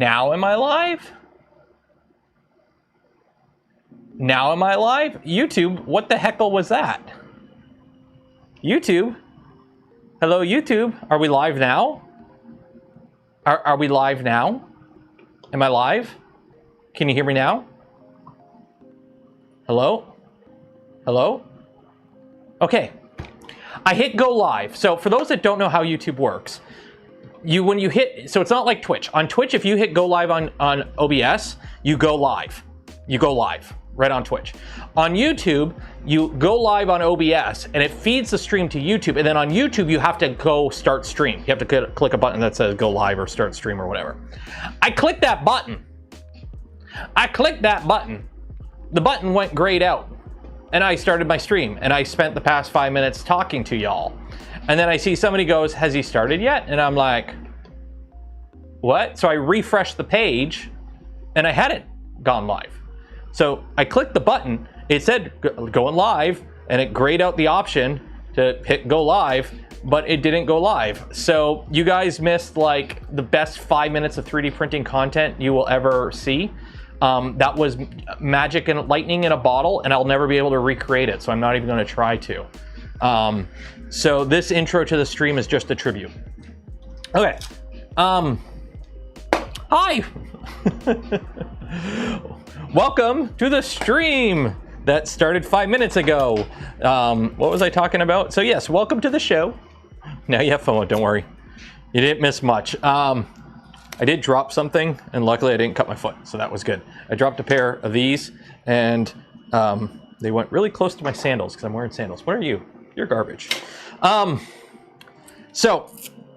Now am I live? Now am I live? YouTube, what the heckle was that? YouTube? Hello, YouTube? Are we live now? Are we live now? Am I live? Can you hear me now? Hello? Hello? Okay. I hit go live. So for those that don't know how YouTube works, when you hit, so it's not like Twitch. On Twitch, if you hit go live on OBS, you go live. You go live right on Twitch. On YouTube, you go live on OBS and it feeds the stream to YouTube. And then on YouTube, you have to go start stream. You have to click a button that says go live or start stream or whatever. I clicked that button. The button went grayed out and I started my stream and I spent the past 5 minutes talking to y'all. And then I see somebody goes, has he started yet? And I'm like, what? So I refreshed the page and I hadn't gone live. So I clicked the button, it said going live, and it grayed out the option to hit go live, but it didn't go live. So you guys missed like the best 5 minutes of 3D printing content you will ever see. That was magic and lightning in a bottle, and I'll never be able to recreate it, so I'm not even going to try to. So this intro to the stream is just a tribute. Okay. Hi. Welcome to the stream that started 5 minutes ago. What was I talking about? So yes, welcome to the show. Now you have fun, don't worry. You didn't miss much. I did drop something, and luckily I didn't cut my foot, so that was good. I dropped a pair of these, and they went really close to my sandals because I'm wearing sandals. What are you? You're garbage. So,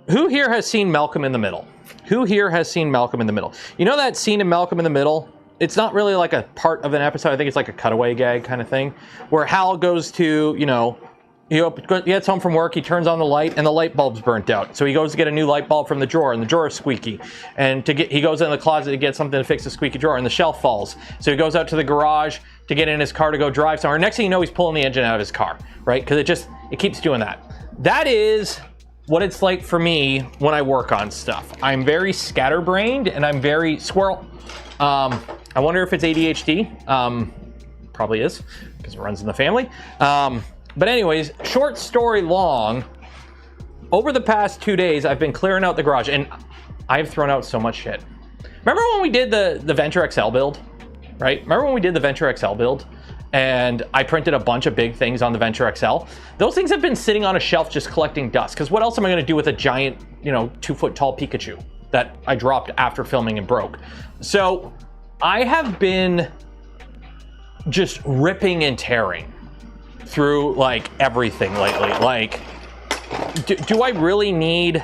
who here has seen Malcolm in the Middle? Who here has seen Malcolm in the Middle? You know that scene in Malcolm in the Middle? It's not really like a part of an episode. I think it's like a cutaway gag kind of thing, where Hal goes to, you know, he gets home from work, he turns on the light, and the light bulb's burnt out. So he goes to get a new light bulb from the drawer, and the drawer is squeaky. And he goes in the closet to get something to fix the squeaky drawer, and the shelf falls. So he goes out to the garage to get in his car to go drive somewhere. Next thing you know, he's pulling the engine out of his car, right? Because it keeps doing that. That is what it's like for me when I work on stuff. I'm very scatterbrained, and I'm very squirrel. I wonder if it's ADHD. Probably is, because it runs in the family. But anyways, short story long, over the past 2 days, I've been clearing out the garage, and I've thrown out so much shit. Remember when we did the Venture XL build, right? Remember when we did the Venture XL build, and I printed a bunch of big things on the Venture XL? Those things have been sitting on a shelf just collecting dust, because what else am I going to do with a giant, 2 foot tall Pikachu that I dropped after filming and broke? So I have been just ripping and tearing through like everything lately. Like, do I really need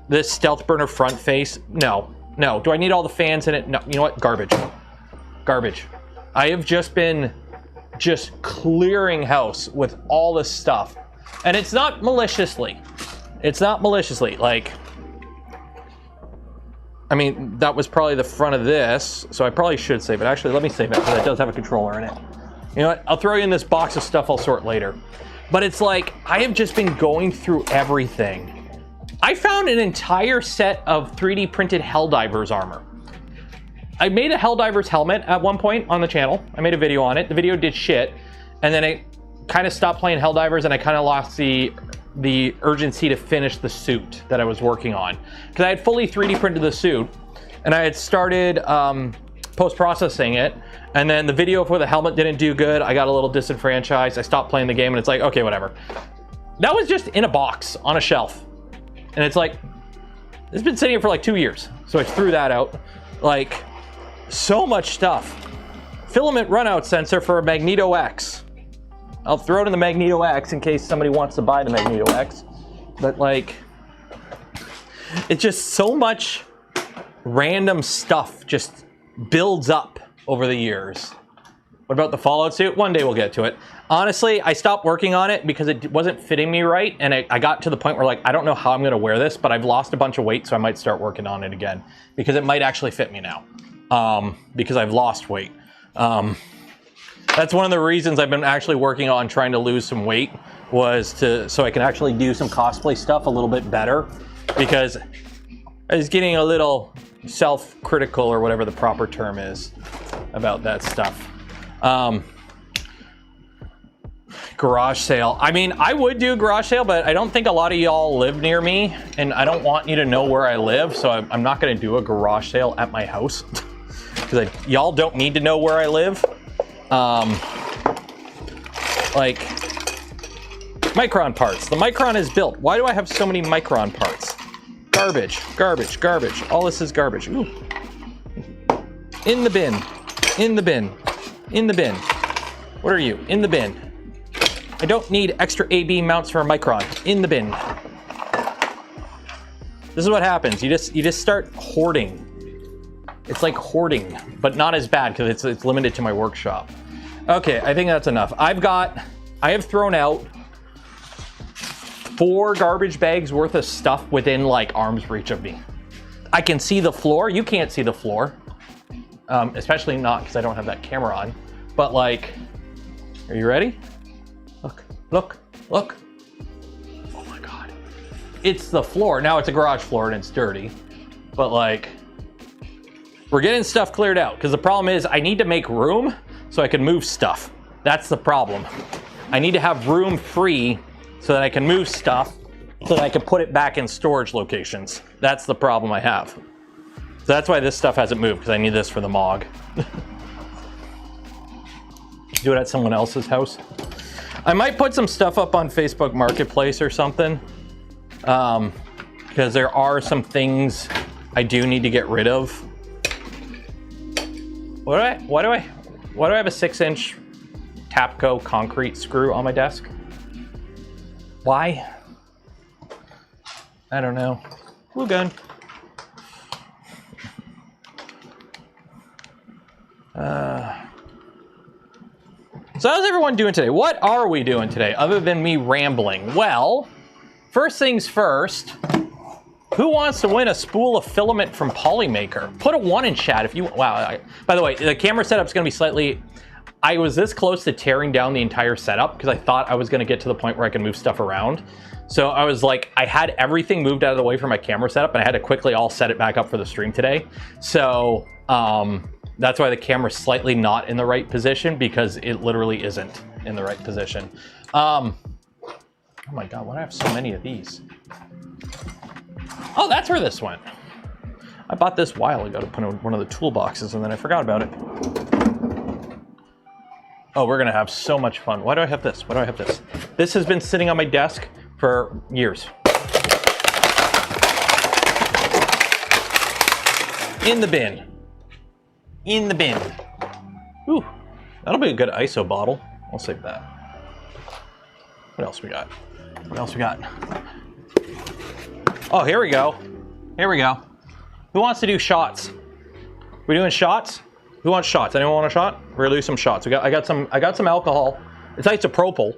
this stealth burner front face? No. Do I need all the fans in it? No. You know what? Garbage. I have just been clearing house with all this stuff, and it's not maliciously. Like, I mean, that was probably the front of this, so I probably should save it. Actually, let me save it, because it does have a controller in it. You know what? I'll throw you in this box of stuff I'll sort later. But it's like, I have just been going through everything. I found an entire set of 3D printed Helldivers armor. I made a Helldivers helmet at one point on the channel. I made a video on it. The video did shit. And then I kind of stopped playing Helldivers, and I kind of lost the urgency to finish the suit that I was working on. Because I had fully 3D printed the suit, and I had started post-processing it, and then the video for the helmet didn't do good. I got a little disenfranchised. I stopped playing the game, and it's like, okay, whatever. That was just in a box on a shelf. And it's like, it's been sitting here for like 2 years. So I threw that out. Like, so much stuff. Filament runout sensor for a Magneto X. I'll throw it in the Magneto X in case somebody wants to buy the Magneto X. But like, it's just so much random stuff just builds up over the years. What about the Fallout suit? One day we'll get to it. Honestly, I stopped working on it because it wasn't fitting me right, and I got to the point where like, I don't know how I'm gonna wear this, but I've lost a bunch of weight, so I might start working on it again, because it might actually fit me now, because I've lost weight. That's one of the reasons I've been actually working on trying to lose some weight, was so I can actually do some cosplay stuff a little bit better, because I was getting a little self-critical, or whatever the proper term is, about that stuff. Garage sale. I mean, I would do a garage sale, but I don't think a lot of y'all live near me, and I don't want you to know where I live, so I'm not going to do a garage sale at my house. Because y'all don't need to know where I live. Like, Micron parts. The Micron is built. Why do I have so many Micron parts? Garbage, garbage, garbage. All this is garbage. Ooh. In the bin. In the bin. In the bin. What are you? In the bin. I don't need extra AB mounts for a Micron. In the bin. This is what happens. You just start hoarding. It's like hoarding, but not as bad because it's limited to my workshop. Okay, I think that's enough. I have thrown out 4 garbage bags worth of stuff within like arm's reach of me. I can see the floor. You can't see the floor, especially not because I don't have that camera on. But like, are you ready? Look, look, look. Oh my God. It's the floor. Now it's a garage floor and it's dirty, but like, we're getting stuff cleared out because the problem is I need to make room so I can move stuff. That's the problem. I need to have room free so that I can move stuff so that I can put it back in storage locations. That's the problem I have. So that's why this stuff hasn't moved, because I need this for the MOG. Do it at someone else's house. I might put some stuff up on Facebook Marketplace or something, because there are some things I do need to get rid of. Why do I have a 6-inch Tapco concrete screw on my desk? Why? I don't know. Glue gun. So how's everyone doing today? What are we doing today other than me rambling? Well, first things first, who wants to win a spool of filament from Polymaker? Put a 1 in chat if you, wow. By the way, the camera setup's gonna be slightly, I was this close to tearing down the entire setup because I thought I was gonna get to the point where I could move stuff around. So I was like, I had everything moved out of the way from my camera setup and I had to quickly all set it back up for the stream today. So that's why the camera's slightly not in the right position, because it literally isn't in the right position. Oh my God, why do I have so many of these? Oh, that's where this went. I bought this a while ago to put in one of the toolboxes and then I forgot about it. Oh, we're gonna have so much fun. Why do I have this? Why do I have this? This has been sitting on my desk for years. In the bin. In the bin. Ooh, that'll be a good ISO bottle. I'll save that. What else we got? What else we got? Oh, here we go. Here we go. Who wants to do shots? We doing shots? Who wants shots? Anyone want a shot? We're gonna do some shots. I got some alcohol. It's isopropyl,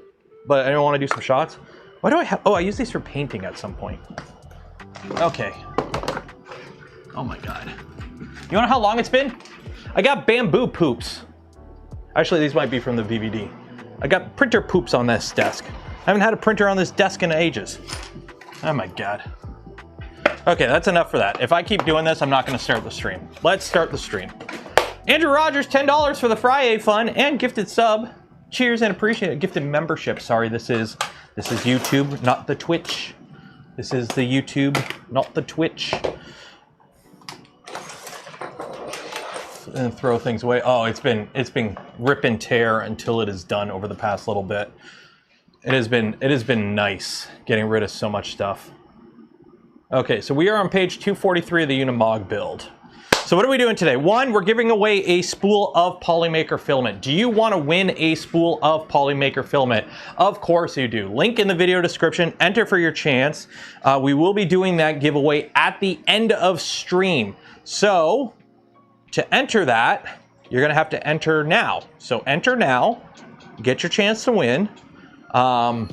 but anyone want to do some shots? Why do I have? Oh, I use these for painting at some point. Okay. Oh my God. You know how long it's been? I got bamboo poops. Actually, these might be from the VVD. I got printer poops on this desk. I haven't had a printer on this desk in ages. Oh my God. Okay, that's enough for that. If I keep doing this, I'm not gonna start the stream. Let's start the stream. Andrew Rogers, $10 for the Friday fund and gifted sub. Cheers and appreciate it. Gifted membership. Sorry, this is YouTube, not the Twitch. This is the YouTube, not the Twitch. And throw things away. Oh, it's been rip and tear until it is done over the past little bit. It has been nice getting rid of so much stuff. Okay, so we are on page 243 of the Unimog build. So what are we doing today? One, we're giving away a spool of Polymaker filament. Do you want to win a spool of Polymaker filament? Of course you do. Link in the video description. Enter for your chance. We will be doing that giveaway at the end of stream. So to enter that, you're going to have to enter now. So enter now. Get your chance to win. While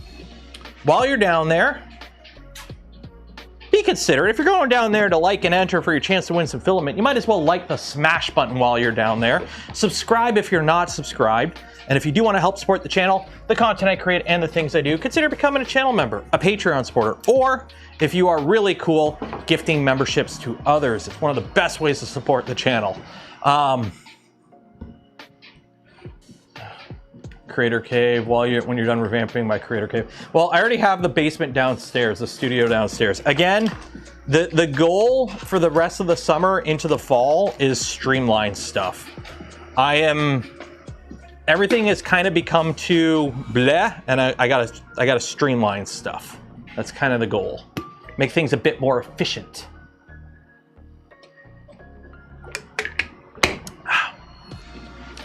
you're down there, be considerate. If you're going down there to like and enter for your chance to win some filament, you might as well like the smash button while you're down there. Subscribe if you're not subscribed. And if you do want to help support the channel, the content I create, and the things I do, consider becoming a channel member, a Patreon supporter, or if you are really cool, gifting memberships to others. It's one of the best ways to support the channel. Creator Cave, when you're done revamping my Creator Cave. Well, I already have the basement downstairs, the studio downstairs. Again, the goal for the rest of the summer into the fall is streamline stuff. Everything has kind of become too bleh, and I gotta streamline stuff. That's kind of the goal. Make things a bit more efficient.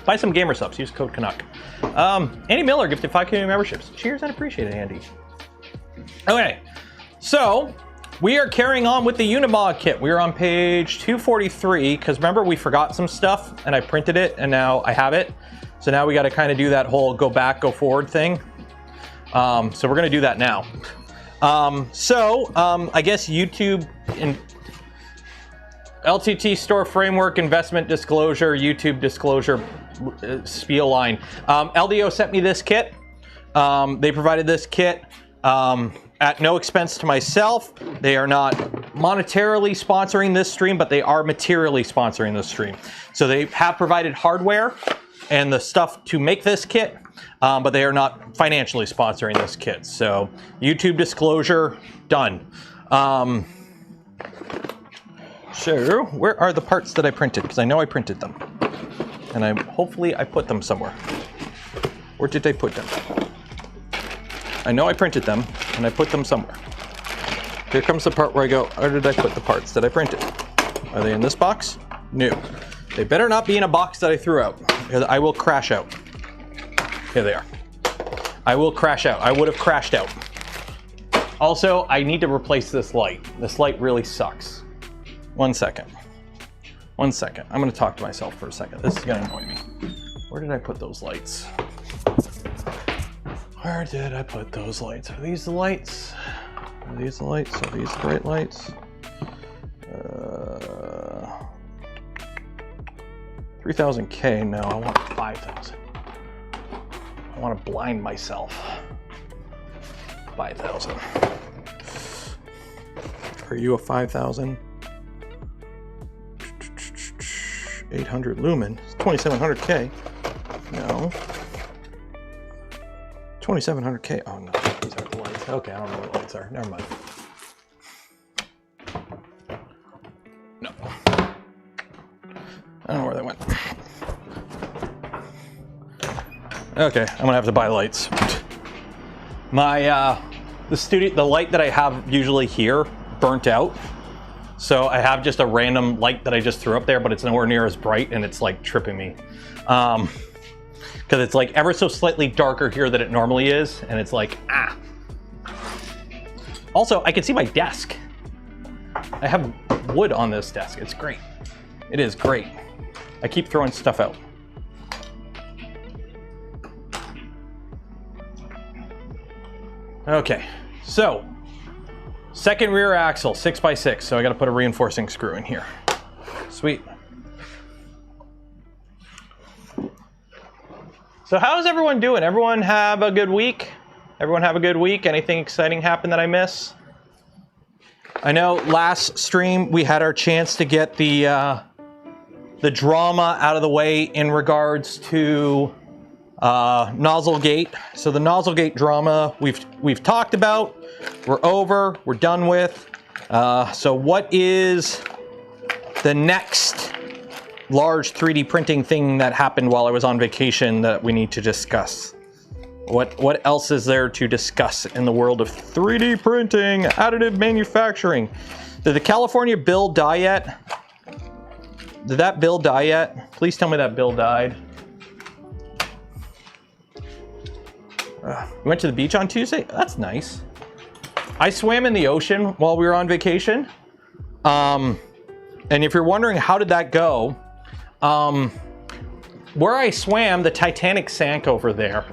Buy some gamer subs, use code Canuck. Andy Miller gifted 5 community memberships. Cheers and appreciate it, Andy. Okay, so we are carrying on with the Unimog kit. We are on page 243, because remember we forgot some stuff and I printed it and now I have it. So now we got to kind of do that whole go back, go forward thing. So we're going to do that now. I guess YouTube and LTT store framework, investment disclosure, YouTube disclosure, spiel line. LDO sent me this kit. They provided this kit at no expense to myself. They are not monetarily sponsoring this stream, but they are materially sponsoring this stream. So they have provided hardware and the stuff to make this kit, but they are not financially sponsoring this kit. So YouTube disclosure, done. So where are the parts that I printed? Because I know I printed them. And hopefully I put them somewhere. Where did I put them? I know I printed them and I put them somewhere. Here comes the part where I go, where did I put the parts that I printed? Are they in this box? No. They better not be in a box that I threw out. I will crash out. Here they are. I will crash out. I would have crashed out. Also, I need to replace this light. This light really sucks. 1 second. 1 second. I'm going to talk to myself for a second. This is going to annoy me. Where did I put those lights? Where did I put those lights? Are these the lights? Are these the lights? Are these the bright lights? 3,000K. No, I want 5,000. I want to blind myself. 5,000. Are you a 5,000? 800 lumen. 2,700K. No. 2,700K. Oh no, these aren't the lights. Okay, I don't know what the lights are. Never mind. No. I don't know where they went. Okay, I'm gonna have to buy lights. My the light that I have usually here burnt out. So I have just a random light that I just threw up there, but it's nowhere near as bright and it's like tripping me. Because it's like ever so slightly darker here than it normally is. And it's like, ah. Also, I can see my desk. I have wood on this desk. It's great. It is great. I keep throwing stuff out. Okay, so second rear axle, 6x6. So I got to put a reinforcing screw in here. Sweet. So how's everyone doing? Everyone have a good week? Everyone have a good week? Anything exciting happen that I miss? I know last stream we had our chance to get the drama out of the way in regards to nozzle gate. So the nozzle gate drama we've talked about. We're over. We're done with. So what is the next large 3D printing thing that happened while I was on vacation that we need to discuss? What else is there to discuss in the world of 3D printing, additive manufacturing? Did the California bill die yet? Did that bill die yet? Please tell me that bill died. We went to the beach on Tuesday? That's nice. I swam in the ocean while we were on vacation. And if you're wondering how did that go, where I swam, the Titanic sank over there.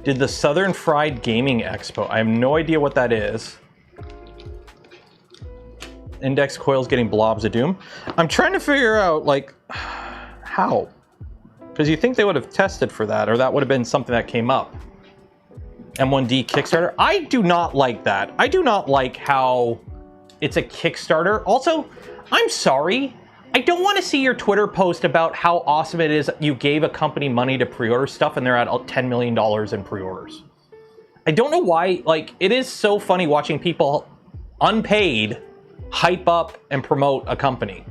Did the Southern Fried Gaming Expo. I have no idea what that is. Index coils getting blobs of doom. I'm trying to figure out, like, how? Because you think they would have tested for that, or that would have been something that came up. M1D Kickstarter. I do not like that. I do not like how it's a Kickstarter. Also, I'm sorry. I don't want to see your Twitter post about how awesome it is you gave a company money to pre-order stuff and they're at $10 million in pre-orders. I don't know why. Like, it is so funny watching people unpaid hype up and promote a company.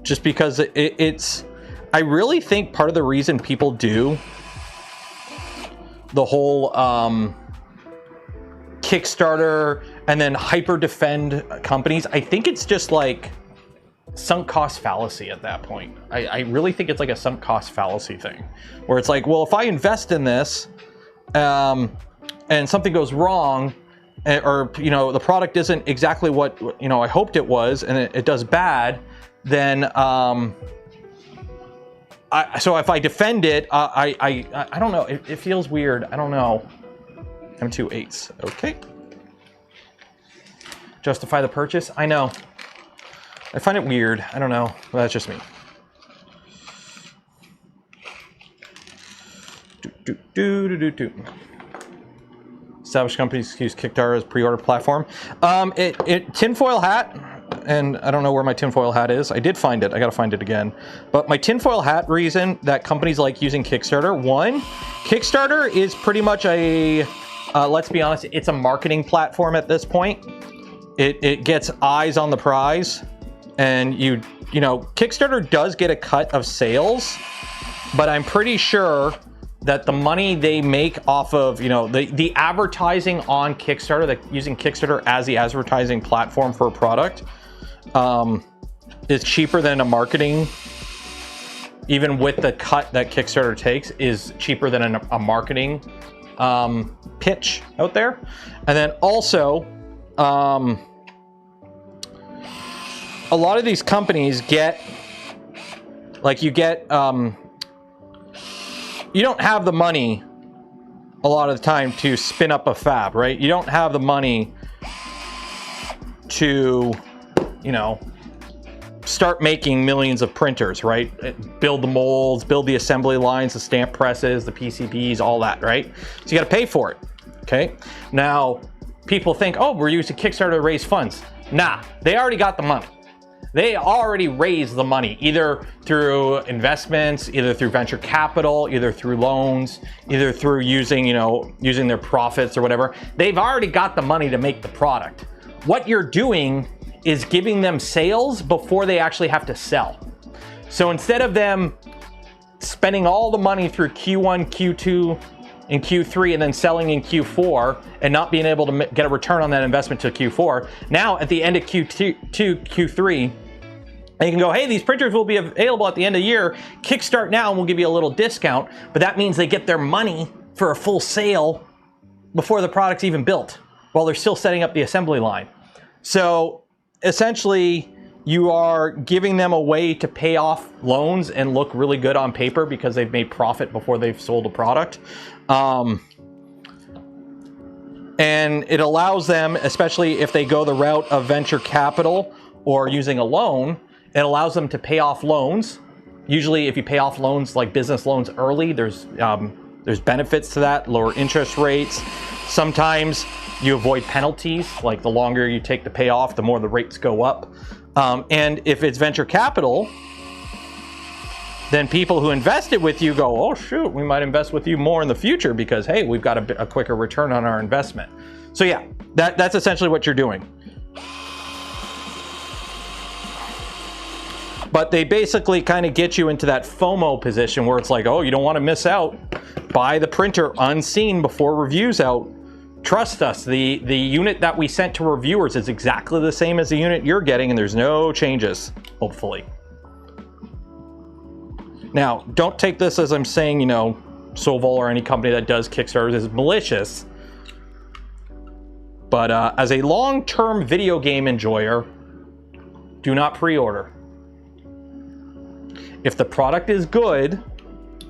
Just because it's... I really think part of the reason people do the whole Kickstarter and then hyper defend companies, I think it's just like sunk cost fallacy at that point. I really think it's like a sunk cost fallacy thing where it's like, well, if I invest in this and something goes wrong, or, you know, the product isn't exactly what, you know, I hoped it was, and it does bad, then so if I defend it, I don't know. It feels weird. I don't know. M2 8s. Okay. Justify the purchase. I know. I find it weird. I don't know. Well, that's just me. Established companies use Kickstarter as pre-order platform. Tinfoil hat. And I don't know where my tinfoil hat is. I did find it. I gotta find it again. But my tinfoil hat reason that companies like using Kickstarter, one, Kickstarter is pretty much a, let's be honest, it's a marketing platform at this point. It gets eyes on the prize. And you know, Kickstarter does get a cut of sales, but I'm pretty sure that the money they make off of, you know, the advertising on Kickstarter, that using Kickstarter as the advertising platform for a product, is cheaper than a marketing, even with the cut that Kickstarter takes, is cheaper than a marketing pitch out there. And then also, a lot of these companies get, like, you get, you don't have the money a lot of the time to spin up a fab, right? You don't have the money to, you know, start making millions of printers, right? Build the molds, build the assembly lines, the stamp presses, the PCBs, all that, right? So you got to pay for it, okay? Now, people think, oh, we're using Kickstarter to raise funds. Nah, they already got the money. They already raised the money, either through investments, either through venture capital, either through loans, either through using, you know, using their profits or whatever. They've already got the money to make the product. What you're doing is giving them sales before they actually have to sell. So instead of them spending all the money through Q1, Q2, and Q3 and then selling in Q4 and not being able to get a return on that investment to Q4, now at the end of Q2, Q3, and you can go, hey, these printers will be available at the end of the year. Kickstart now and we'll give you a little discount. But that means they get their money for a full sale before the product's even built, while they're still setting up the assembly line. So essentially, you are giving them a way to pay off loans and look really good on paper because they've made profit before they've sold a product. And it allows them, especially if they go the route of venture capital or using a loan, it allows them to pay off loans. Usually if you pay off loans like business loans early, there's benefits to that, lower interest rates. Sometimes you avoid penalties, like the longer you take to pay off, the more the rates go up. And if it's venture capital, then people who invested with you go, oh shoot, we might invest with you more in the future because, hey, we've got a quicker return on our investment. So yeah, that's essentially what you're doing. But they basically kind of get you into that FOMO position where it's like, oh, you don't want to miss out. Buy the printer unseen before review's out. Trust us, the unit that we sent to reviewers is exactly the same as the unit you're getting, and there's no changes, hopefully. Now, don't take this as I'm saying, you know, Sovol or any company that does Kickstarter is malicious. But as a long-term video game enjoyer, do not pre-order. If the product is good,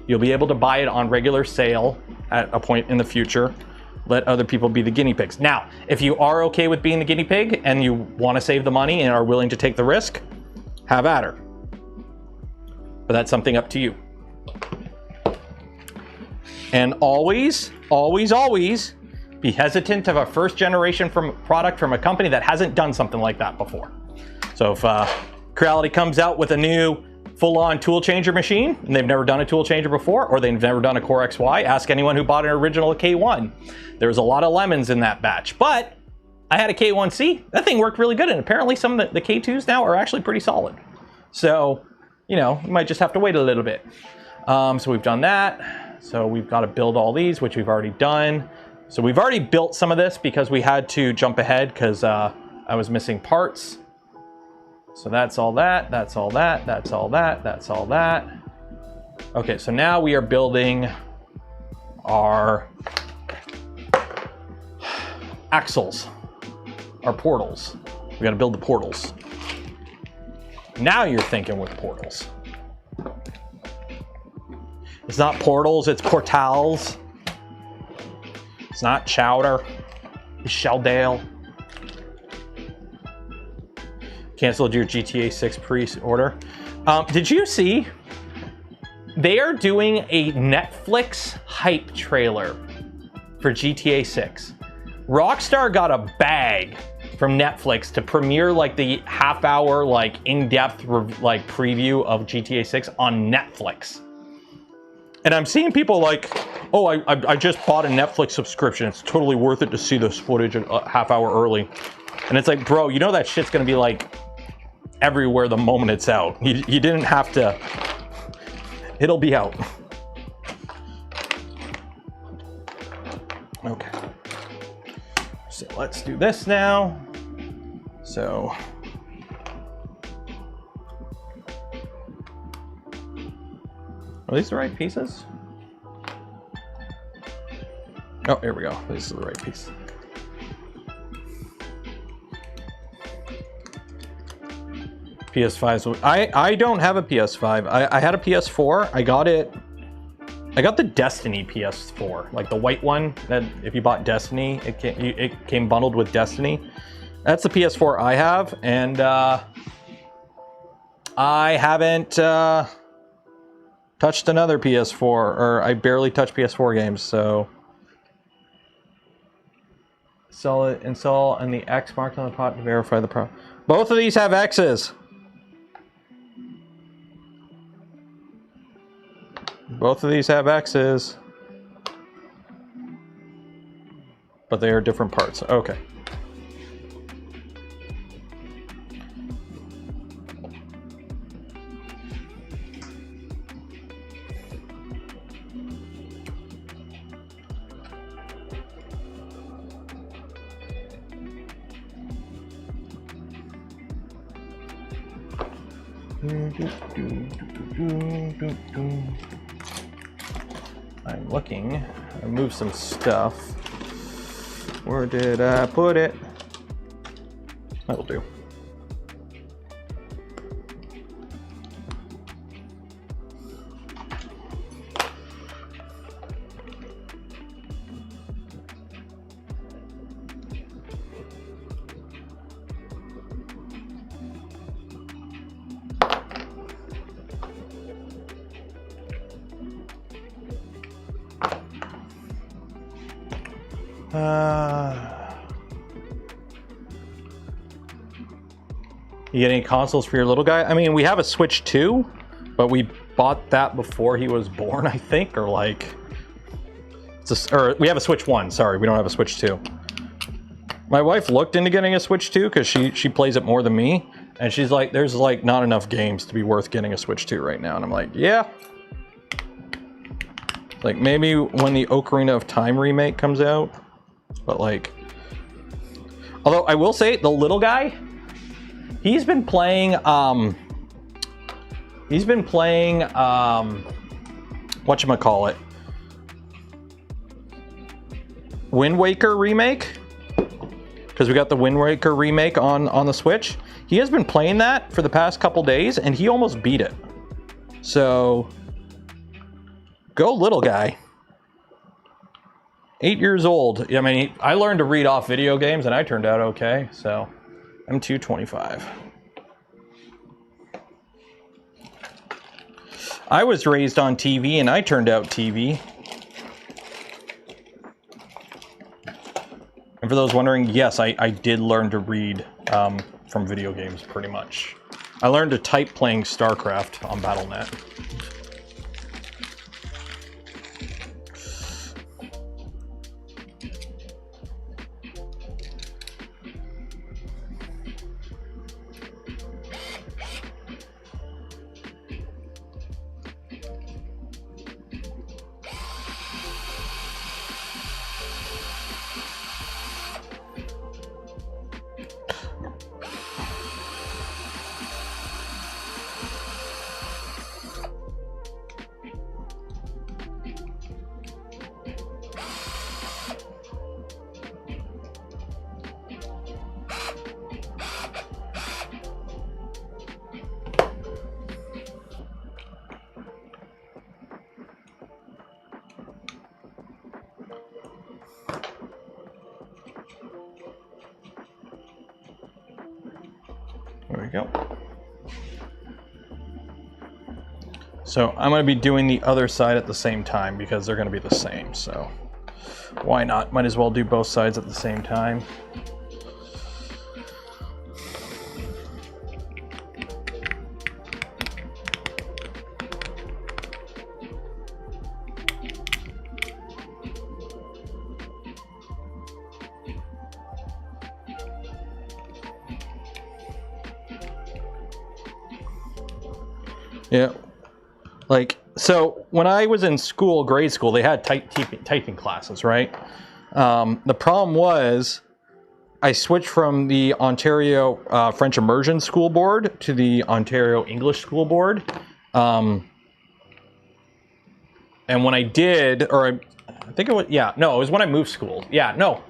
you'll be able to buy it on regular sale at a point in the future. Let other people be the guinea pigs. Now, if you are okay with being the guinea pig and you want to save the money and are willing to take the risk, have at her. But that's something up to you. And always, always, always be hesitant of a first generation product from a company that hasn't done something like that before. So if Creality comes out with a new full-on tool changer machine and they've never done a tool changer before, or they've never done a Core XY, ask anyone who bought an original K1. There's a lot of lemons in that batch, but I had a K1C. That thing worked really good, and apparently some of the K2s now are actually pretty solid. So, you know, you might just have to wait a little bit. So we've done that. So we've got to build all these, which we've already done. So we've already built some of this because we had to jump ahead because I was missing parts. So that's all that, that's all that, that's all that, that's all that. Okay, so now we are building our axles, our portals. We gotta build the portals. Now you're thinking with portals. It's not portals, it's portals. It's not chowder, it's Sheldale. Canceled your GTA 6 pre-order. Did you see? They are doing a Netflix hype trailer for GTA 6. Rockstar got a bag from Netflix to premiere like the half-hour like in-depth like preview of GTA 6 on Netflix. And I'm seeing people like, oh, I just bought a Netflix subscription. It's totally worth it to see this footage a half hour early. And it's like, bro, you know that shit's gonna be like everywhere the moment it's out. You didn't have to, it'll be out. Okay. So let's do this now. So. Are these the right pieces? Oh, here we go. This is the right piece. PS5s. I don't have a PS5. I had a PS4. I got the Destiny PS4, like the white one that if you bought Destiny, it came bundled with Destiny. That's the PS4 I have, and I haven't touched another PS4, or I barely touch PS4 games, so. Install and the X marked on the pot to verify the pro. Both of these have X's. Both of these have X's. But they are different parts. Okay. I'm looking. I moved some stuff. Where did I put it? That'll do. You get any consoles for your little guy? I mean, we have a Switch 2, but we bought that before he was born, I think, or like, or we have a Switch 1. Sorry, we don't have a Switch 2. My wife looked into getting a Switch 2 because she plays it more than me, and she's like, "There's like not enough games to be worth getting a Switch 2 right now." And I'm like, "Yeah." Like maybe when the Ocarina of Time remake comes out, but like, although I will say the little guy. He's been playing, whatchamacallit? Wind Waker remake? Because we got the Wind Waker remake on the Switch. He has been playing that for the past couple days, and he almost beat it. So, go little guy. 8 years old. I mean, I learned to read off video games and I turned out okay, so I'm 225. I was raised on TV and I turned out TV. And for those wondering, yes, I did learn to read from video games pretty much. I learned to type playing StarCraft on Battle.net. There we go. So I'm going to be doing the other side at the same time because they're going to be the same. So why not? Might as well do both sides at the same time. Yeah. Like, so when I was in school, grade school, they had typing classes, right? The problem was I switched from the Ontario French Immersion School Board to the Ontario English School Board. And when I did, or I think it was, yeah, no, it was when I moved school. Yeah, no.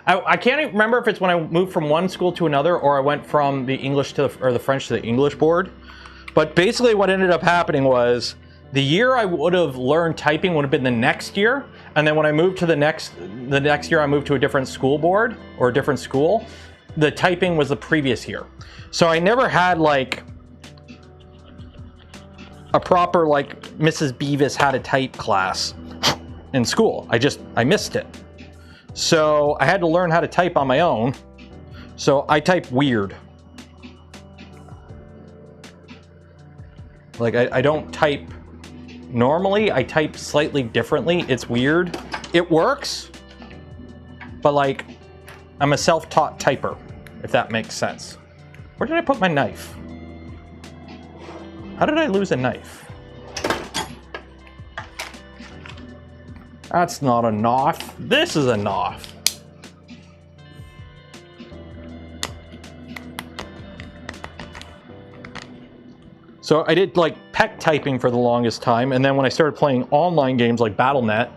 I can't even remember if it's when I moved from one school to another or I went from the English to the, or the French to the English board. But basically what ended up happening was the year I would have learned typing would have been the next year. And then when I moved to the next year, I moved to a different school board or a different school. The typing was the previous year. So I never had like a proper like Mrs. Beavis how to type class in school. I missed it. So I had to learn how to type on my own. So I type weird. Like I don't type normally, I type slightly differently. It's weird. It works, but like I'm a self-taught typer, if that makes sense. Where did I put my knife? How did I lose a knife? That's not a knife. This is a knife. So I did like PEC typing for the longest time, and then when I started playing online games like Battle.net,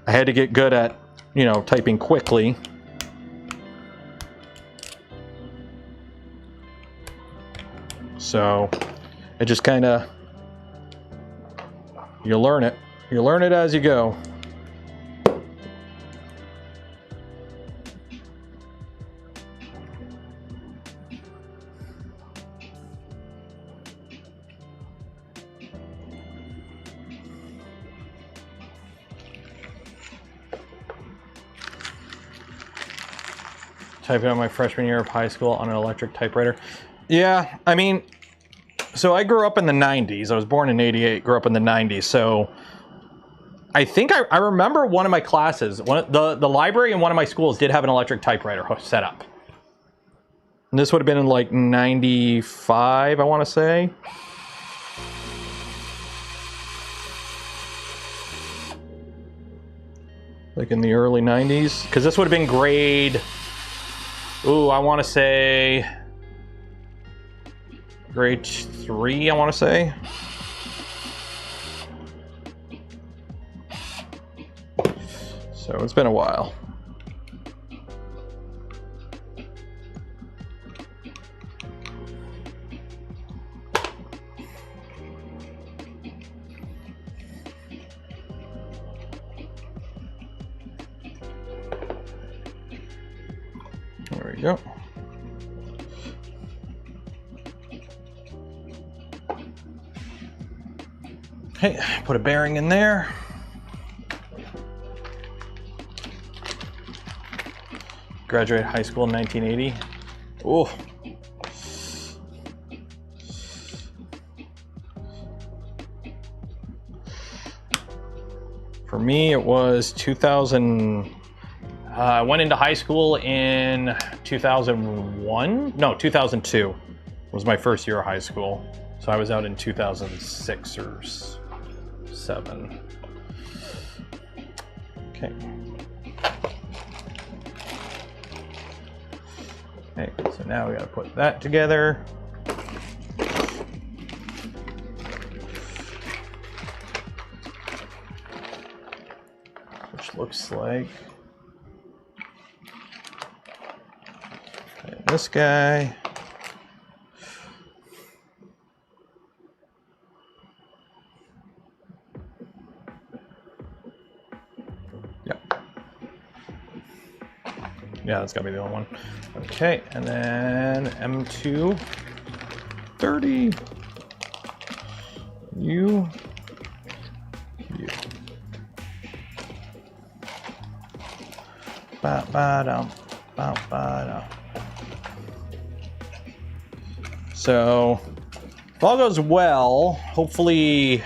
I had to get good at, you know, typing quickly. So it just kind of, you learn it. You learn it as you go. Typing on my freshman year of high school on an electric typewriter. Yeah, I mean, so I grew up in the 90s. I was born in 88, grew up in the 90s. So I think I remember one of my classes, the library in one of my schools did have an electric typewriter set up. And this would have been in like 95, I want to say. Like in the early 90s. Because this would have been grade... Ooh, I want to say grade 3, I want to say. So it's been a while. There we go. Okay, put a bearing in there. Graduated high school in 1980. Oh. For me, it was 2000. I went into high school in 2001. No, 2002 was my first year of high school. So I was out in 2006 or 7. Okay. Okay, so now we got to put that together. Which looks like this guy. Yeah, that's gotta be the only one. Okay, and then M2 30. You. Ba ba dum, ba ba dum. So, if all goes well, hopefully.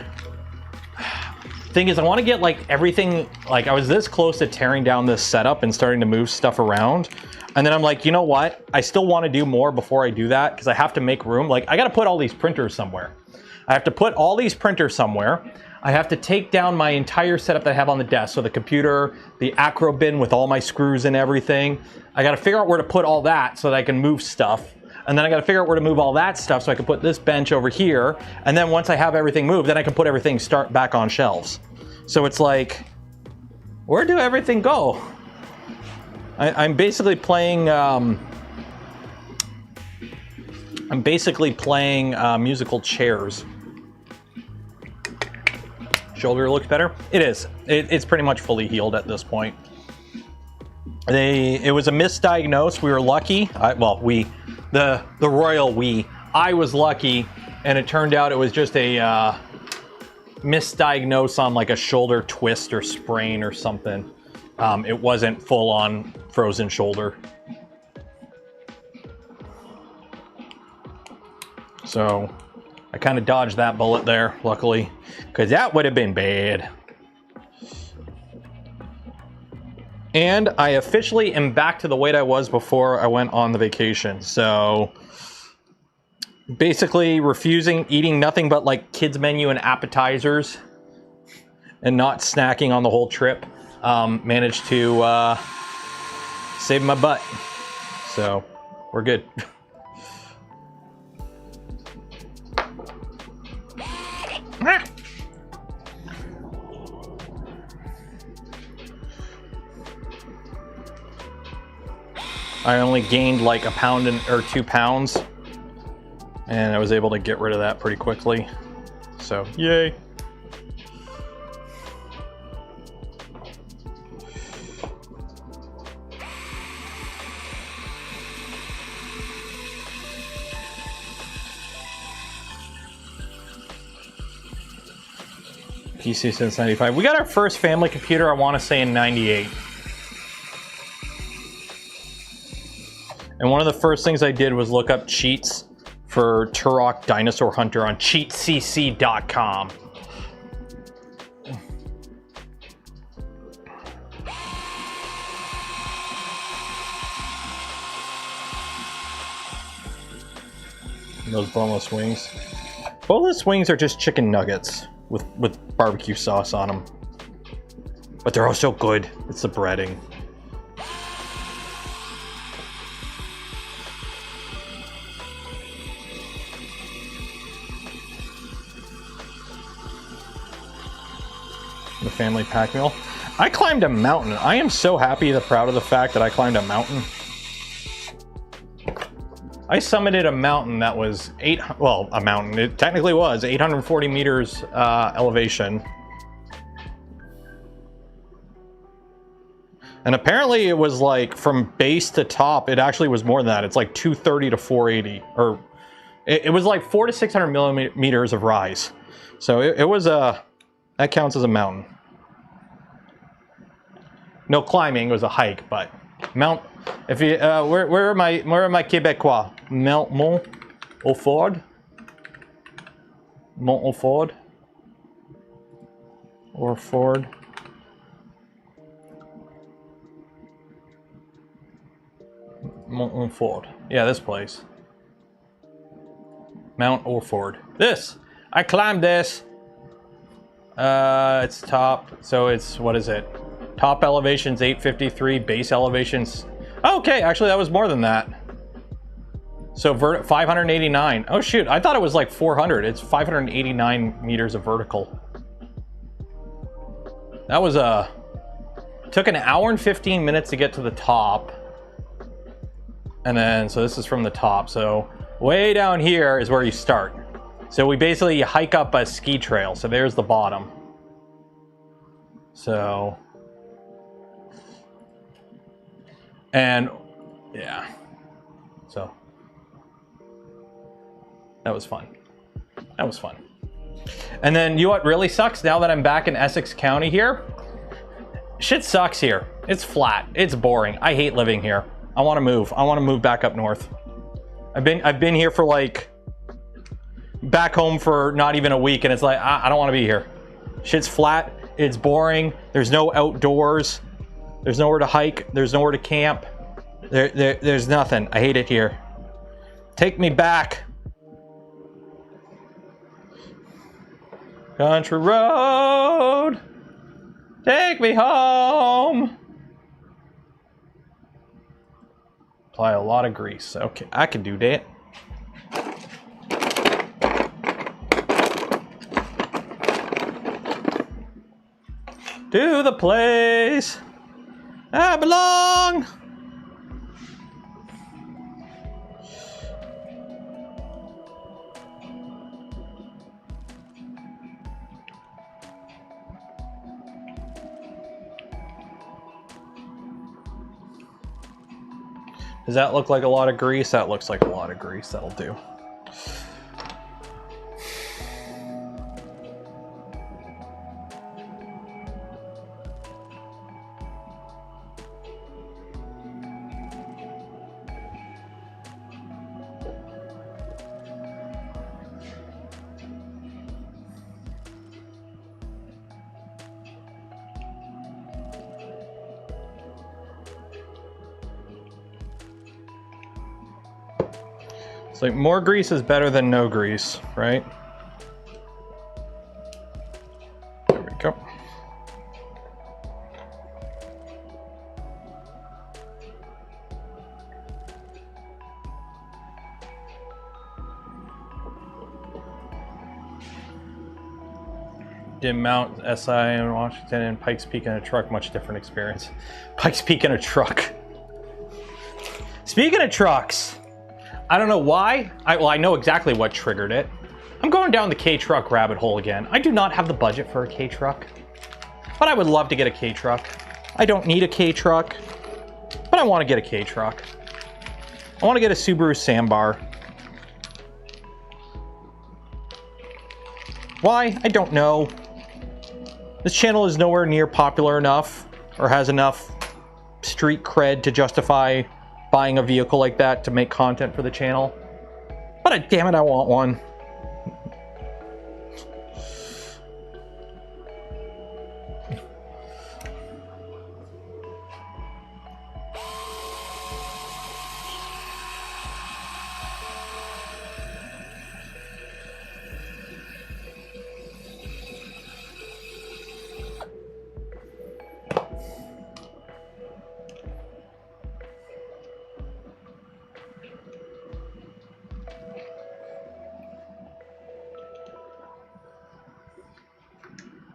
Thing is, I want to get like everything, like I was this close to tearing down this setup and starting to move stuff around. And then I'm like, you know what? I still want to do more before I do that because I have to make room. Like I got to put all these printers somewhere. I have to put all these printers somewhere. I have to take down my entire setup that I have on the desk. So the computer, the acro bin with all my screws and everything. I got to figure out where to put all that so that I can move stuff. And then I got to figure out where to move all that stuff so I can put this bench over here. And then once I have everything moved, then I can put everything start back on shelves. So it's like, where do everything go? I'm basically playing. I'm basically playing musical chairs. Shoulder looks better. It is. It's pretty much fully healed at this point. It was a misdiagnosed. We were lucky. The royal we. I was lucky, and it turned out it was just a misdiagnosed on like a shoulder twist or sprain or something. It wasn't full on frozen shoulder. So I kind of dodged that bullet there, luckily, because that would have been bad. And I officially am back to the weight I was before I went on the vacation. So basically eating nothing but like kids menu and appetizers and not snacking on the whole trip. Managed to save my butt. So we're good. I only gained like a pound or 2 pounds, and I was able to get rid of that pretty quickly. So, yay. PC since 95. We got our first family computer, I want to say, in 98. And one of the first things I did was look up cheats for Turok Dinosaur Hunter on cheatcc.com. Those boneless wings. Boneless wings are just chicken nuggets with barbecue sauce on them. But they're also good. It's the breading. The family pack meal. I climbed a mountain. I am so happy and proud of the fact that I climbed a mountain. I summited a mountain that was a mountain. It technically was 840 meters elevation. And apparently it was like from base to top, it actually was more than that. It's like 230 to 480, or it was like 400 to 600 millimeters of rise. So it was that counts as a mountain. No climbing, it was a hike, but if you where are my Québécois? Mont au Ford. Mont au Ford. Or Ford. Mont au Ford. Yeah, this place. Mount Orford. This. I climbed this. It's top. So it's, what is it? Top elevation's 853. Base elevation's... Okay, actually that was more than that. So 589. Oh shoot, I thought it was like 400. It's 589 meters of vertical. That was took an hour and 15 minutes to get to the top. And then, so this is from the top. So way down here is where you start. So we basically hike up a ski trail. So there's the bottom. So, and yeah, so that was fun. That was fun. And then, you know what really sucks now that I'm back in Essex County here? Shit sucks here. It's flat. It's boring. I hate living here. I want to move. I want to move back up north. I've been here for like, back home for not even a week, and it's like, I don't want to be here. Shit's flat. It's boring. There's no outdoors. There's nowhere to hike. There's nowhere to camp. There's nothing. I hate it here. Take me back. Country road, take me home. Apply a lot of grease. Okay, I can do that. To the place I belong. Does that look like a lot of grease? That looks like a lot of grease. That'll do. Like, more grease is better than no grease, right? There we go. Dim mount SI in Washington and Pikes Peak in a truck, much different experience. Pikes Peak in a truck. Speaking of trucks, I don't know why. Well, I know exactly what triggered it. I'm going down the K-Truck rabbit hole again. I do not have the budget for a K-Truck, but I would love to get a K-Truck. I don't need a K-Truck, but I want to get a K-Truck. I want to get a Subaru Sambar. Why? I don't know. This channel is nowhere near popular enough or has enough street cred to justify buying a vehicle like that to make content for the channel. But damn it, I want one.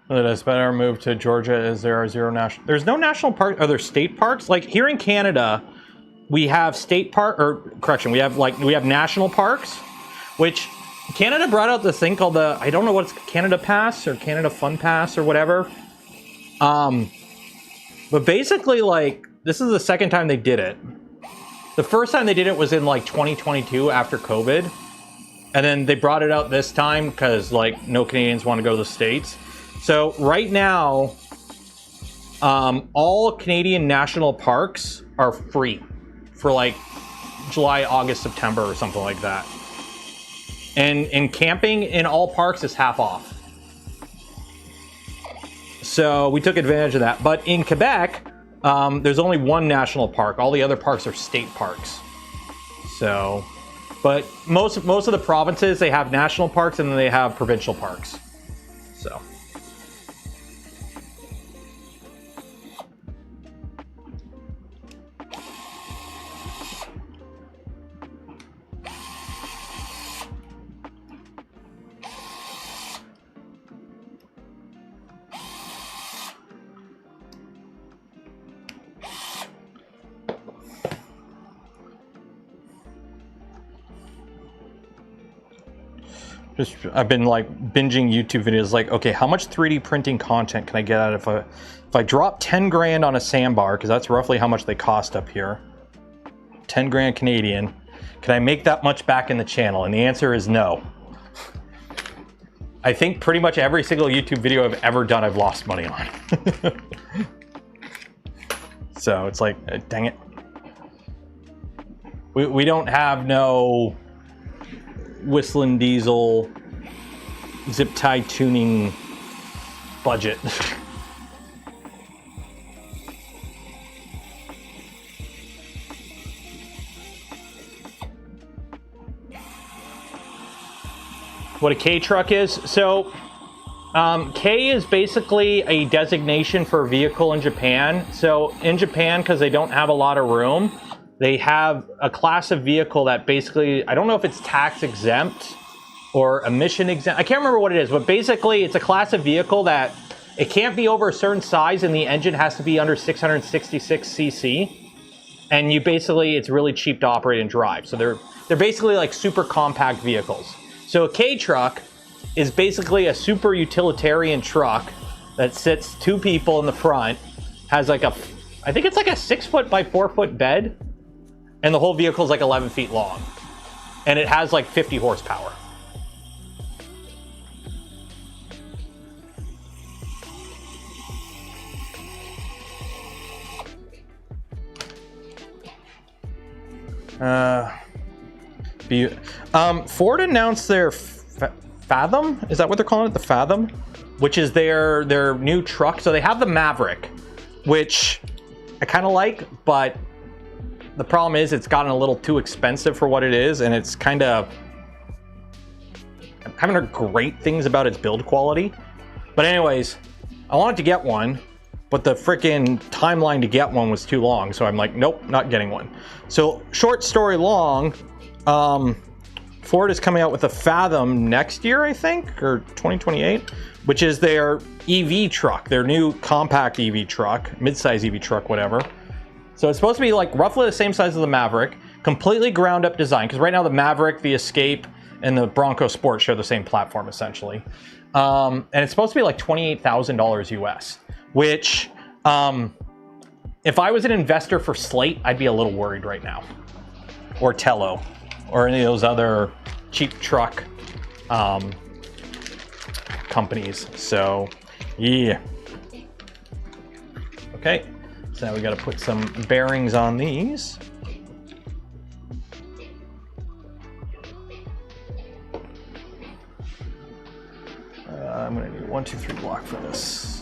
It's better move to Georgia as there are zero national. There's no national park. Are there state parks? Like here in Canada, we have state park, or correction, we have national parks, which Canada brought out this thing called the, I don't know what it's, Canada Pass or Canada Fun Pass or whatever. But basically, like, this is the second time they did it. The first time they did it was in like 2022 after COVID. And then they brought it out this time because like no Canadians want to go to the States. So right now, all Canadian national parks are free for like July, August, September or something like that. And camping in all parks is half off. So we took advantage of that. But in Quebec, there's only one national park. All the other parks are state parks. So, but most of the provinces, they have national parks and then they have provincial parks. So. I've been like binging YouTube videos like, okay, how much 3D printing content can I get out if I drop 10 grand on a sandbar, because that's roughly how much they cost up here, 10 grand Canadian, can I make that much back in the channel? And the answer is no. I think pretty much every single YouTube video I've ever done, I've lost money on. So it's like, dang it. We don't have no Whistling Diesel zip tie tuning budget. What a K truck is? So K is basically a designation for a vehicle in Japan. So in Japan, because they don't have a lot of room, they have a class of vehicle that basically, I don't know if it's tax exempt or emission exempt. I can't remember what it is, but basically it's a class of vehicle that it can't be over a certain size and the engine has to be under 666 cc. And you basically, it's really cheap to operate and drive. So they're basically like super compact vehicles. So a K truck is basically a super utilitarian truck that sits 2 people in the front, has like I think it's like a 6 foot by 4 foot bed. And the whole vehicle is like 11 feet long. And it has like 50 horsepower. Ford announced their Fathom? Is that what they're calling it? The Fathom? Which is their new truck. So they have the Maverick, which I kind of like, but the problem is it's gotten a little too expensive for what it is, and it's kind of, I haven't heard great things about its build quality. But anyways, I wanted to get one, but the freaking timeline to get one was too long, so I'm like, nope, not getting one. So short story long, Ford is coming out with a Fathom next year, I think, or 2028, which is their EV truck, their new compact EV truck, midsize EV truck, whatever. So it's supposed to be like roughly the same size as the Maverick, completely ground up design, because right now the Maverick, the Escape, and the Bronco Sport share the same platform essentially. And it's supposed to be like $28,000 US, which if I was an investor for Slate, I'd be a little worried right now. Or Tello, or any of those other cheap truck companies. So yeah. Okay. So now we got to put some bearings on these. I'm going to need a 1, 2, 3 block for this.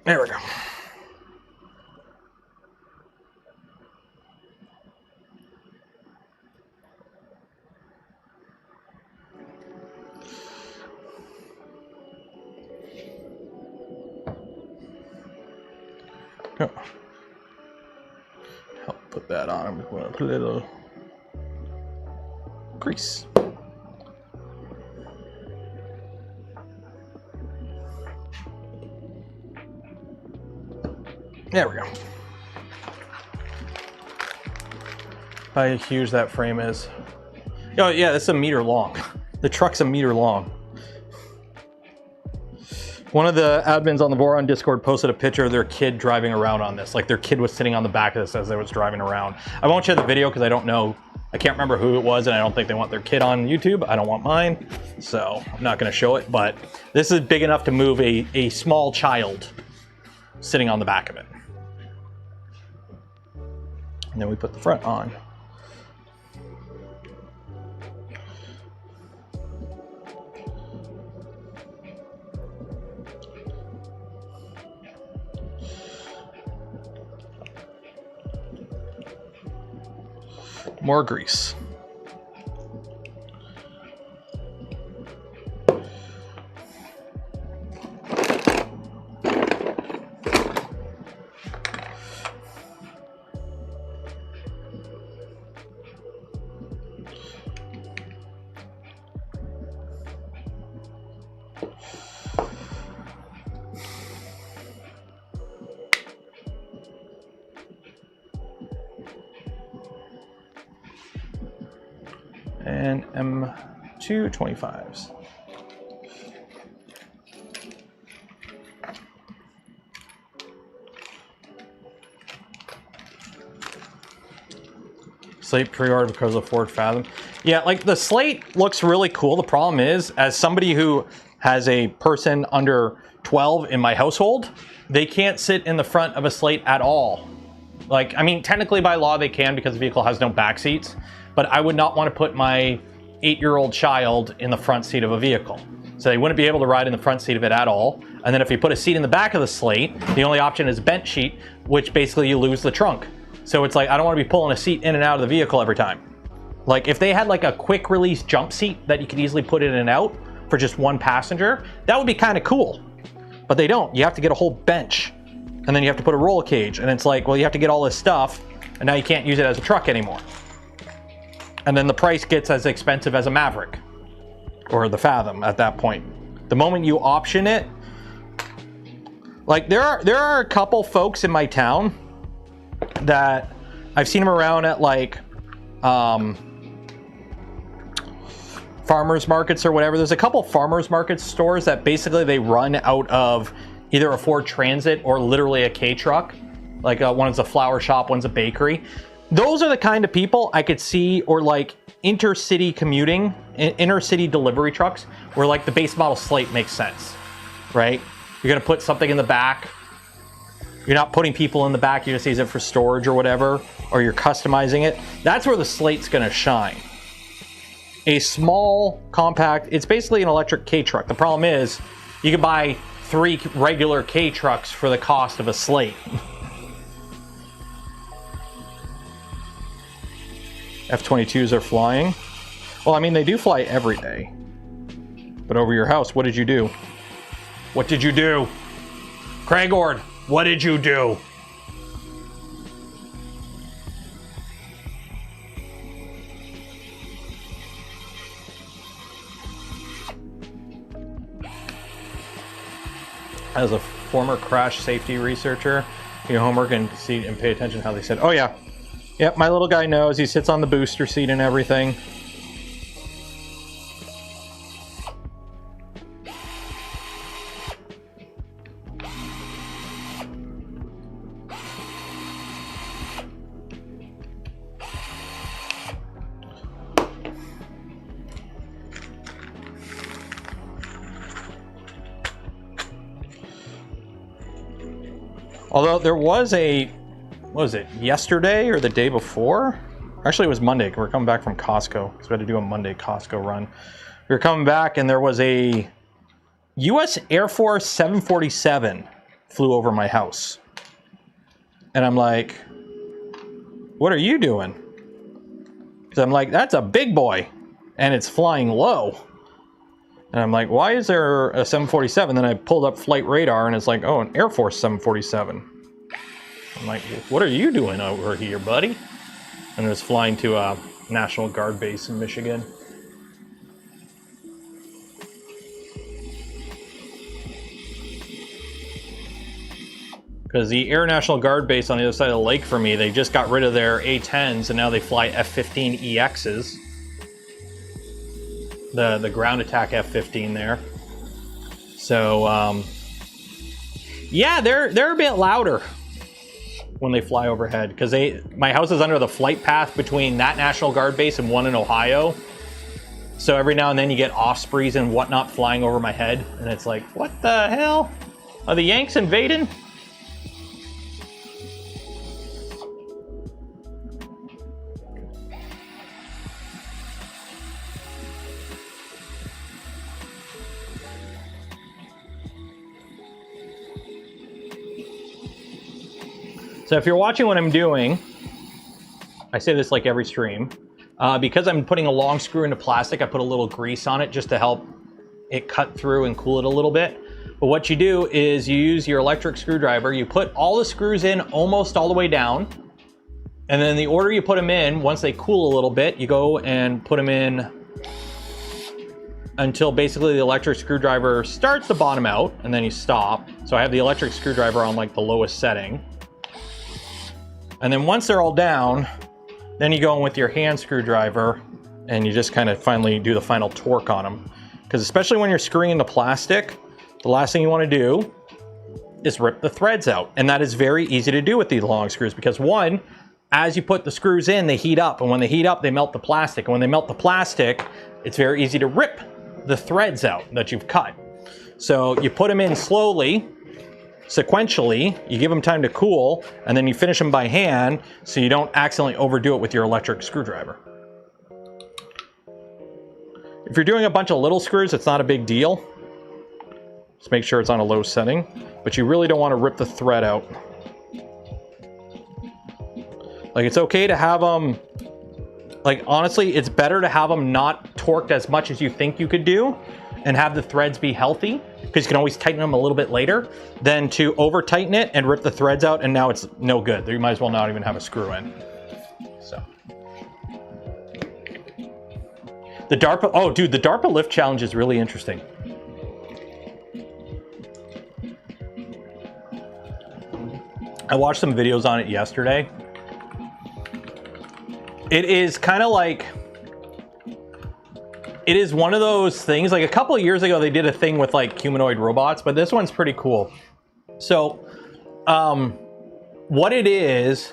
There we go. Oh. Help put that on. I'm going to put a little grease. There we go. How huge that frame is. Oh yeah, it's a meter long. The truck's a meter long. One of the admins on the Boron Discord posted a picture of their kid driving around on this. Like their kid was sitting on the back of this as they was driving around. I won't share the video because I don't know. I can't remember who it was and I don't think they want their kid on YouTube. I don't want mine. So I'm not gonna show it, but this is big enough to move a small child sitting on the back of it. And then we put the front on. More grease. And M225s. Slate pre-order because of Ford Fathom. Yeah, like the Slate looks really cool. The problem is, as somebody who has a person under 12 in my household, they can't sit in the front of a Slate at all. Like, I mean, technically by law they can because the vehicle has no back seats. But I would not want to put my 8-year-old child in the front seat of a vehicle. So they wouldn't be able to ride in the front seat of it at all. And then if you put a seat in the back of the Slate, the only option is bench seat, which basically you lose the trunk. So it's like, I don't want to be pulling a seat in and out of the vehicle every time. Like if they had like a quick release jump seat that you could easily put in and out for just one passenger, that would be kind of cool. But they don't. You have to get a whole bench. And then you have to put a roll cage. And it's like, well, you have to get all this stuff, and now you can't use it as a truck anymore. And then the price gets as expensive as a Maverick or the Fathom at that point. The moment you option it, like there are a couple folks in my town that I've seen them around at like farmers markets or whatever. There's a couple farmers market stores that basically they run out of either a Ford Transit or literally a K truck. Like one's a flower shop, one's a bakery. Those are the kind of people I could see, or like intercity commuting, intercity delivery trucks, where like the base model Slate makes sense, right? You're gonna put something in the back. You're not putting people in the back, you just use it for storage or whatever, or you're customizing it. That's where the Slate's gonna shine. A small, compact, it's basically an electric K truck. The problem is, you can buy 3 regular K trucks for the cost of a Slate. F-22s are flying. Well, I mean, they do fly every day. But over your house, what did you do? What did you do? Craigord, what did you do? As a former crash safety researcher, your homework and see and pay attention to how they said, oh yeah. Yep, my little guy knows. He sits on the booster seat and everything. Although there was a, what was it, yesterday or the day before? Actually, it was Monday. We're coming back from Costco, so we had to do a Monday Costco run. We were coming back, and there was a U.S. Air Force 747 flew over my house. And I'm like, what are you doing? So I'm like, that's a big boy, and it's flying low. And I'm like, why is there a 747? Then I pulled up flight radar, and it's like, oh, an Air Force 747. I'm like, what are you doing over here, buddy? And it was flying to National Guard base in Michigan. Because the Air National Guard base on the other side of the lake for me, they just got rid of their A-10s and now they fly F-15EXs. The ground attack F-15 there. So, yeah, they're a bit louder when they fly overhead. Because my house is under the flight path between that National Guard base and one in Ohio. So every now and then you get Ospreys and whatnot flying over my head. And it's like, what the hell? Are the Yanks invading? So if you're watching what I'm doing, I say this like every stream, because I'm putting a long screw into plastic, I put a little grease on it just to help it cut through and cool it a little bit. But what you do is you use your electric screwdriver, you put all the screws in almost all the way down, and then the order you put them in, once they cool a little bit, you go and put them in until basically the electric screwdriver starts to bottom out, and then you stop. So I have the electric screwdriver on like the lowest setting. And then once they're all down, then you go in with your hand screwdriver and you just kind of finally do the final torque on them. Because especially when you're screwing into plastic, the last thing you want to do is rip the threads out. And that is very easy to do with these long screws because one, as you put the screws in, they heat up. And when they heat up, they melt the plastic. And when they melt the plastic, it's very easy to rip the threads out that you've cut. So you put them in slowly, sequentially, you give them time to cool, and then you finish them by hand so you don't accidentally overdo it with your electric screwdriver. If you're doing a bunch of little screws, it's not a big deal. Just make sure it's on a low setting, but you really don't want to rip the thread out. Like, it's okay to have them, like, honestly, it's better to have them not torqued as much as you think you could do and have the threads be healthy, because you can always tighten them a little bit later, than to over tighten it and rip the threads out and now it's no good. You might as well not even have a screw in. So. The DARPA, oh dude, the DARPA lift challenge is really interesting. I watched some videos on it yesterday. It is kind of like, it is one of those things, like a couple of years ago, they did a thing with like humanoid robots, but this one's pretty cool. So, what it is,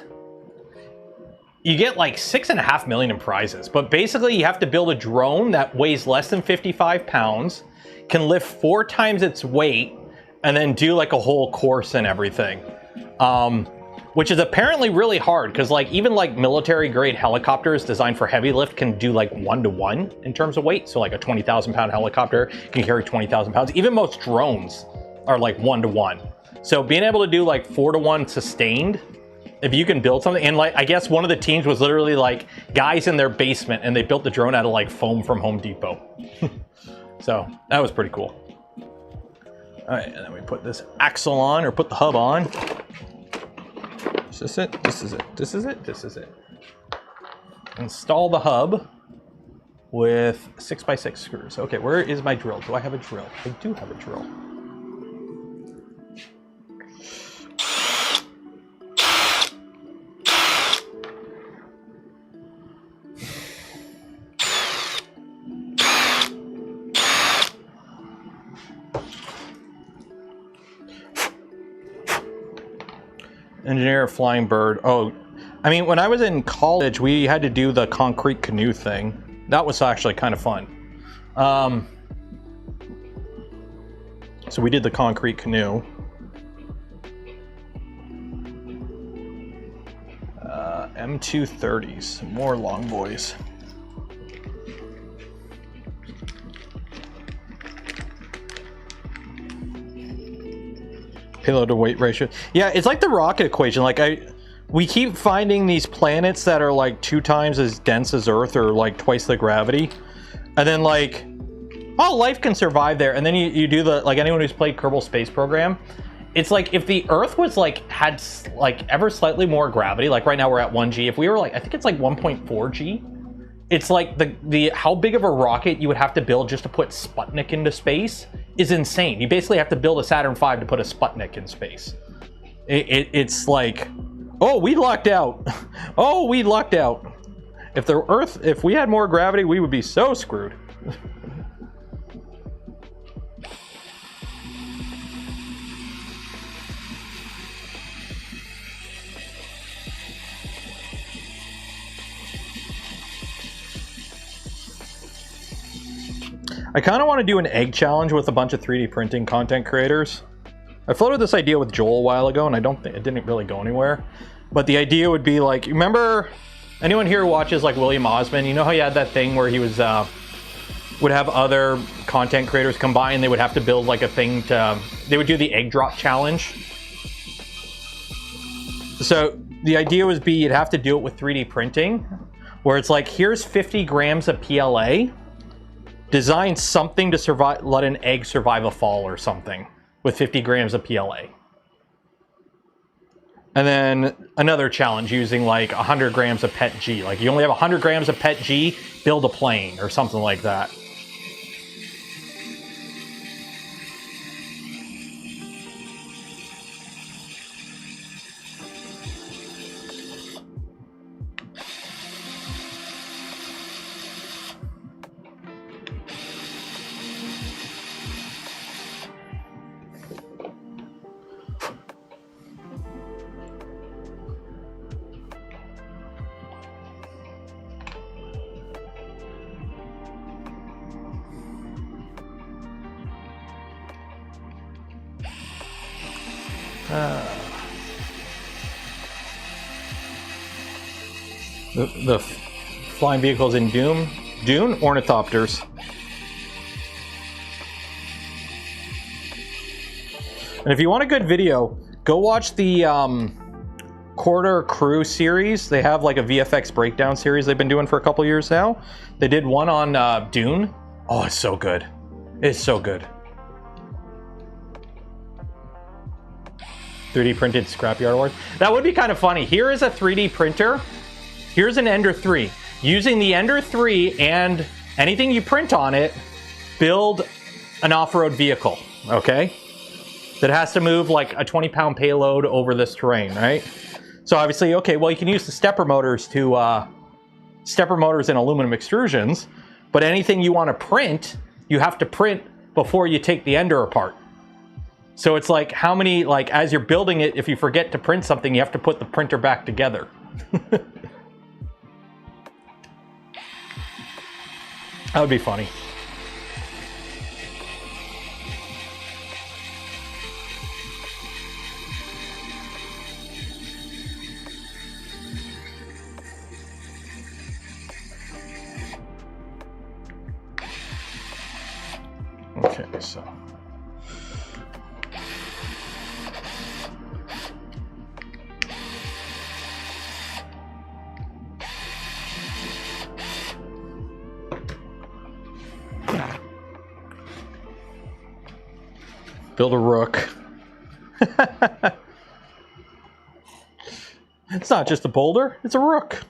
you get like 6.5 million in prizes, but basically you have to build a drone that weighs less than 55 pounds, can lift 4 times its weight, and then do like a whole course and everything. Which is apparently really hard because like even like military grade helicopters designed for heavy lift can do like 1-to-1 in terms of weight. So like a 20,000 pound helicopter can carry 20,000 pounds. Even most drones are like 1-to-1. So being able to do like 4-to-1 sustained, if you can build something, and like I guess one of the teams was literally like guys in their basement and they built the drone out of like foam from Home Depot. So that was pretty cool. All right, and then we put this axle on, or put the hub on. Is this it? This is it. This is it. This is it. Install the hub with 6x6 screws. Okay, where is my drill? Do I have a drill? I do have a drill. Engineer a flying bird. Oh, I mean, when I was in college, we had to do the concrete canoe thing. That was actually kind of fun. So we did the concrete canoe. M230s, more long boys. Payload to weight ratio. Yeah, it's like the rocket equation. Like we keep finding these planets that are like 2 times as dense as Earth, or like twice the gravity. And then like, oh, life can survive there. And then you do the, like anyone who's played Kerbal Space Program, it's like if the Earth was like, had like ever slightly more gravity, like right now we're at 1 G. If we were like, I think it's like 1.4 G. it's like the how big of a rocket you would have to build just to put Sputnik into space is insane. You basically have to build a Saturn V to put a Sputnik in space. It's like, oh, we lucked out. Oh, we lucked out. If the Earth, if we had more gravity, we would be so screwed. I kind of want to do an egg challenge with a bunch of 3D printing content creators. I floated this idea with Joel a while ago, and I don't think it didn't really go anywhere. But the idea would be like, remember, anyone here who watches like William Osmond, you know how he had that thing where he was would have other content creators come by and they would have to build like a thing to, they would do the egg drop challenge. So the idea would be you'd have to do it with 3D printing, where it's like, here's 50 grams of PLA. Design something to survive, let an egg survive a fall or something with 50 grams of PLA. And then another challenge using like 100 grams of PET G. Like you only have 100 grams of PET G, build a plane or something like that. The flying vehicles in Dune, ornithopters. And if you want a good video, go watch the Quarter Crew series. They have like a VFX breakdown series they've been doing for a couple years now. They did one on Dune. Oh, it's so good. It's so good. 3D printed scrapyard award. That would be kind of funny. Here is a 3D printer. Here's an Ender 3. Using the Ender 3 and anything you print on it, build an off-road vehicle, okay? That has to move like a 20-pound payload over this terrain, right? So obviously, okay, well, you can use the stepper motors to, stepper motors and aluminum extrusions, but anything you want to print, you have to print before you take the Ender apart. So it's like how many, like as you're building it, if you forget to print something, you have to put the printer back together. That would be funny. Okay, so. Build a rook. It's not just a boulder, it's a rook.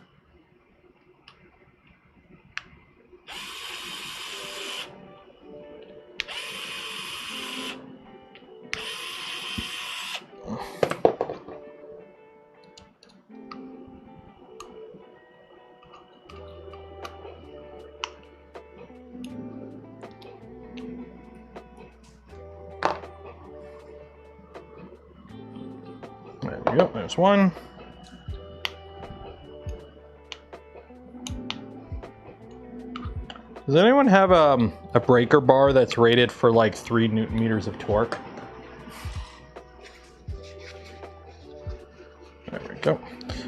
There we go, there's one. Does anyone have a breaker bar that's rated for like 3 Newton meters of torque? There we go.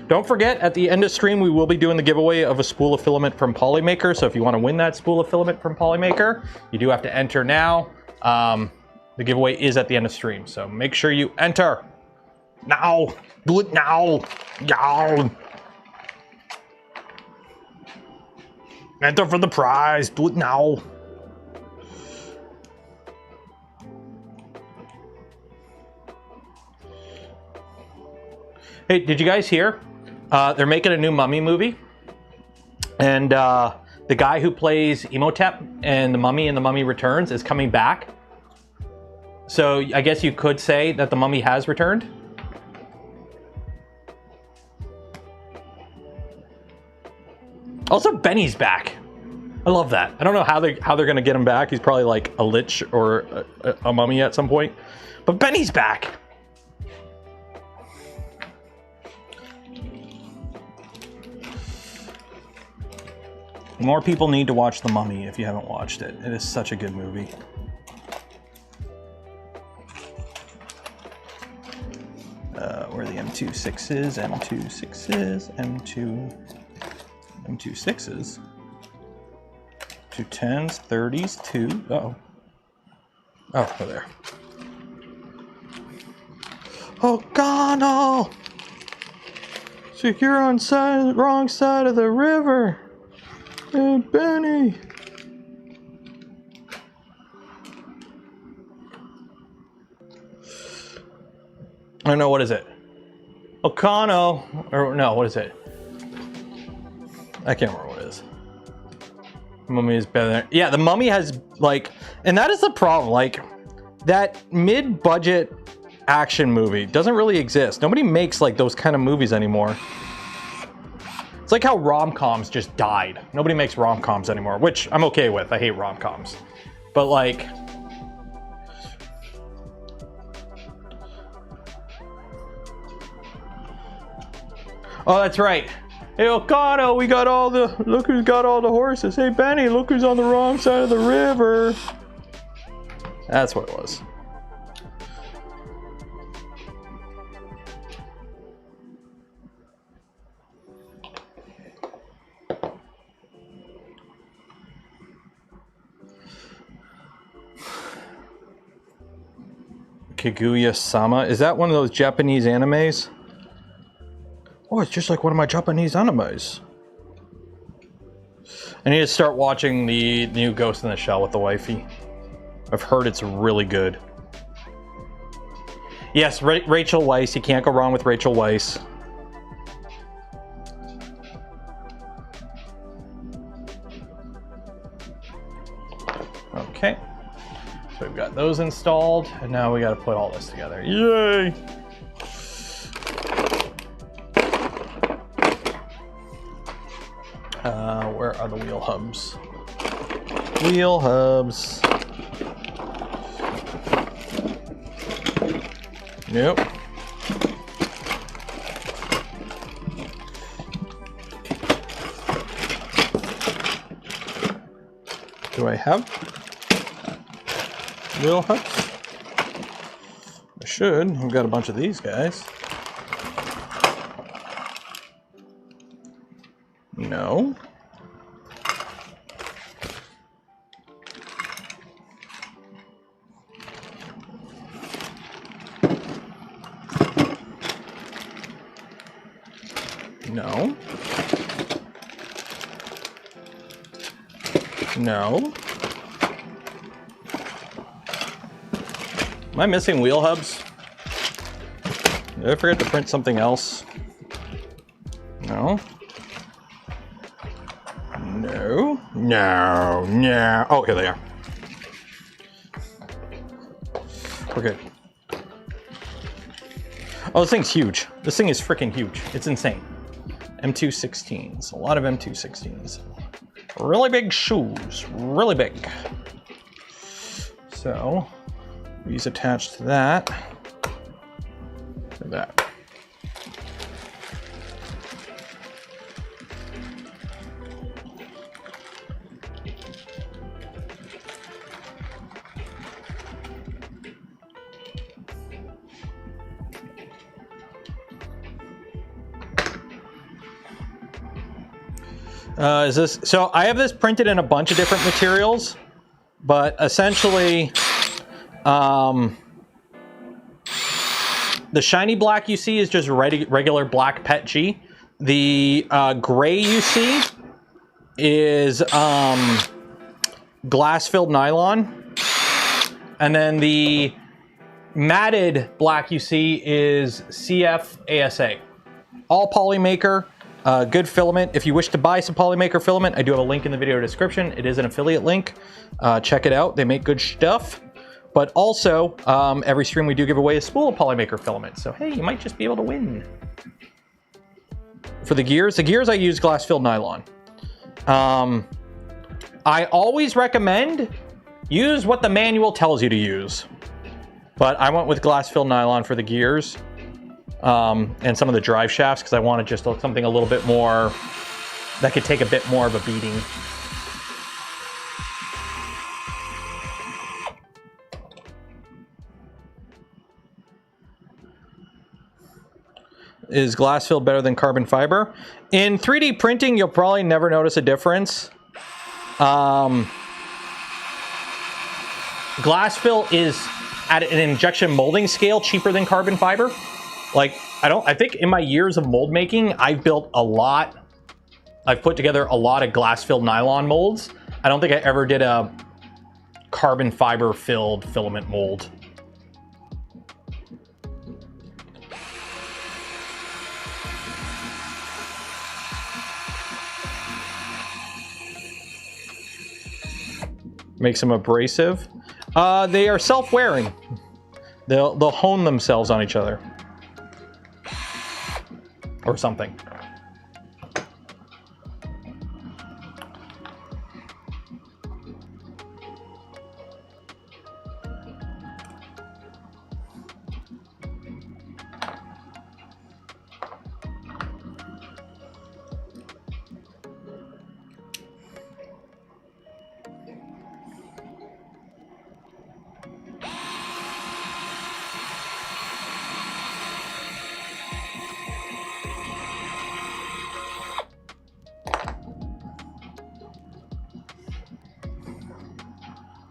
Don't forget, at the end of stream, we will be doing the giveaway of a spool of filament from Polymaker. So if you want to win that spool of filament from Polymaker, you do have to enter now. The giveaway is at the end of stream, so make sure you enter. Now! Do it now! Now! Enter for the prize! Do it now! Hey, did you guys hear? They're making a new Mummy movie. And the guy who plays Imhotep and the Mummy Returns is coming back. So I guess you could say that the Mummy has returned. Also, Benny's back. I love that. I don't know how they're gonna get him back. He's probably like a lich or a mummy at some point. But Benny's back. More people need to watch The Mummy if you haven't watched it. It is such a good movie. Where are the M26s? M26s, M26s. 210s, 30s, 2. Uh-oh. Oh, we're there. Oh, God, no! So you're on the wrong side of the river. Hey, Benny. I don't know, what is it? Okano, or no, what is it? I can't remember what it is. Mummy is better than, yeah, the Mummy has, like, and that is the problem, like, that mid-budget action movie doesn't really exist. Nobody makes, like, those kind of movies anymore. It's like how rom-coms just died. Nobody makes rom-coms anymore, which I'm okay with. I hate rom-coms. But, like, oh, that's right. Hey, Okano, we got all the, look who's got all the horses. Hey, Benny, look who's on the wrong side of the river. That's what it was. Kaguya-sama. Is that one of those Japanese animes? Oh, it's just like one of my Japanese animes. I need to start watching the new Ghost in the Shell with the wifey. I've heard it's really good. Yes, Rachel Weisz. You can't go wrong with Rachel Weisz. Okay. So we've got those installed, and now we got to put all this together. Yay! Where are the wheel hubs? Wheel hubs. Nope. Do I have wheel hubs? I should. I've got a bunch of these guys. No. No. No. Am I missing wheel hubs? Did I forget to print something else? No. No. No. No. Oh, here they are. We're good. Oh, this thing's huge. This thing is freaking huge. It's insane. M216s. A lot of M216s. Really big shoes. Really big. So, these attached to that. To that. Is this, so I have this printed in a bunch of different materials, but essentially, the shiny black you see is just regular black PET G. The gray you see is glass-filled nylon, and then the matted black you see is CF ASA. All polymaker. Good filament. If you wish to buy some Polymaker filament, I do have a link in the video description. It is an affiliate link. Check it out. They make good stuff. But also, every stream we do give away a spool of Polymaker filament. So hey, you might just be able to win. For the gears I use glass-filled nylon. I always recommend use what the manual tells you to use. But I went with glass-filled nylon for the gears. And some of the drive shafts, because I wanted just something a little bit more that could take a bit more of a beating. Is glass filled better than carbon fiber? In 3D printing, you'll probably never notice a difference. Glass fill is at an injection molding scale cheaper than carbon fiber. Like, I think in my years of mold making, I've built a lot. I've put together a lot of glass-filled nylon molds. I don't think I ever did a carbon fiber-filled filament mold. Makes them abrasive. They are self-wearing. They'll hone themselves on each other. Or something.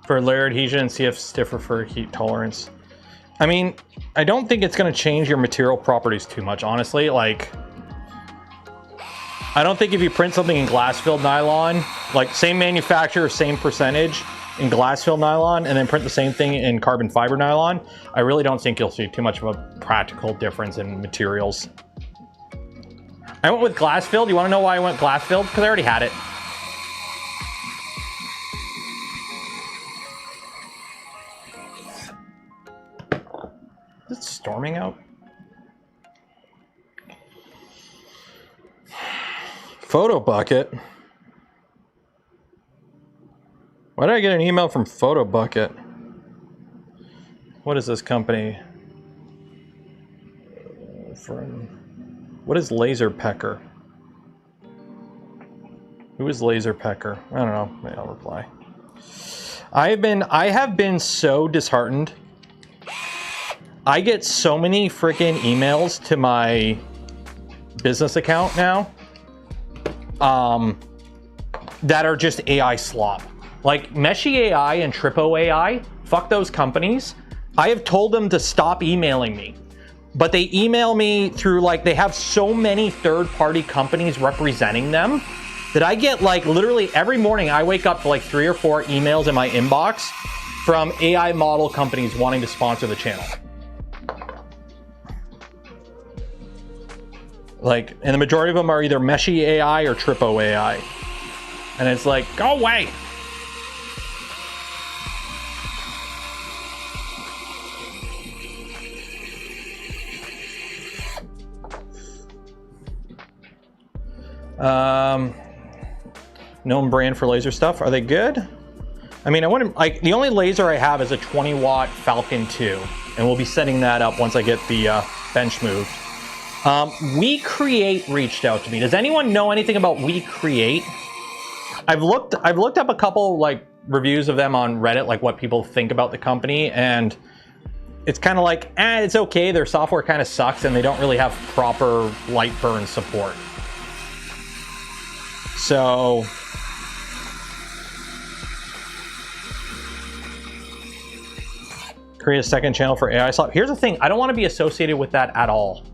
For layer adhesion, and see if stiffer for heat tolerance. I mean, I don't think it's going to change your material properties too much, honestly. Like, I don't think if you print something in glass-filled nylon, like same manufacturer, same percentage in glass-filled nylon, and then print the same thing in carbon fiber nylon, I really don't think you'll see too much of a practical difference in materials. I went with glass-filled. You want to know why I went glass-filled? Because I already had it. Is it storming out? Photo Bucket? Why did I get an email from Photo Bucket? What is this company? What is Laser Pecker? Who is Laser Pecker? I don't know. Maybe I'll reply. I have been so disheartened. I get so many freaking emails to my business account now that are just AI slop. Like Meshy AI and Tripo AI, fuck those companies. I have told them to stop emailing me, but they email me through, like, they have so many third-party companies representing them that I get, like, literally every morning I wake up to like 3 or 4 emails in my inbox from AI model companies wanting to sponsor the channel. Like, and the majority of them are either Meshy AI or Tripo AI. And it's like, go away. Known brand for laser stuff. Are they good? I mean, I wouldn't, like, the only laser I have is a 20-watt Falcon 2. And we'll be setting that up once I get the bench moved. We Create reached out to me. Does anyone know anything about We Create? I've looked up a couple like reviews of them on Reddit, like what people think about the company, and it's kind of like, it's okay. Their software kind of sucks, and they don't really have proper light burn support. So create a second channel for AI slop. Here's the thing: I don't want to be associated with that at all.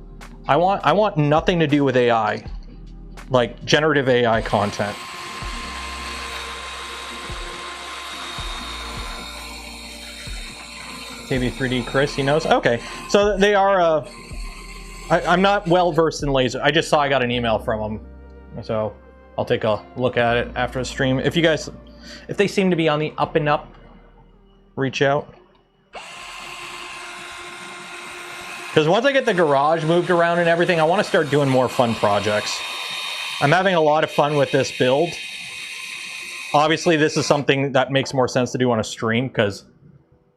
I want nothing to do with AI, like generative AI content. KB3D Chris, he knows. Okay, so they are. I'm not well versed in laser. I just saw I got an email from them. So I'll take a look at it after the stream. If you guys, if they seem to be on the up and up, reach out. Because once I get the garage moved around and everything, I want to start doing more fun projects. I'm having a lot of fun with this build. Obviously, this is something that makes more sense to do on a stream, because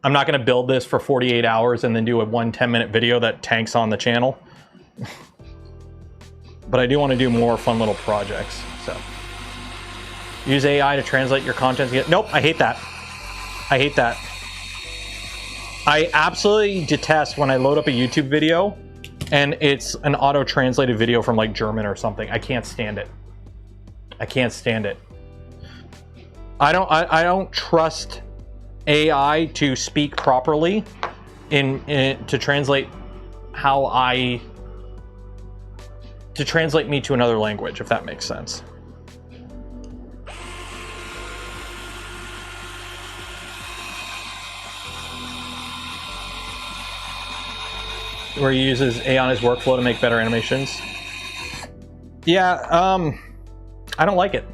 I'm not going to build this for 48 hours and then do a 10-minute video that tanks on the channel. But I do want to do more fun little projects. So use AI to translate your content. Nope, I hate that. I hate that. I absolutely detest when I load up a YouTube video and it's an auto-translated video from like German or something. I can't stand it. I can't stand it. I don't trust AI to speak properly to translate to translate me to another language, if that makes sense. Where he uses AI on his workflow to make better animations. Yeah, I don't like it.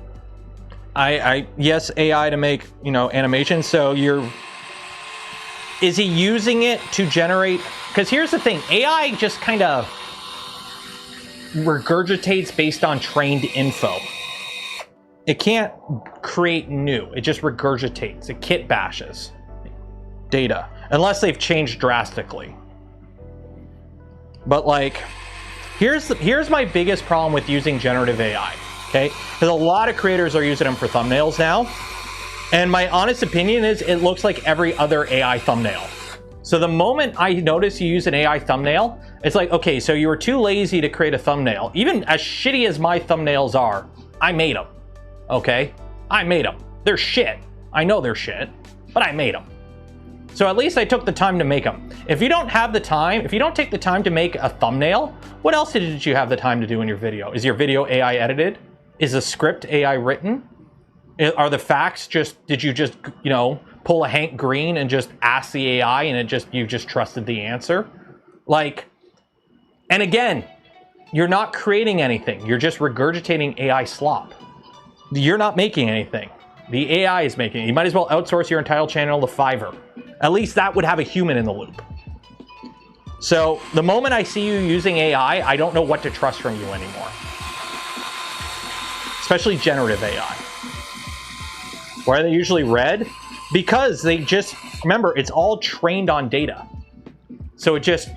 Yes, AI to make, you know, animations. So is he using it to generate? Because here's the thing, AI just kind of regurgitates based on trained info. It can't create new. It just regurgitates. It kit bashes data unless they've changed drastically. But like, here's my biggest problem with using generative AI. Okay, because a lot of creators are using them for thumbnails now, and my honest opinion is it looks like every other AI thumbnail. So the moment I notice you use an AI thumbnail, it's like, okay, so you were too lazy to create a thumbnail. Even as shitty as my thumbnails are, I made them. Okay, I made them. They're shit. I know they're shit, but I made them. So at least I took the time to make them. If you don't have the time, if you don't take the time to make a thumbnail, what else did you have the time to do in your video? Is your video AI edited? Is the script AI written? Are the facts just, did you just, you know, pull a Hank Green and just ask the AI and you just trusted the answer? Like, and again, you're not creating anything. You're just regurgitating AI slop. You're not making anything. The AI is making it. You might as well outsource your entire channel to Fiverr. At least that would have a human in the loop. So the moment I see you using AI, I don't know what to trust from you anymore. Especially generative AI. Why are they usually red? Because they just, remember, it's all trained on data. So it just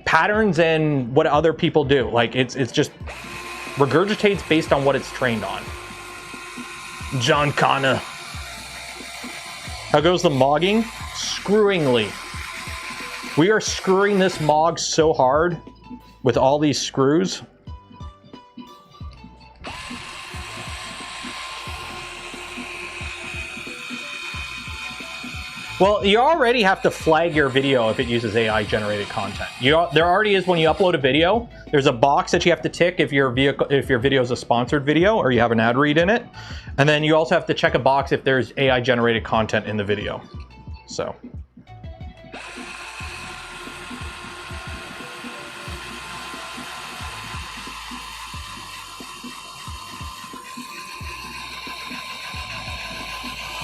patterns and what other people do. Like it's just regurgitates based on what it's trained on. John Connor. How goes the mogging? Screwingly. We are screwing this MOG so hard with all these screws. Well, you already have to flag your video if it uses AI generated content. There already is when you upload a video. There's a box that you have to tick if your video is a sponsored video or you have an ad read in it. And then you also have to check a box if there's AI generated content in the video. So.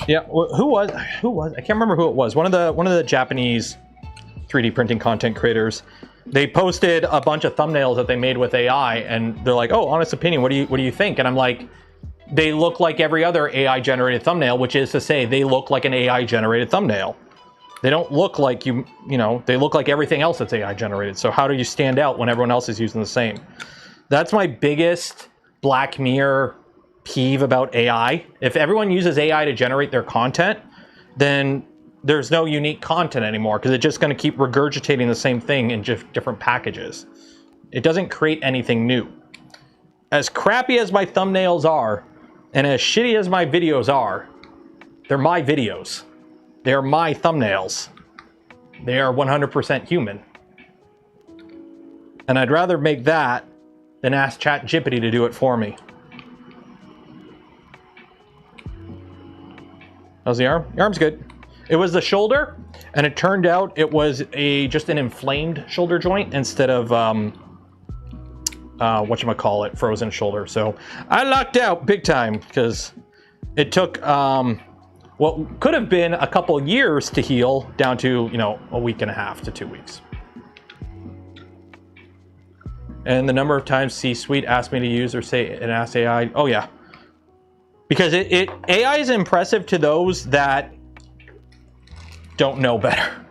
Yeah, who was? I can't remember who it was. One of the Japanese 3D printing content creators. They posted a bunch of thumbnails that they made with AI, and they're like, "Oh, honest opinion, what do you think?" And I'm like, they look like every other AI generated thumbnail, which is to say, they look like an AI generated thumbnail. They don't look like you know, they look like everything else that's AI generated. So how do you stand out when everyone else is using the same? That's my biggest Black Mirror peeve about AI. If everyone uses AI to generate their content, then there's no unique content anymore, because it's just going to keep regurgitating the same thing in just different packages. It doesn't create anything new. As crappy as my thumbnails are, and as shitty as my videos are, they're my videos. They're my thumbnails. They are 100% human. And I'd rather make that than ask ChatGPT to do it for me. How's the arm? The arm's good. It was the shoulder, and it turned out it was just an inflamed shoulder joint instead of whatchamacallit, frozen shoulder. So I lucked out big time because it took what could have been a couple years to heal down to, you know, a week and a half to 2 weeks. And the number of times C-Suite asked me to use or say and ask AI, oh yeah. Because AI is impressive to those that don't know better,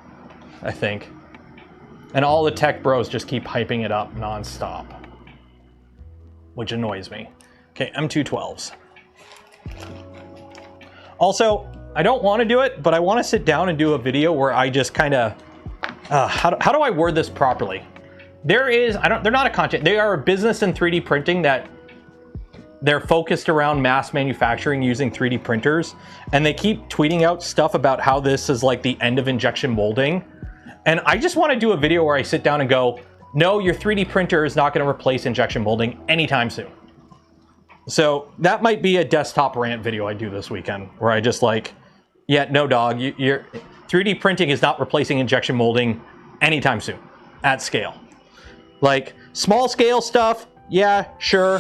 I think. And all the tech bros just keep hyping it up nonstop, which annoys me. Okay, M212s. Also, I don't want to do it, but I want to sit down and do a video where I just kind of, how do I word this properly? They're not a content, they are a business in 3D printing that they're focused around mass manufacturing using 3D printers, and they keep tweeting out stuff about how this is like the end of injection molding. And I just want to do a video where I sit down and go, no, your 3D printer is not going to replace injection molding anytime soon. So that might be a desktop rant video I do this weekend, where I just like, yeah, no dog, your 3D printing is not replacing injection molding anytime soon at scale. Like small scale stuff, yeah, sure.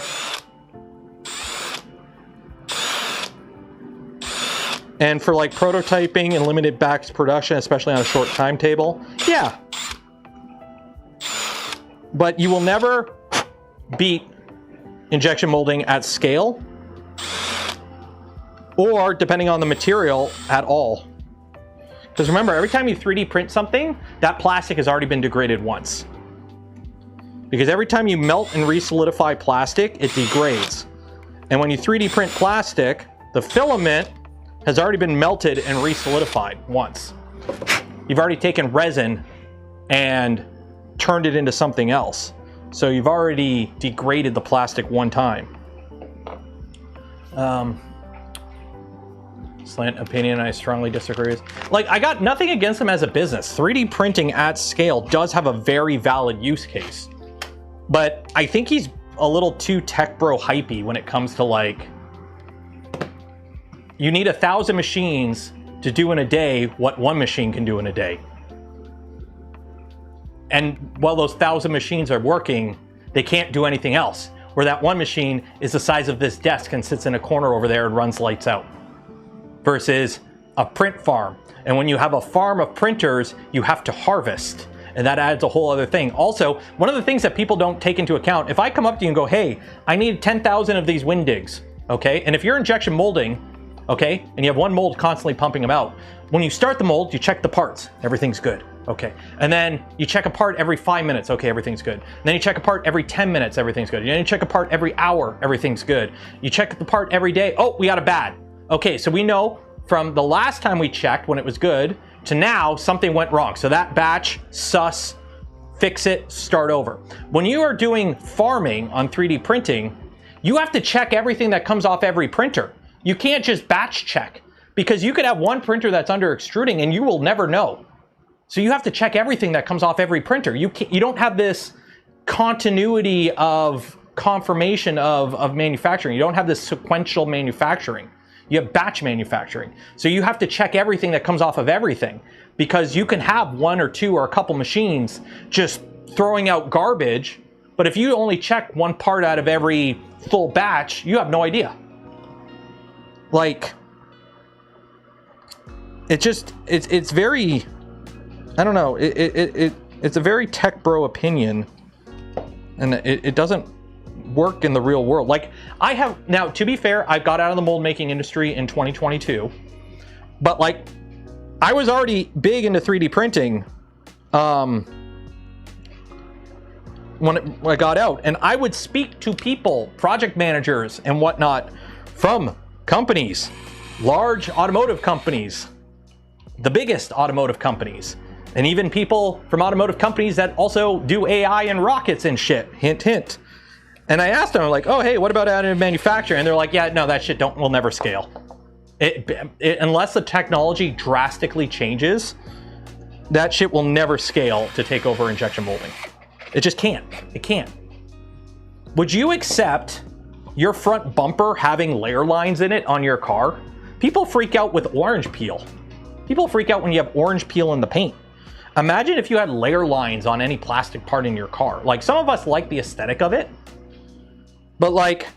And for like prototyping and limited batch production, especially on a short timetable, yeah. But you will never beat injection molding at scale, or depending on the material at all. Because remember, every time you 3D print something, that plastic has already been degraded once. Because every time you melt and re-solidify plastic, it degrades. And when you 3D print plastic, the filament has already been melted and re-solidified once. You've already taken resin and turned it into something else. So you've already degraded the plastic one time. Slant opinion, I strongly disagree with. Like, I got nothing against them as a business. 3D printing at scale does have a very valid use case. But I think he's a little too tech bro hypey when it comes to like, you need 1,000 machines to do in a day what one machine can do in a day. And while those 1,000 machines are working, they can't do anything else. Where that one machine is the size of this desk and sits in a corner over there and runs lights out. Versus a print farm. And when you have a farm of printers, you have to harvest. And that adds a whole other thing. Also, one of the things that people don't take into account, if I come up to you and go, hey, I need 10,000 of these Windigs, okay? And if you're injection molding, okay, and you have one mold constantly pumping them out, when you start the mold, you check the parts, everything's good, okay. And then you check a part every 5 minutes, okay, everything's good. And then you check a part every 10 minutes, everything's good. And then you check a part every hour, everything's good. You check the part every day, oh, we got a bad. Okay, so we know from the last time we checked when it was good to now something went wrong. So that batch, sus, fix it, start over. When you are doing farming on 3D printing, you have to check everything that comes off every printer. You can't just batch check, because you could have one printer that's under extruding and you will never know. So you have to check everything that comes off every printer. You don't have this continuity of confirmation of manufacturing. You don't have this sequential manufacturing. You have batch manufacturing. So you have to check everything that comes off of everything, because you can have one or two or a couple machines just throwing out garbage, but if you only check one part out of every full batch, you have no idea. Like, it's very, I don't know, it's a very tech bro opinion, and it doesn't work in the real world. Like, I have, now to be fair, I got out of the mold making industry in 2022, but like, I was already big into 3D printing when I got out, and I would speak to people, project managers and whatnot from companies, large automotive companies, the biggest automotive companies, and even people from automotive companies that also do AI and rockets and shit, hint, hint. And I asked them, I'm like, oh, hey, what about additive manufacturing? And they're like, yeah, no, that shit will never scale. Unless the technology drastically changes, that shit will never scale to take over injection molding. It just can't. It can't. Would you accept your front bumper having layer lines in it on your car? People freak out with orange peel. People freak out when you have orange peel in the paint. Imagine if you had layer lines on any plastic part in your car. Like, some of us like the aesthetic of it, But like,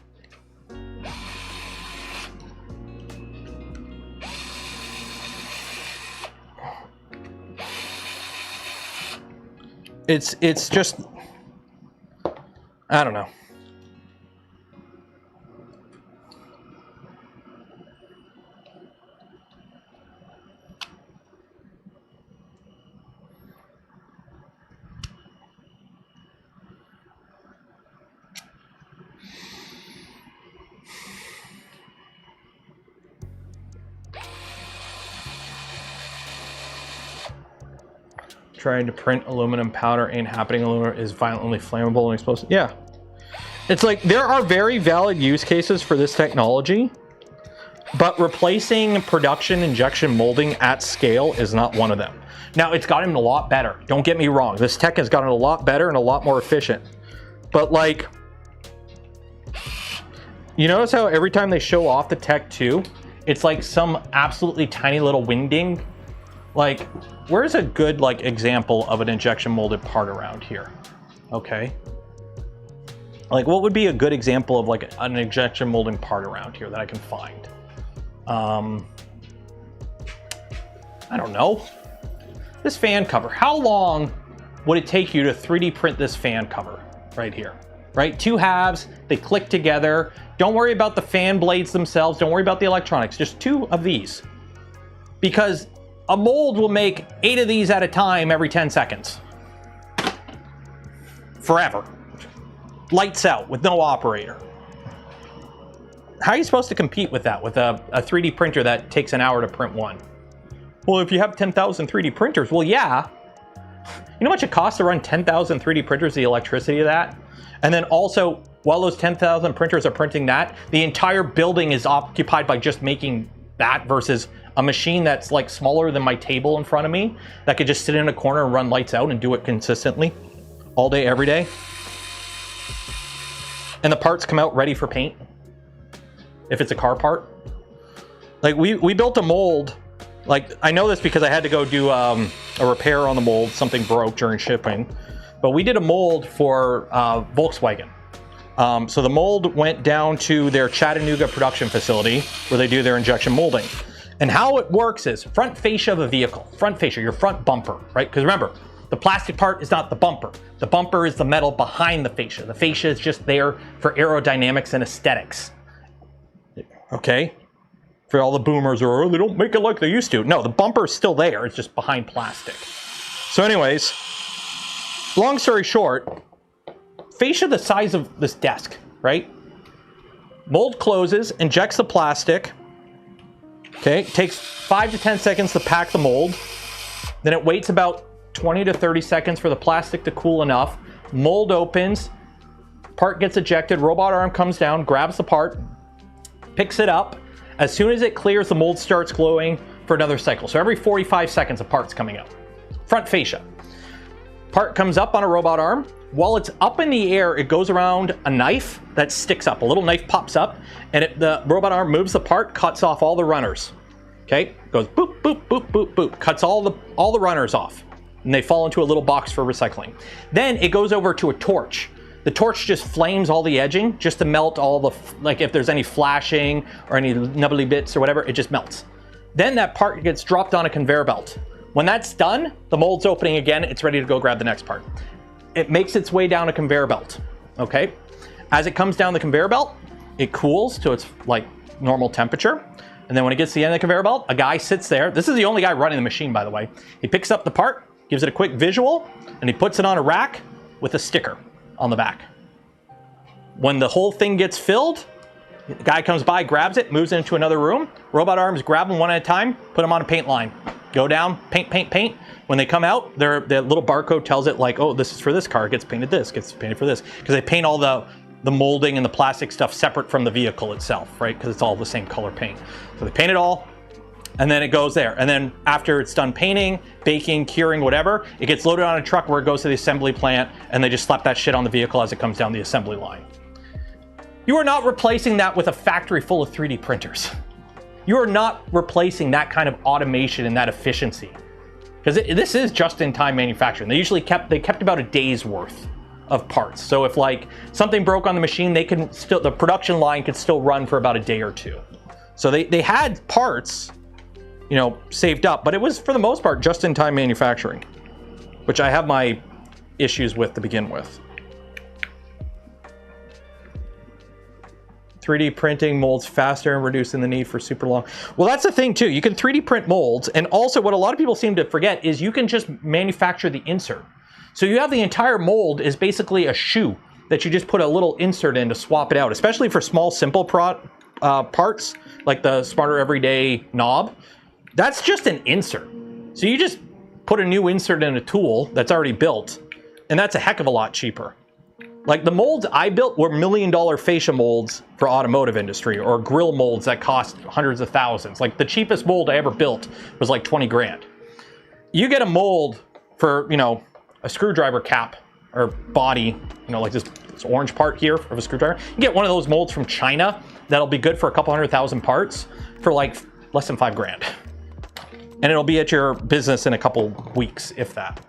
it's just, I don't know. Trying to print aluminum powder ain't happening. Aluminum is violently flammable and explosive. Yeah. It's like, there are very valid use cases for this technology, but replacing production injection molding at scale is not one of them. Now, it's gotten a lot better. Don't get me wrong. This tech has gotten a lot better and a lot more efficient. But like, you notice how every time they show off the tech too, it's like some absolutely tiny little wingding. Like, where's a good like example of an injection molded part around here? Okay. Like, what would be a good example of like an injection molding part around here that I can find? I don't know. This fan cover, how long would it take you to 3D print this fan cover right here? Right, 2 halves, they click together. Don't worry about the fan blades themselves. Don't worry about the electronics, just 2 of these. Because a mold will make 8 of these at a time every 10 seconds. Forever. Lights out with no operator. How are you supposed to compete with that with a 3D printer that takes an hour to print one? Well, if you have 10,000 3D printers, well, yeah. You know how much it costs to run 10,000 3D printers, the electricity of that? And then also, while those 10,000 printers are printing that, the entire building is occupied by just making that versus a machine that's like smaller than my table in front of me that could just sit in a corner and run lights out and do it consistently all day, every day. And the parts come out ready for paint. If it's a car part. Like we built a mold. Like, I know this because I had to go do a repair on the mold. Something broke during shipping. But we did a mold for Volkswagen. So the mold went down to their Chattanooga production facility where they do their injection molding. And how it works is front fascia of a vehicle, front fascia, your front bumper, right? Because remember, the plastic part is not the bumper. The bumper is the metal behind the fascia. The fascia is just there for aerodynamics and aesthetics. Okay? For all the boomers or, oh, they don't make it like they used to. No, the bumper is still there. It's just behind plastic. So anyways, long story short, fascia the size of this desk, right? Mold closes, injects the plastic. Okay, takes 5 to 10 seconds to pack the mold. Then it waits about 20 to 30 seconds for the plastic to cool enough. Mold opens, part gets ejected, robot arm comes down, grabs the part, picks it up. As soon as it clears, the mold starts glowing for another cycle. So every 45 seconds, a part's coming out. Front fascia. Part comes up on a robot arm. While it's up in the air, it goes around a knife that sticks up. A little knife pops up, and the robot arm moves the part, cuts off all the runners. Okay, goes boop, boop, boop, boop, boop, cuts all the runners off, and they fall into a little box for recycling. Then it goes over to a torch. The torch just flames all the edging just to melt all the, like if there's any flashing or any nubbly bits or whatever, it just melts. Then that part gets dropped on a conveyor belt. When that's done, the mold's opening again, it's ready to go grab the next part. It makes its way down a conveyor belt, okay? As it comes down the conveyor belt, it cools to its like normal temperature. And then when it gets to the end of the conveyor belt, a guy sits there. This is the only guy running the machine, by the way. He picks up the part, gives it a quick visual, and he puts it on a rack with a sticker on the back. When the whole thing gets filled, the guy comes by, grabs it, moves it into another room. Robot arms grab them one at a time, put them on a paint line. Go down, paint, paint, paint. When they come out, their little barcode tells it like, oh, this is for this car, it gets painted this, gets painted for this. Because they paint all the molding and the plastic stuff separate from the vehicle itself, right? Because it's all the same color paint. So they paint it all, and then it goes there. And then after it's done painting, baking, curing, whatever, it gets loaded on a truck where it goes to the assembly plant, and they just slap that shit on the vehicle as it comes down the assembly line. You are not replacing that with a factory full of 3D printers. You are not replacing that kind of automation and that efficiency. Because this is just-in-time manufacturing. They usually kept about a day's worth of parts. So if like something broke on the machine, they can still, the production line could still run for about a day or two. So they had parts, you know, saved up, but it was for the most part just-in-time manufacturing, which I have my issues with to begin with. 3D printing molds faster and reducing the need for super long. Well, that's the thing too. You can 3D print molds, and also what a lot of people seem to forget is you can just manufacture the insert. So you have the entire mold is basically a shoe that you just put a little insert in to swap it out, especially for small, simple parts, like the Smarter Everyday knob. That's just an insert. So you just put a new insert in a tool that's already built, and that's a heck of a lot cheaper. Like the molds I built were $1 million fascia molds for automotive industry, or grill molds that cost hundreds of thousands. Like the cheapest mold I ever built was like 20 grand. You get a mold for, you know, a screwdriver cap or body, you know, like this orange part here of a screwdriver. You get one of those molds from China that'll be good for a couple 100,000 parts for like less than 5 grand. And it'll be at your business in a couple weeks, if that.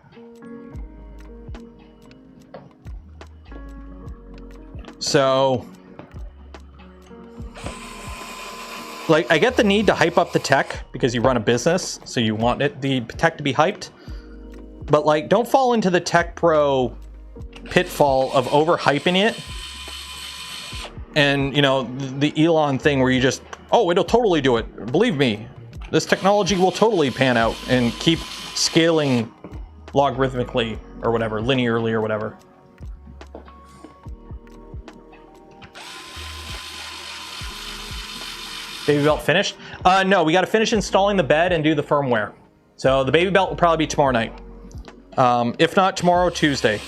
So, like, I get the need to hype up the tech because you run a business, so you want the tech to be hyped. But like, don't fall into the tech pro pitfall of overhyping it. And, you know, the Elon thing where you just, oh, it'll totally do it. Believe me, this technology will totally pan out and keep scaling logarithmically or whatever, linearly or whatever. Baby belt finished? No, we got to finish installing the bed and do the firmware. So the baby belt will probably be tomorrow night. If not tomorrow, Tuesday.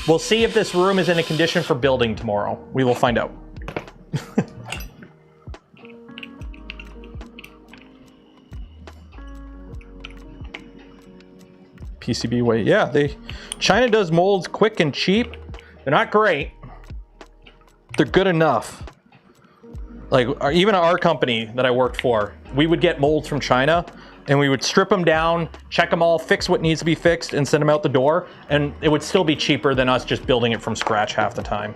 We'll see if this room is in a condition for building tomorrow. We will find out. PCB weight. Yeah, China does molds quick and cheap. They're not great. They're good enough. Like, even our company that I worked for, we would get molds from China and we would strip them down, check them all, fix what needs to be fixed, and send them out the door. And it would still be cheaper than us just building it from scratch half the time.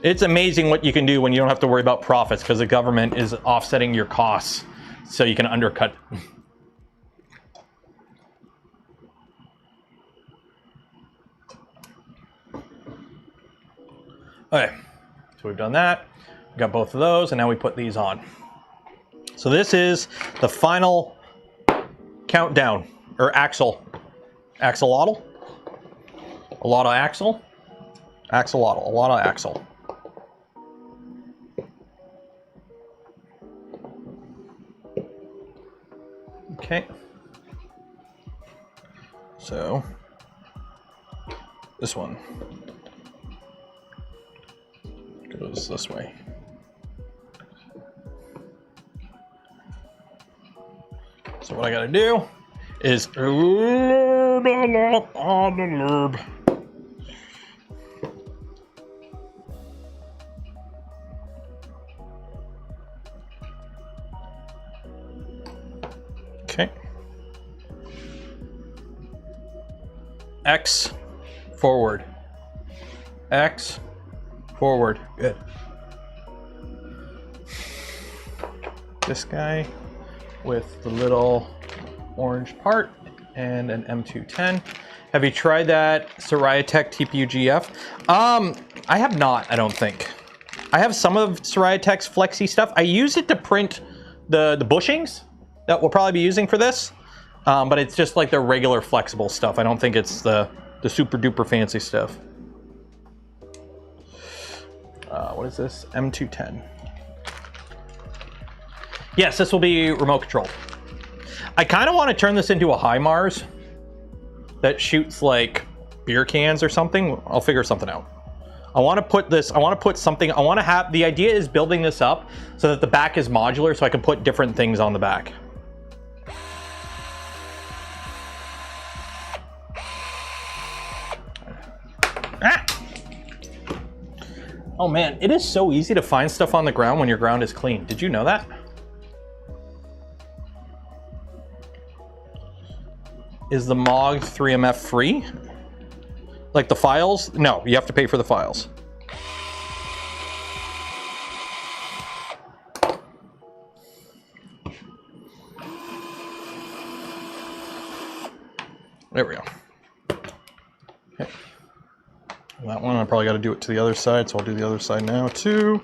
It's amazing what you can do when you don't have to worry about profits because the government is offsetting your costs so you can undercut. Okay, so we've done that. We got both of those, and now we put these on. So this is the final countdown, or axle. Axolotl? A lot of axle? Axolotl, a lot of axle. Okay. So, this one goes this way. So what I gotta do is on the lube. Okay. X forward. X forward. Good. This guy with the little orange part and an M210. Have you tried that Soriatech TPU GF? I have not, I don't think. I have some of Soriatech's flexi stuff. I use it to print the bushings that we'll probably be using for this, but it's just like the regular flexible stuff. I don't think it's the super duper fancy stuff. What is this? M210. Yes, this will be remote controlled. I kind of want to turn this into a HIMARS that shoots like beer cans or something. I'll figure something out. I want to put this, I want to put something, I want to have, the idea is building this up so that the back is modular so I can put different things on the back. Ah! Oh man, it is so easy to find stuff on the ground when your ground is clean. Did you know that? Is the MOG 3MF free? Like the files? No, you have to pay for the files. There we go. Okay. That one, I probably got to do it to the other side, so I'll do the other side now too.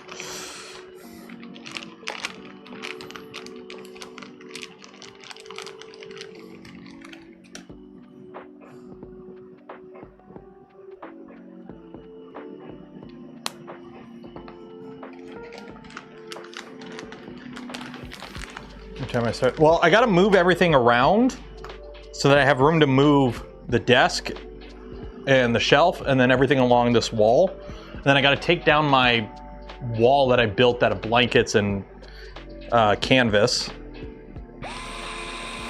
Well, I got to move everything around so that I have room to move the desk and the shelf and then everything along this wall. And then I got to take down my wall that I built out of blankets and canvas,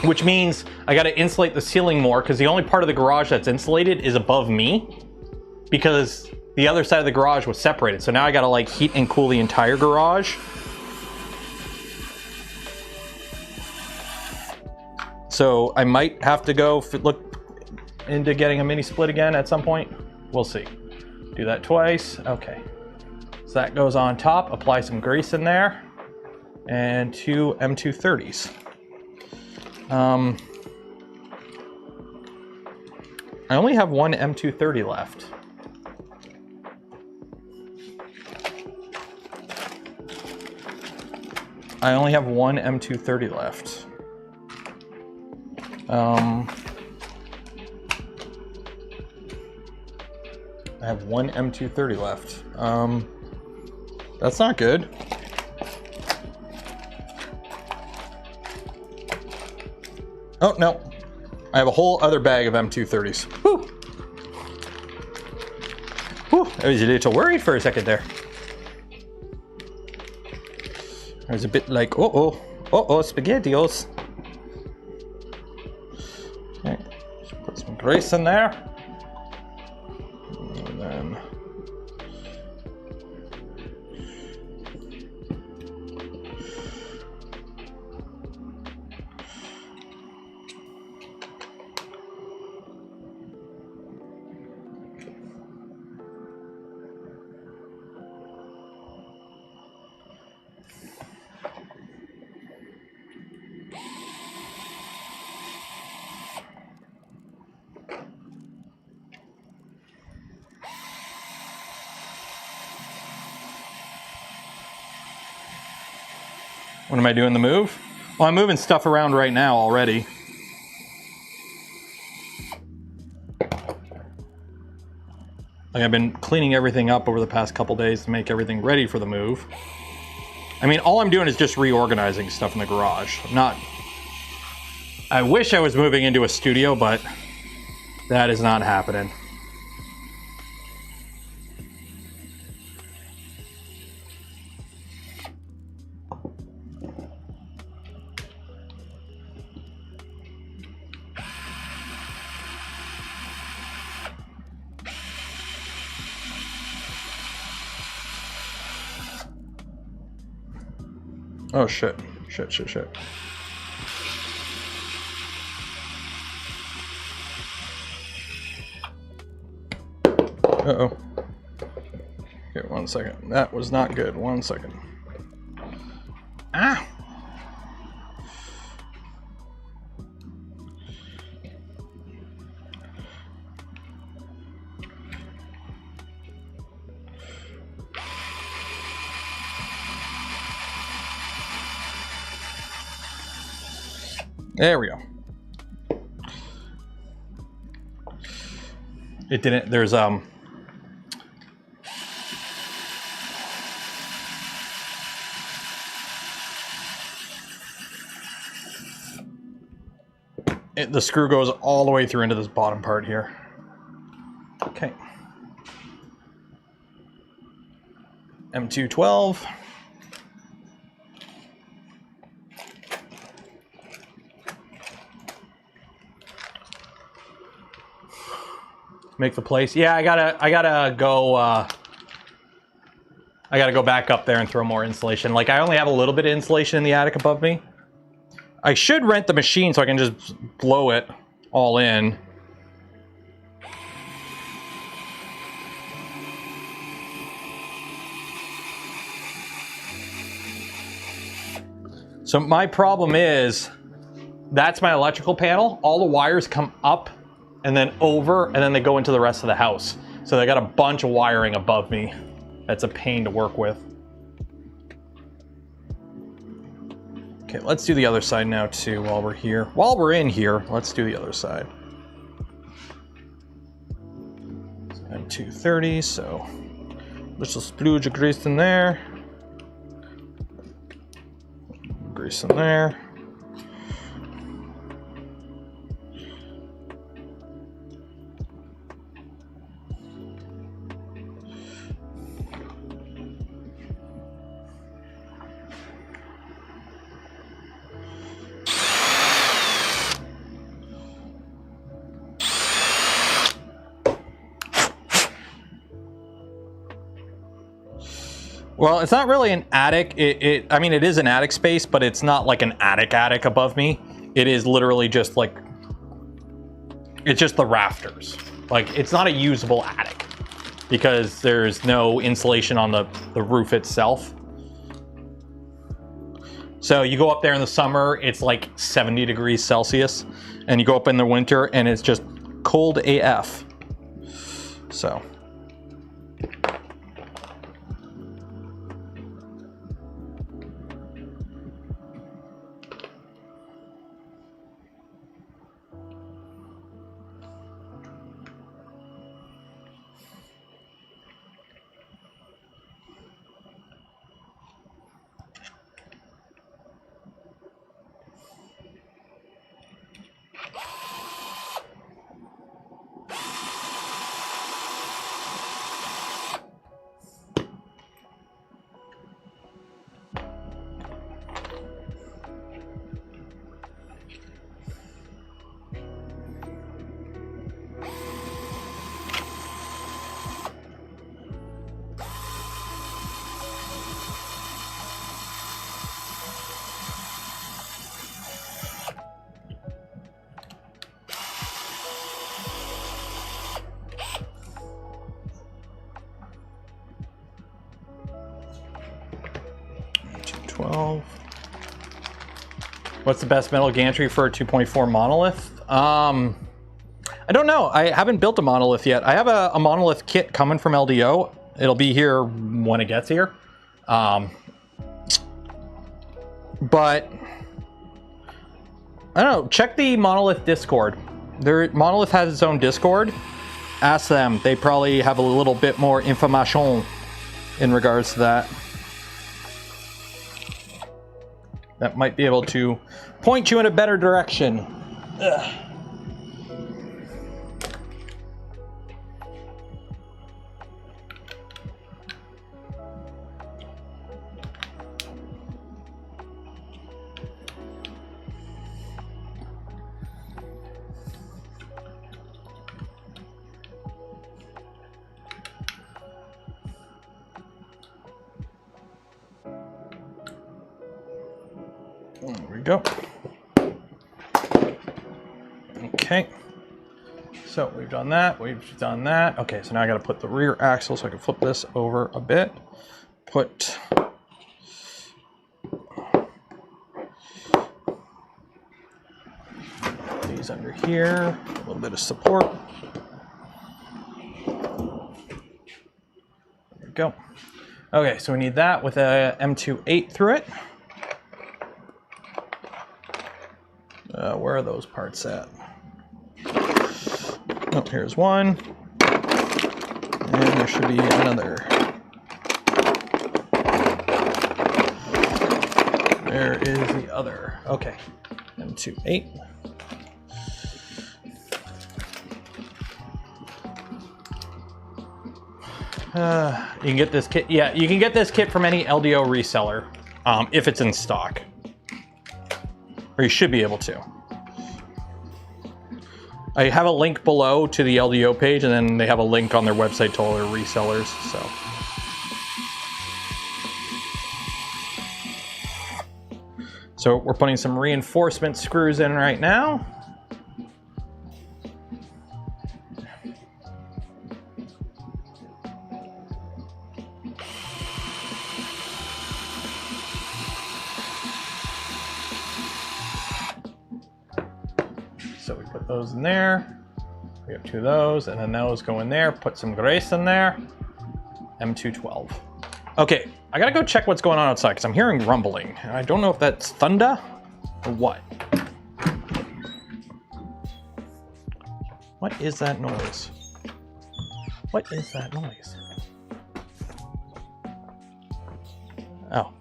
which means I got to insulate the ceiling more because the only part of the garage that's insulated is above me because the other side of the garage was separated. So now I got to like heat and cool the entire garage. So I might have to go look into getting a mini split again at some point. We'll see. Do that twice. Okay. So that goes on top. Apply some grease in there. And 2 M230s. I only have 1 M230 left. I only have 1 M230 left. I have 1 M230 left. That's not good. Oh, no. I have a whole other bag of M230s. Whew. Whew. I was a little worried for a second there. I was a bit like, uh-oh, SpaghettiOs. Okay, put some grease in there. And then what am I doing the move? Well, I'm moving stuff around right now already. Like I've been cleaning everything up over the past couple days to make everything ready for the move. I mean, all I'm doing is just reorganizing stuff in the garage. I wish I was moving into a studio, but that is not happening. Oh shit, shit. Uh-oh. Okay, 1 second. That was not good. 1 second. Ah! There we go. It didn't, there's the screw goes all the way through into this bottom part here. Okay. M212. Make the place. Yeah, I gotta go back up there and throw more insulation. Like I only have a little bit of insulation in the attic above me. I should rent the machine so I can just blow it all in. So my problem is, that's my electrical panel. All the wires come up and then over, and then they go into the rest of the house. So they got a bunch of wiring above me. That's a pain to work with. Okay, let's do the other side now too while we're here. While we're in here, let's do the other side. So I'm 230, so there's a splooge of grease in there. Grease in there. Well, it's not really an attic. I mean, it is an attic space, but it's not like an attic above me. It is literally just like, it's just the rafters. Like, it's not a usable attic because there's no insulation on the roof itself. So you go up there in the summer, it's like 70 degrees Celsius, and you go up in the winter and it's just cold AF. So. What's the best metal gantry for a 2.4 monolith? I don't know. I haven't built a monolith yet. I have a monolith kit coming from LDO. It'll be here when it gets here. But I don't know. Check the monolith Discord. Monolith has its own Discord. Ask them. They probably have a little bit more information in regards to that. That might be able to point you in a better direction. Ugh. There we go. Okay. So we've done that. We've done that. Okay, so now I got to put the rear axle so I can flip this over a bit. Put these under here. A little bit of support. There we go. Okay, so we need that with a M28 through it. Where are those parts at? Oh, here's one. And there should be another. There is the other. Okay. M28. You can get this kit. Yeah, you can get this kit from any LDO reseller if it's in stock. Or you should be able to. I have a link below to the LDO page, and then they have a link on their website to all their resellers. So we're putting some reinforcement screws in right now. Put those in there. We have 2 of those, and then those go in there. Put some grace in there. M212. Okay, I gotta go check what's going on outside because I'm hearing rumbling. I don't know if that's thunder or what. What is that noise? What is that noise? Oh.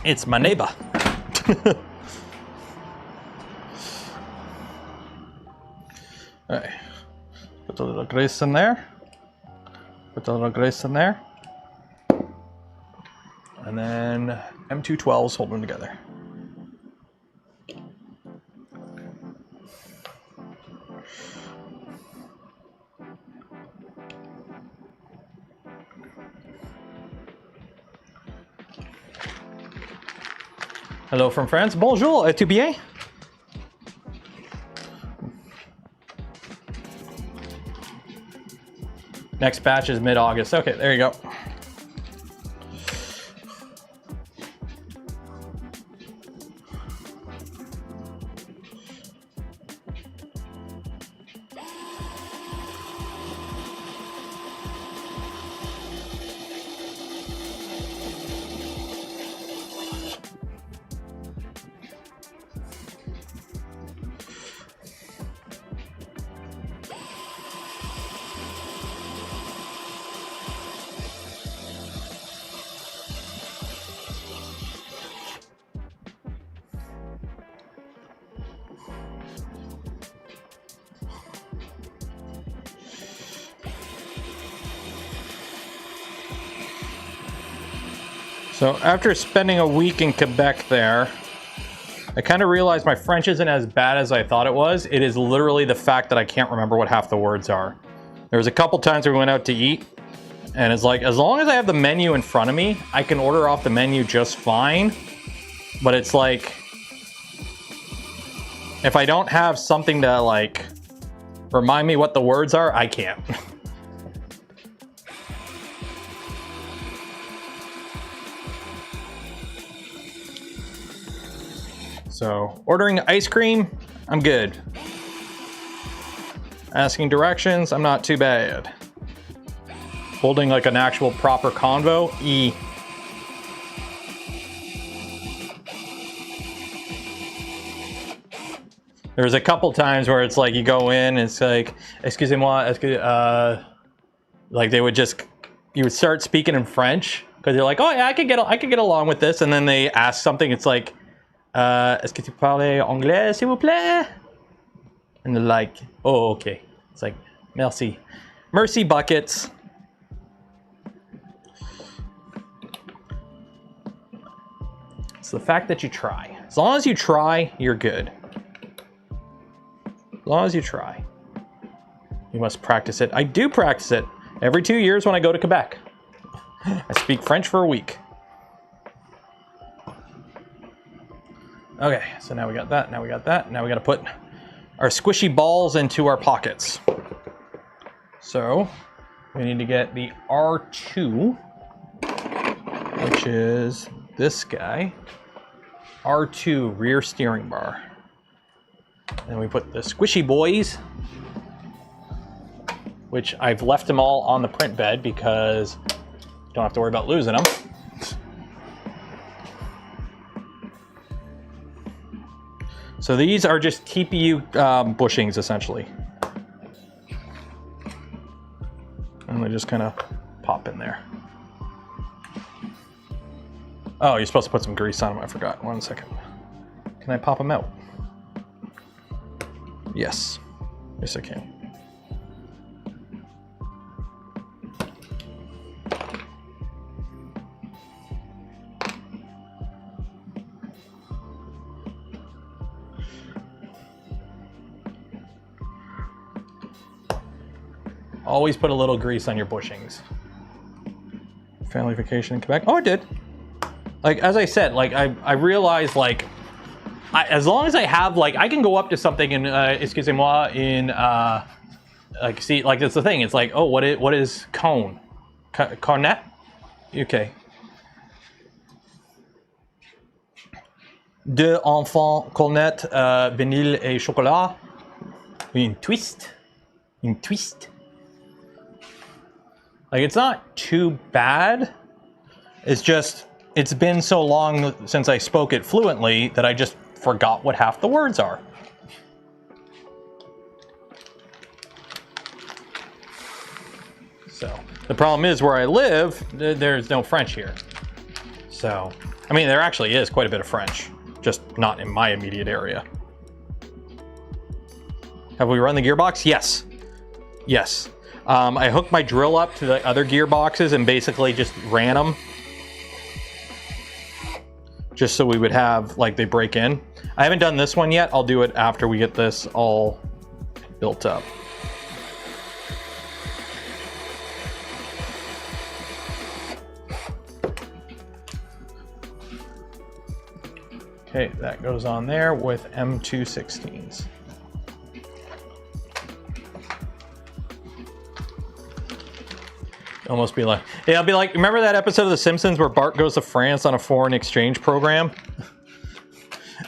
It's my neighbor. All right. Put a little grease in there. Put a little grease in there. And then M212s hold them together. Hello from France. Bonjour, tout bien? Next batch is mid-August. Okay, there you go. So after spending a week in Quebec there, I kind of realized my French isn't as bad as I thought it was. It is literally the fact that I can't remember what half the words are. There was a couple times we went out to eat, and it's like, as long as I have the menu in front of me, I can order off the menu just fine. But it's like, if I don't have something to like remind me what the words are, I can't. So, ordering ice cream, I'm good. Asking directions, I'm not too bad. Holding like an actual proper convo, E. There's a couple times where it's like you go in, and it's like, excusez-moi, like they would just, you would start speaking in French because you're like, oh yeah, I could get along with this, and then they ask something, it's like, est-ce que tu parles anglais, s'il vous plaît? And they're like, oh, okay. It's like, merci. Mercy buckets. It's the fact that you try. As long as you try, you're good. As long as you try. You must practice it. I do practice it every 2 years when I go to Quebec. I speak French for a week. Okay, so now we got that, now we got that. Now we got to put our squishy balls into our pockets. So we need to get the R2, which is this guy. R2 rear steering bar. And we put the squishy boys, which I've left them all on the print bed because you don't have to worry about losing them. So these are just TPU bushings, essentially. And they just kind of pop in there. Oh, you're supposed to put some grease on them. I forgot. 1 second. Can I pop them out? Yes. Yes, I can. Always put a little grease on your bushings. Family vacation in Quebec. Oh, I did. Like, as I said, like, I realized, like, as long as I have, like, I can go up to something in, excusez-moi, in, like, see, like, that's the thing. It's like, oh, what is cone? Cornet? Okay. Deux enfants cornettes, vanille et chocolat. Une twist. Une twist. Like, it's not too bad. It's just, it's been so long since I spoke it fluently that I just forgot what half the words are. So, the problem is where I live, there's no French here. So, I mean, there actually is quite a bit of French, just not in my immediate area. Have we run the gearbox? Yes. Yes. I hooked my drill up to the other gearboxes and basically just ran them. Just so we would have, like, they break in. I haven't done this one yet. I'll do it after we get this all built up. Okay, that goes on there with M216s. Almost be like, yeah, I'll be like, remember that episode of The Simpsons where Bart goes to France on a foreign exchange program?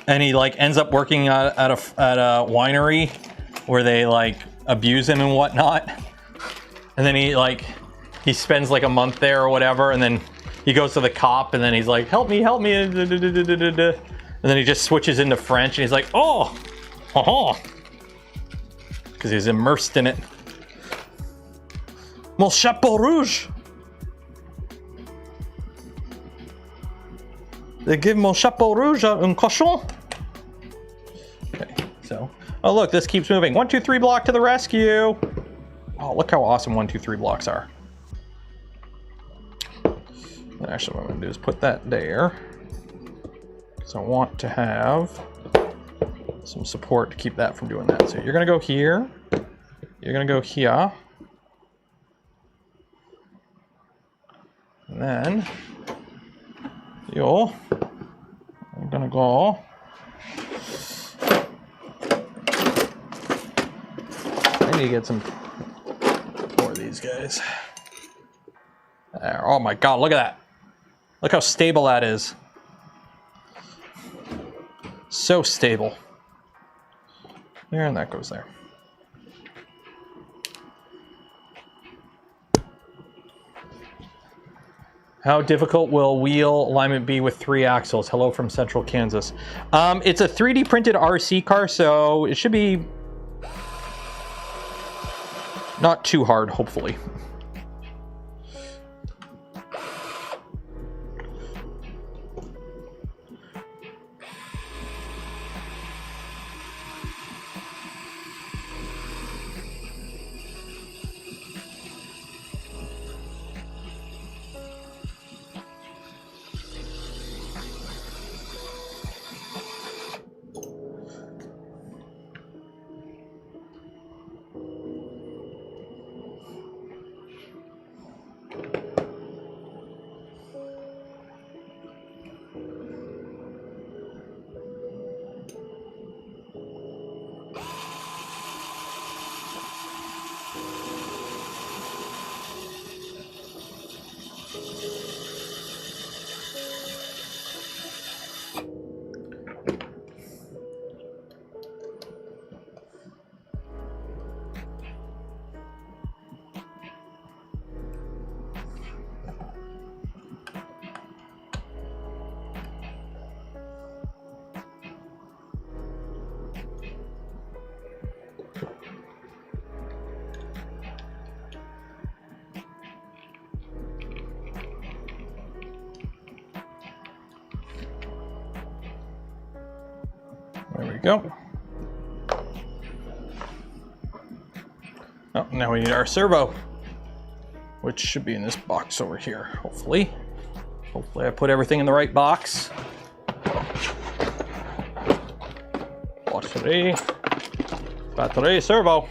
And he like ends up working at a winery where they like abuse him and whatnot. And then he spends like a month there or whatever, and then he goes to the cop and then he's like, help me. And then he just switches into French and he's like, oh, because he's immersed in it. Mon chapeau rouge. They give mon chapeau rouge un cochon. Okay, so, oh look, this keeps moving. 1, 2, 3 block to the rescue. Oh, look how awesome 1, 2, 3 blocks are. Actually, what I'm gonna do is put that there. So I want to have some support to keep that from doing that. So you're gonna go here. You're gonna go here. And then I'm gonna go. I need to get some more of these guys. There. Oh my God, look at that. Look how stable that is. So stable. There, and that goes there. How difficult will wheel alignment be with 3 axles? Hello from Central Kansas. It's a 3D printed RC car, so it should be not too hard, hopefully. There we go. Oh, now we need our servo, which should be in this box over here, hopefully. Hopefully I put everything in the right box. Battery, servo.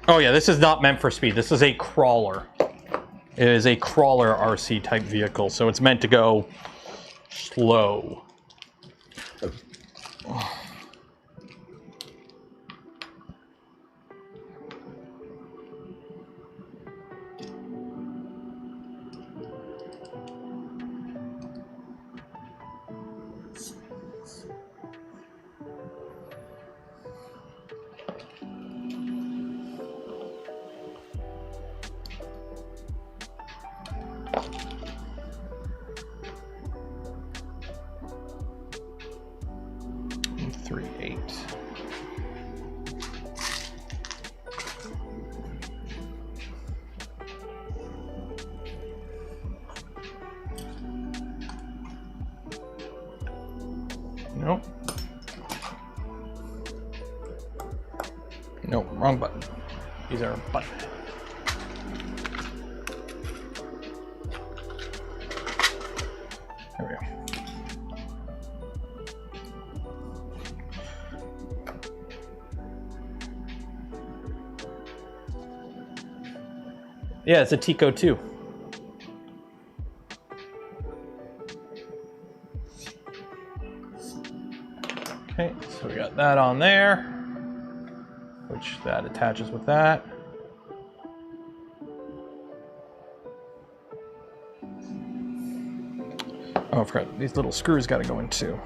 Oh yeah, this is not meant for speed. This is a crawler. It is a crawler RC type vehicle, so it's meant to go slow. Nope. Nope, wrong button. These are button. There we go. Yeah, it's a Tico 2. Okay, so we got that on there, which that attaches with that. Oh, I forgot, these little screws got to go in too.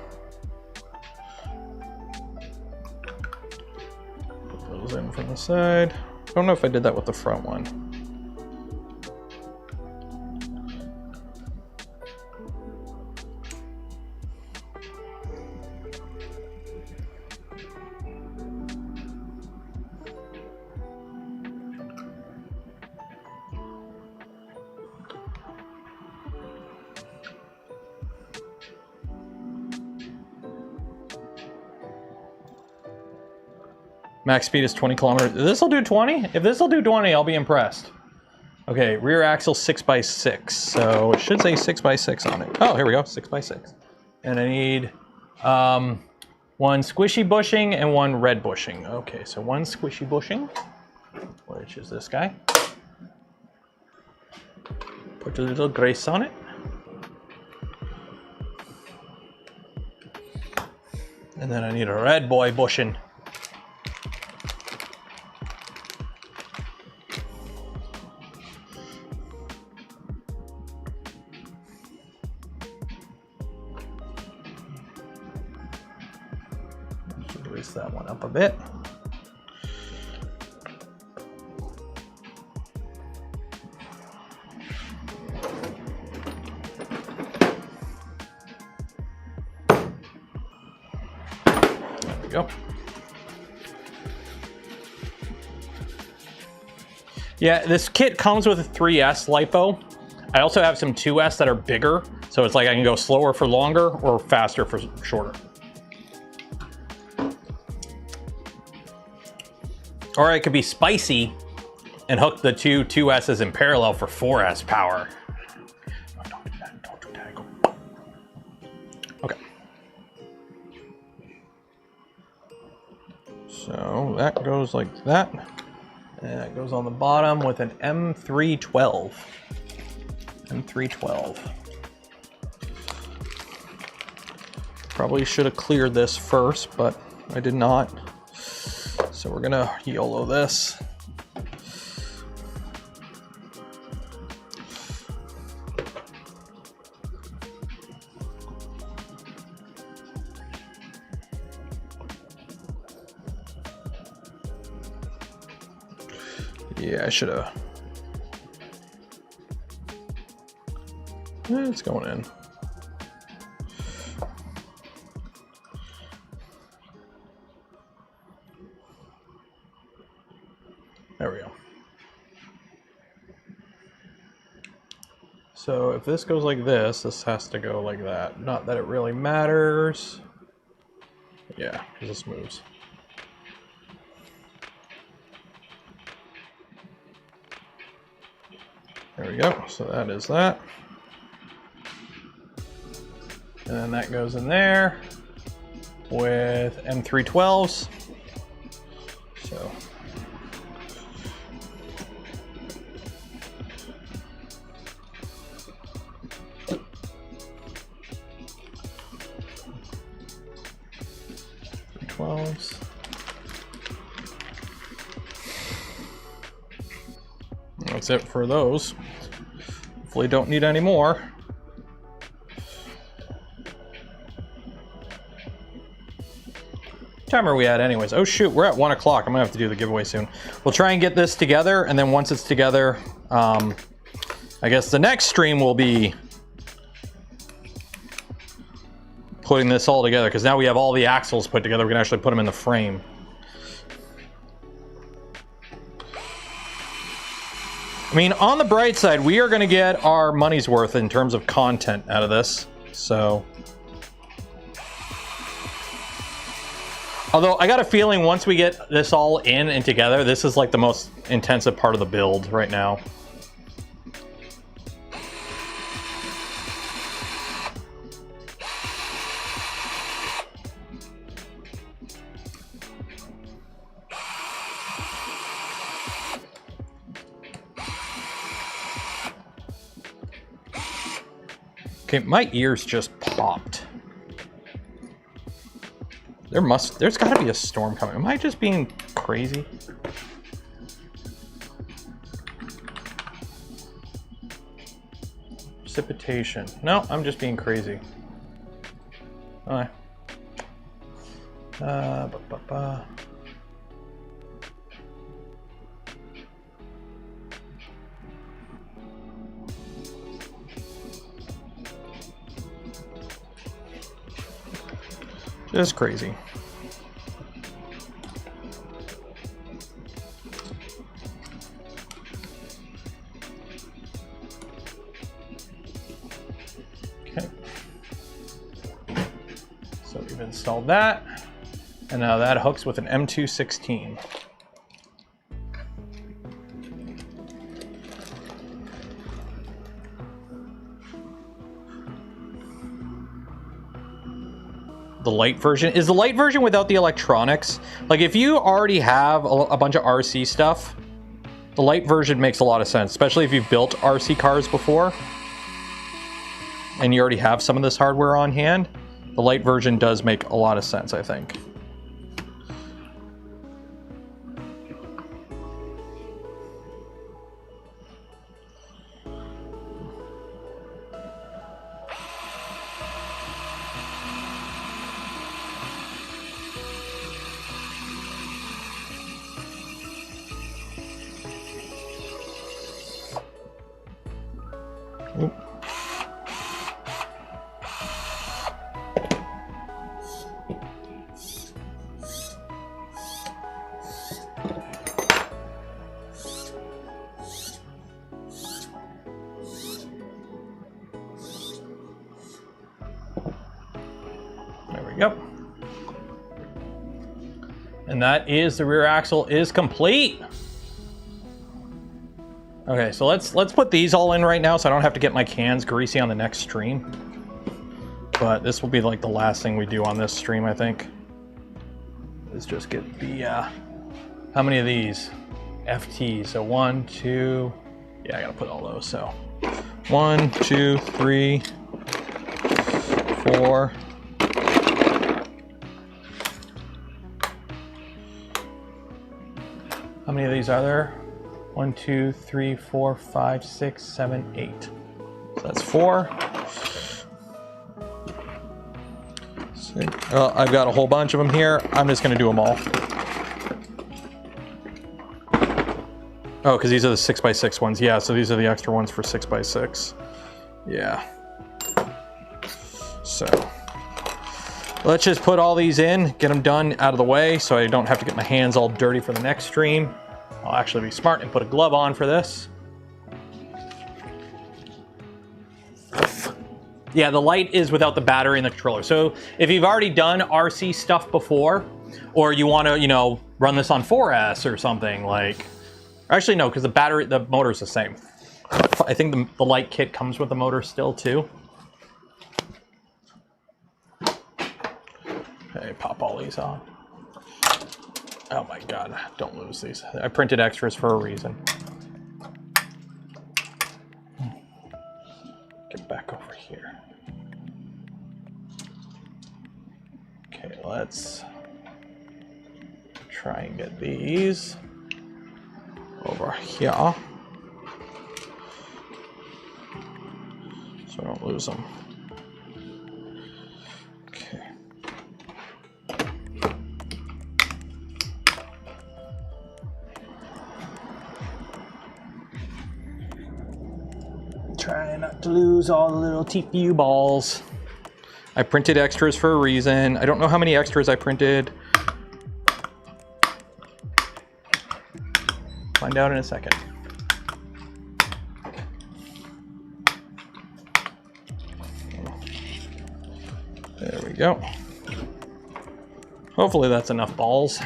Put those in from the side. I don't know if I did that with the front one. Max speed is 20 kilometers. This will do 20? If this will do 20, I'll be impressed. Okay, rear axle 6x6. So it should say 6x6 on it. Oh, here we go, 6x6. And I need one squishy bushing and one red bushing. Okay, so one squishy bushing, which is this guy. Put a little grease on it. And then I need a red boy bushing. Grease that one up a bit. There we go. Yeah, this kit comes with a 3S LiPo. I also have some 2S that are bigger, so it's like I can go slower for longer or faster for shorter. Or I could be spicy and hook the two 2S's in parallel for 4S power. Oh, don't do that, don't do that. Go. Okay. So that goes like that. And that goes on the bottom with an M312. M312. Probably should have cleared this first, but I did not. So we're gonna YOLO this. Yeah, I should have. It's going in. There we go. So if this goes like this, this has to go like that. Not that it really matters. Yeah, because this moves. There we go. So that is that. And then that goes in there with M312s. So. That's it for those. Hopefully don't need any more. What time are we at anyways? Oh shoot, we're at 1 o'clock. I'm gonna have to do the giveaway soon. We'll try and get this together, and then once it's together, I guess the next stream will be putting this all together, because now we have all the axles put together. We can actually put them in the frame. I mean, on the bright side, we are going to get our money's worth in terms of content out of this. So Although I got a feeling once we get this all in and together, this is like the most intensive part of the build right now. Okay, my ears just popped. There's gotta be a storm coming. Am I just being crazy? Precipitation. No, I'm just being crazy. Alright. Just crazy. Okay. So we've installed that, and now that hooks with an M216. The light version is the light version without the electronics. Like if you already have a bunch of RC stuff, the light version makes a lot of sense, especially if you've built RC cars before and you already have some of this hardware on hand. The light version does make a lot of sense, I think. Oop. There we go. And that is the rear axle is complete. Okay, so let's put these all in right now so I don't have to get my cans greasy on the next stream. But this will be like the last thing we do on this stream, I think. Is just get the, how many of these? FT, so 1, 2, yeah, I gotta put all those, so. 1, 2, 3, 4. How many of these are there? 1, 2, 3, 4, 5, 6, 7, 8. So that's 4. So, I've got a whole bunch of them here. I'm just going to do them all. Oh, because these are the 6x6 ones. Yeah, so these are the extra ones for 6x6. Yeah. So let's just put all these in, get them done out of the way so I don't have to get my hands all dirty for the next stream. I'll actually be smart and put a glove on for this. Yeah, the light is without the battery and the controller. So if you've already done RC stuff before, or you want to, you know, run this on 4S or something like, actually no, because the motor's the same. I think the light kit comes with the motor still too. Okay, pop all these on. Oh my God, don't lose these. I printed extras for a reason. Get back over here. Okay, let's try and get these over here so I don't lose them. Okay. Try not to lose all the little TPU balls. I printed extras for a reason. I don't know how many extras I printed. Find out in a second. There we go. Hopefully that's enough balls.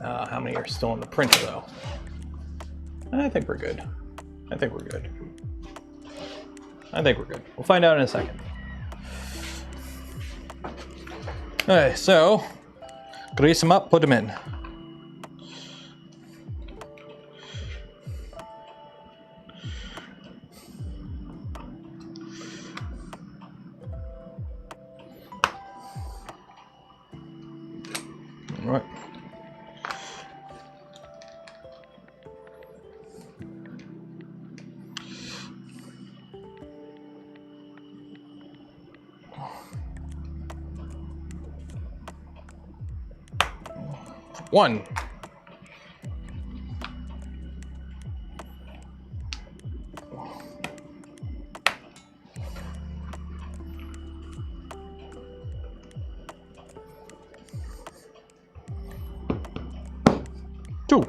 How many are still in the printer though? I think we're good. I think we're good. I think we're good. We'll find out in a second. Okay, so grease them up, put them in. All right. One. Two.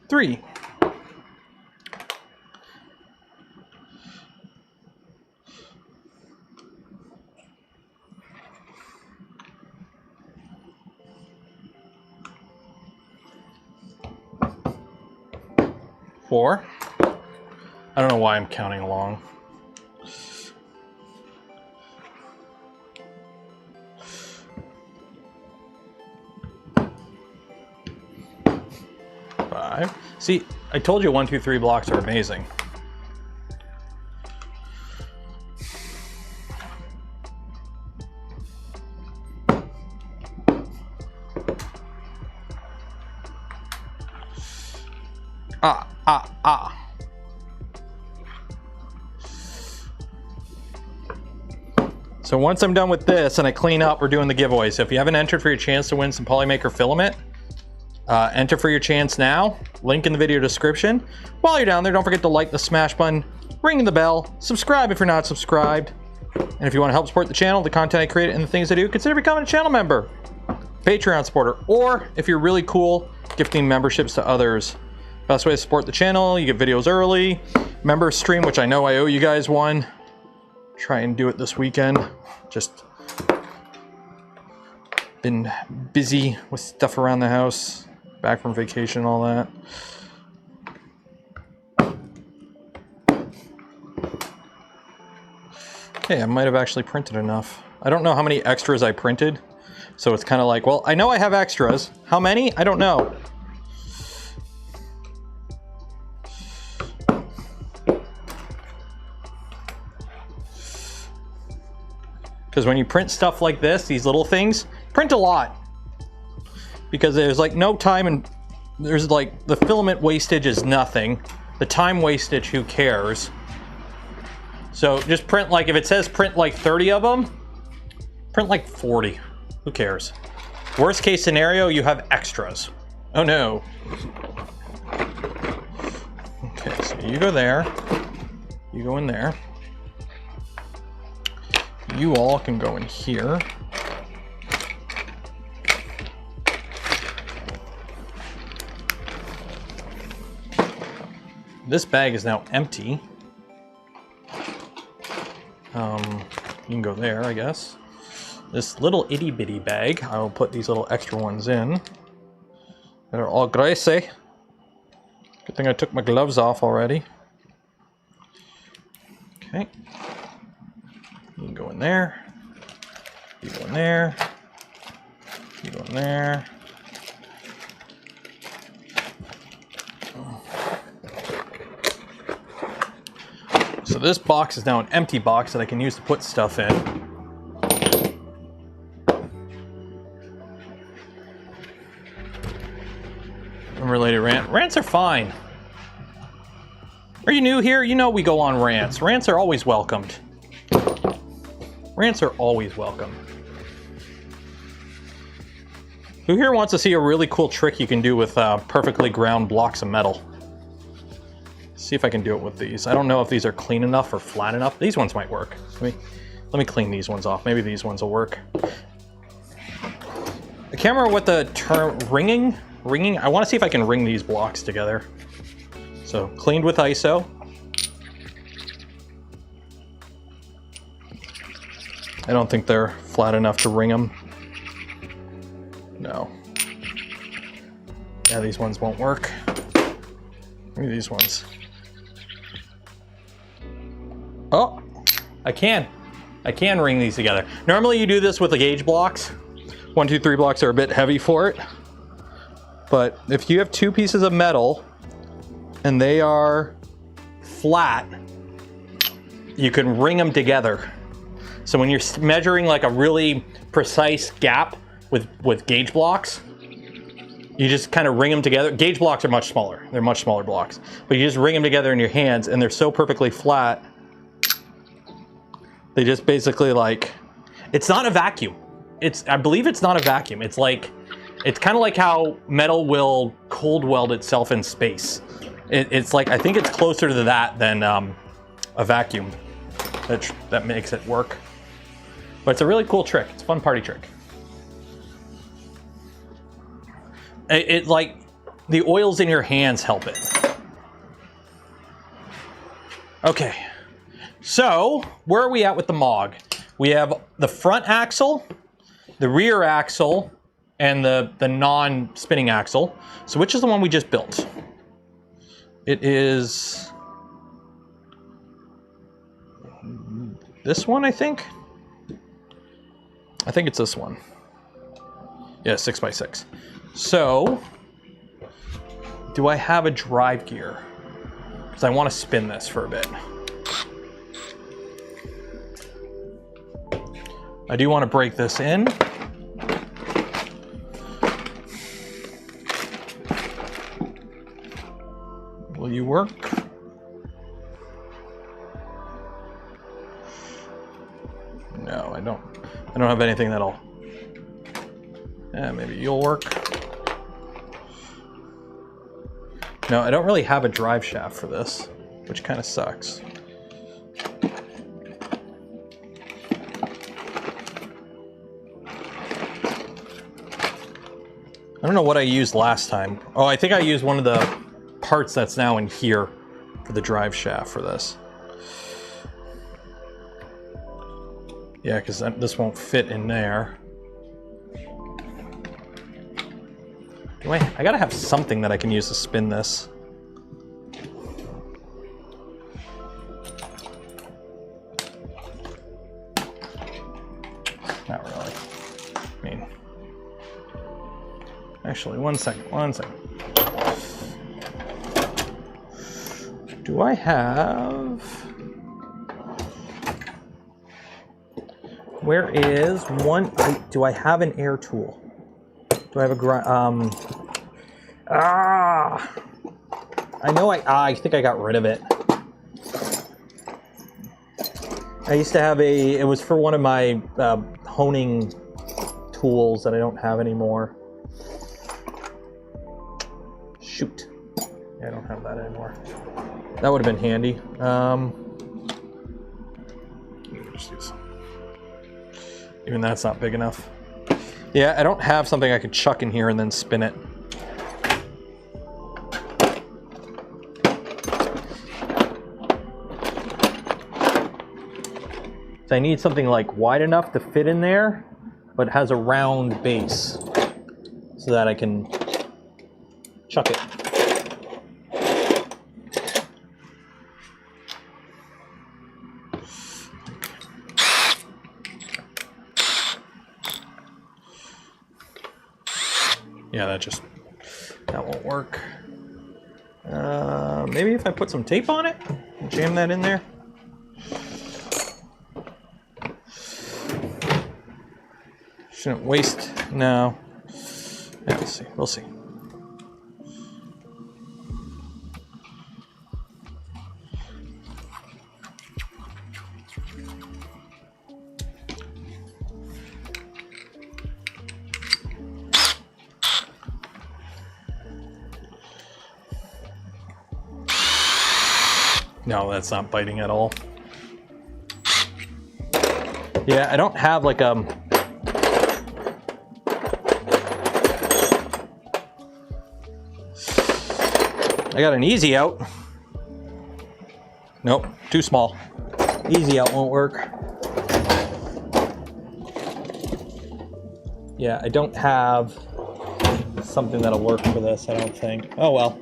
Three. Four. I don't know why I'm counting along. Five. See, I told you 1, 2, 3 blocks are amazing. So once I'm done with this and I clean up, we're doing the giveaway. So if you haven't entered for your chance to win some polymaker filament, enter for your chance now. Link in the video description. While you're down there, don't forget to like the smash button, ring the bell, subscribe if you're not subscribed. And if you want to help support the channel, the content I create, and the things I do, consider becoming a channel member, Patreon supporter, or if you're really cool, gifting memberships to others. Best way to support the channel, you get videos early, member stream, which I know I owe you guys one. Try and do it this weekend. Just been busy with stuff around the house, back from vacation and all that. Okay, I might have actually printed enough. I don't know how many extras I printed, so it's kind of like, well, I know I have extras. How many? I don't know. Because when you print stuff like this, these little things, print a lot. Because there's like no time, and there's like, the filament wastage is nothing. The time wastage, who cares? So just print, like, if it says print like 30 of them, print like 40. Who cares? Worst case scenario, you have extras. Oh no. Okay, so you go there. You go in there. You all can go in here. This bag is now empty. You can go there, I guess. This little itty bitty bag, I will put these little extra ones in. That are all greasy. Good thing I took my gloves off already. Okay. You can go in there. You go in there. You go in there. So this box is now an empty box that I can use to put stuff in. Unrelated rant. Rants are fine. Are you new here? You know we go on rants. Rants are always welcomed. Rants are always welcome. Who here wants to see a really cool trick you can do with perfectly ground blocks of metal? See if I can do it with these. I don't know if these are clean enough or flat enough. These ones might work. Let me clean these ones off. Maybe these ones will work. can't remember what the term, ringing? I want to see if I can ring these blocks together. So cleaned with ISO. I don't think they're flat enough to ring them. No. Yeah, these ones won't work. Maybe these ones. Oh, I can ring these together. Normally you do this with the gauge blocks. 1, 2, 3 blocks are a bit heavy for it. But if you have 2 pieces of metal and they are flat, you can ring them together. So when you're measuring like a really precise gap with gauge blocks, you just kind of ring them together. Gauge blocks are much smaller. They're much smaller blocks. But you just ring them together in your hands and they're so perfectly flat. They just basically like, it's not a vacuum. I believe it's not a vacuum. It's like, it's kind of like how metal will cold weld itself in space. It's like, I think it's closer to that than a vacuum that makes it work. But it's a really cool trick. It's a fun party trick. It like, the oils in your hands help it. Okay, so where are we at with the MOG? We have the front axle, the rear axle, and the non-spinning axle. So which is the one we just built? It is this one, I think. I think it's this one. Yeah, 6x6. So, do I have a drive gear? Because I want to spin this for a bit. I do want to break this in. Will you work? No, I don't have anything that'll... maybe you'll work. No, I don't really have a drive shaft for this, which kind of sucks. I don't know what I used last time. Oh, I think I used one of the parts that's now in here for the drive shaft for this. Yeah, because this won't fit in there. I gotta have something that I can use to spin this. Not really. I mean, actually, one second. Do I have... Where is one? Do I have an air tool? Do I have a I know I think I got rid of it. I used to have it was for one of my honing tools that I don't have anymore. Shoot. Yeah, I don't have that anymore. That would have been handy. Even that's not big enough. Yeah, I don't have something I could chuck in here and then spin it. So I need something like wide enough to fit in there, but has a round base so that I can chuck it. Yeah, that won't work. Maybe if I put some tape on it, jam that in there. Shouldn't waste, no. Yeah, we'll see. No, that's not biting at all. Yeah, I don't have like I got an easy out. Nope, too small. Easy out won't work. Yeah, I don't have something that'll work for this, I don't think. Oh well.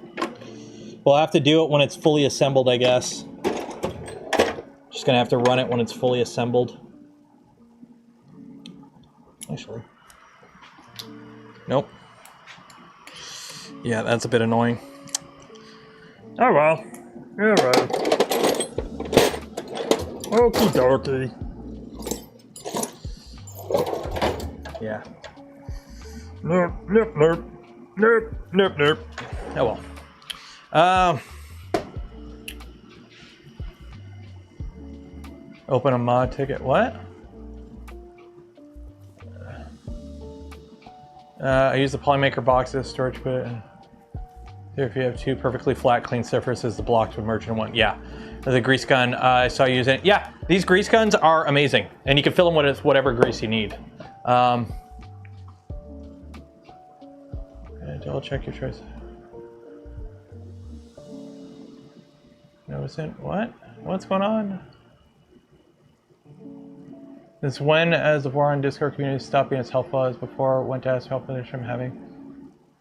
We'll have to do it when it's fully assembled, I guess. Just gonna have to run it when it's fully assembled. Actually. Nope. Yeah, that's a bit annoying. Oh well. Alright. Okie dokie. Yeah. Nope, nope, nope. Nope, nope, nope. Oh well. Open a mod ticket. What? I use the polymaker box as storage put in. If you have two perfectly flat, clean surfaces, the blocks would merge in one. Yeah. The grease gun, I saw you using it. Yeah, these grease guns are amazing. And you can fill them with whatever grease you need. Double check your choice. No, isn't what? What's going on? Since when, as the Voron Discord community stopped being as helpful as before, went to ask help finish from having.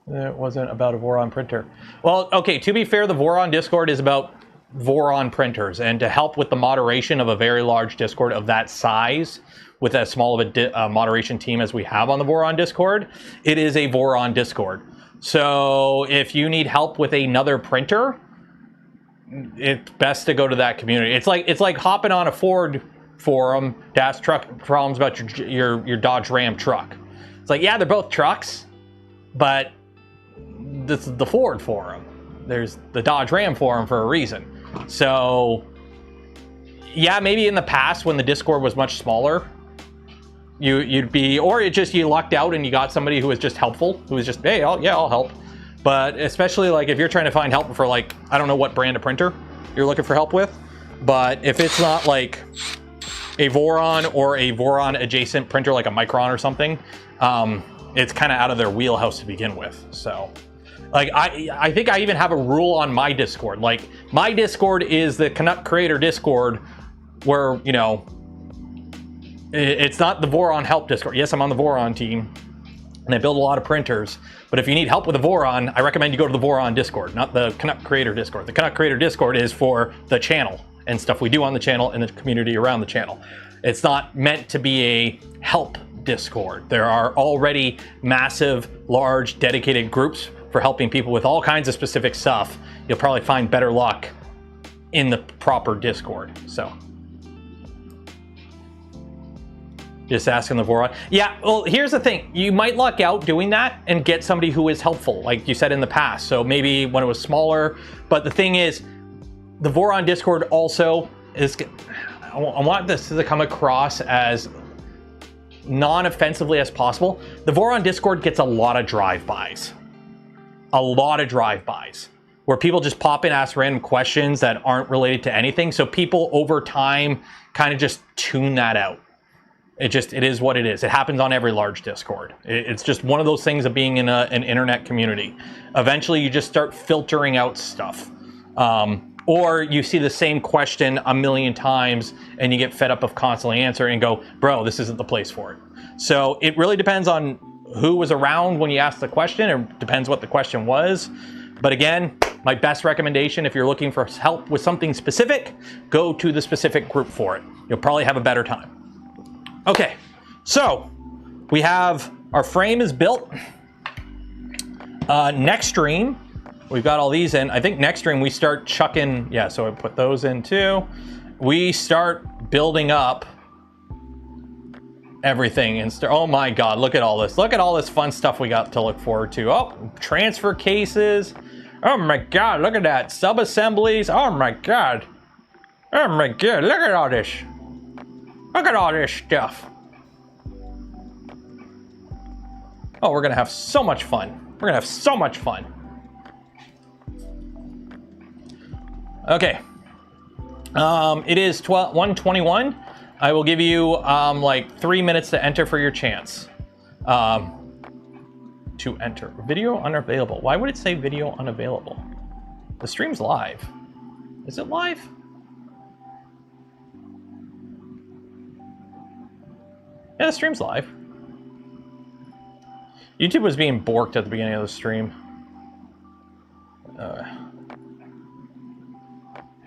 It wasn't about a Voron printer. Well, okay, to be fair, the Voron Discord is about Voron printers, and to help with the moderation of a very large Discord of that size, with as small of a moderation team as we have on the Voron Discord, it is a Voron Discord. So if you need help with another printer, it's best to go to that community. It's like hopping on a Ford forum to ask truck problems about your Dodge Ram truck. It's like, yeah, they're both trucks, but this is the Ford forum. There's the Dodge Ram forum for a reason. So yeah, maybe in the past when the Discord was much smaller, you'd be, or it just, you lucked out and you got somebody who was just helpful, who was just, hey, I'll help. But especially like if you're trying to find help for like, I don't know what brand of printer you're looking for help with, but if it's not like a Voron or a Voron adjacent printer like a Micron or something, it's kind of out of their wheelhouse to begin with. So like I think I even have a rule on my Discord. Like my Discord is the Canuck creator Discord where, you know, it's not the Voron help Discord. Yes, I'm on the Voron team and I build a lot of printers, but if you need help with a Voron, I recommend you go to the Voron Discord, not the Canuck creator Discord. The Canuck creator Discord is for the channel and stuff we do on the channel and the community around the channel. It's not meant to be a help Discord. There are already massive, large, dedicated groups for helping people with all kinds of specific stuff. You'll probably find better luck in the proper Discord. So just asking the Voron. Yeah, well, here's the thing. You might luck out doing that and get somebody who is helpful, like you said in the past. So maybe when it was smaller, but the thing is, the Voron Discord also is, I want this to come across as non-offensively as possible. The Voron Discord gets a lot of drive-bys. A lot of drive-bys. Where people just pop in, ask random questions that aren't related to anything. So people over time kind of just tune that out. It is what it is. It happens on every large Discord. It's just one of those things of being in an internet community. Eventually you just start filtering out stuff. Or you see the same question a million times and you get fed up of constantly answering and go, bro, this isn't the place for it. So it really depends on who was around when you asked the question. It depends what the question was. But again, my best recommendation, if you're looking for help with something specific, go to the specific group for it. You'll probably have a better time. Okay, so we have our frame is built. Next stream, we've got all these in. I think next stream we start chucking, yeah, so I put those in too. We start building up everything and oh my God, look at all this. Look at all this fun stuff we got to look forward to. Oh, transfer cases. Oh my God, look at that. Sub-assemblies. Oh my God. Oh my God, look at all this. Look at all this stuff. Oh, we're gonna have so much fun. We're gonna have so much fun. Okay. It is 1:21. I will give you like 3 minutes to enter for your chance. To enter. Video unavailable. Why would it say video unavailable? The stream's live. Is it live? Yeah, the stream's live. YouTube was being borked at the beginning of the stream.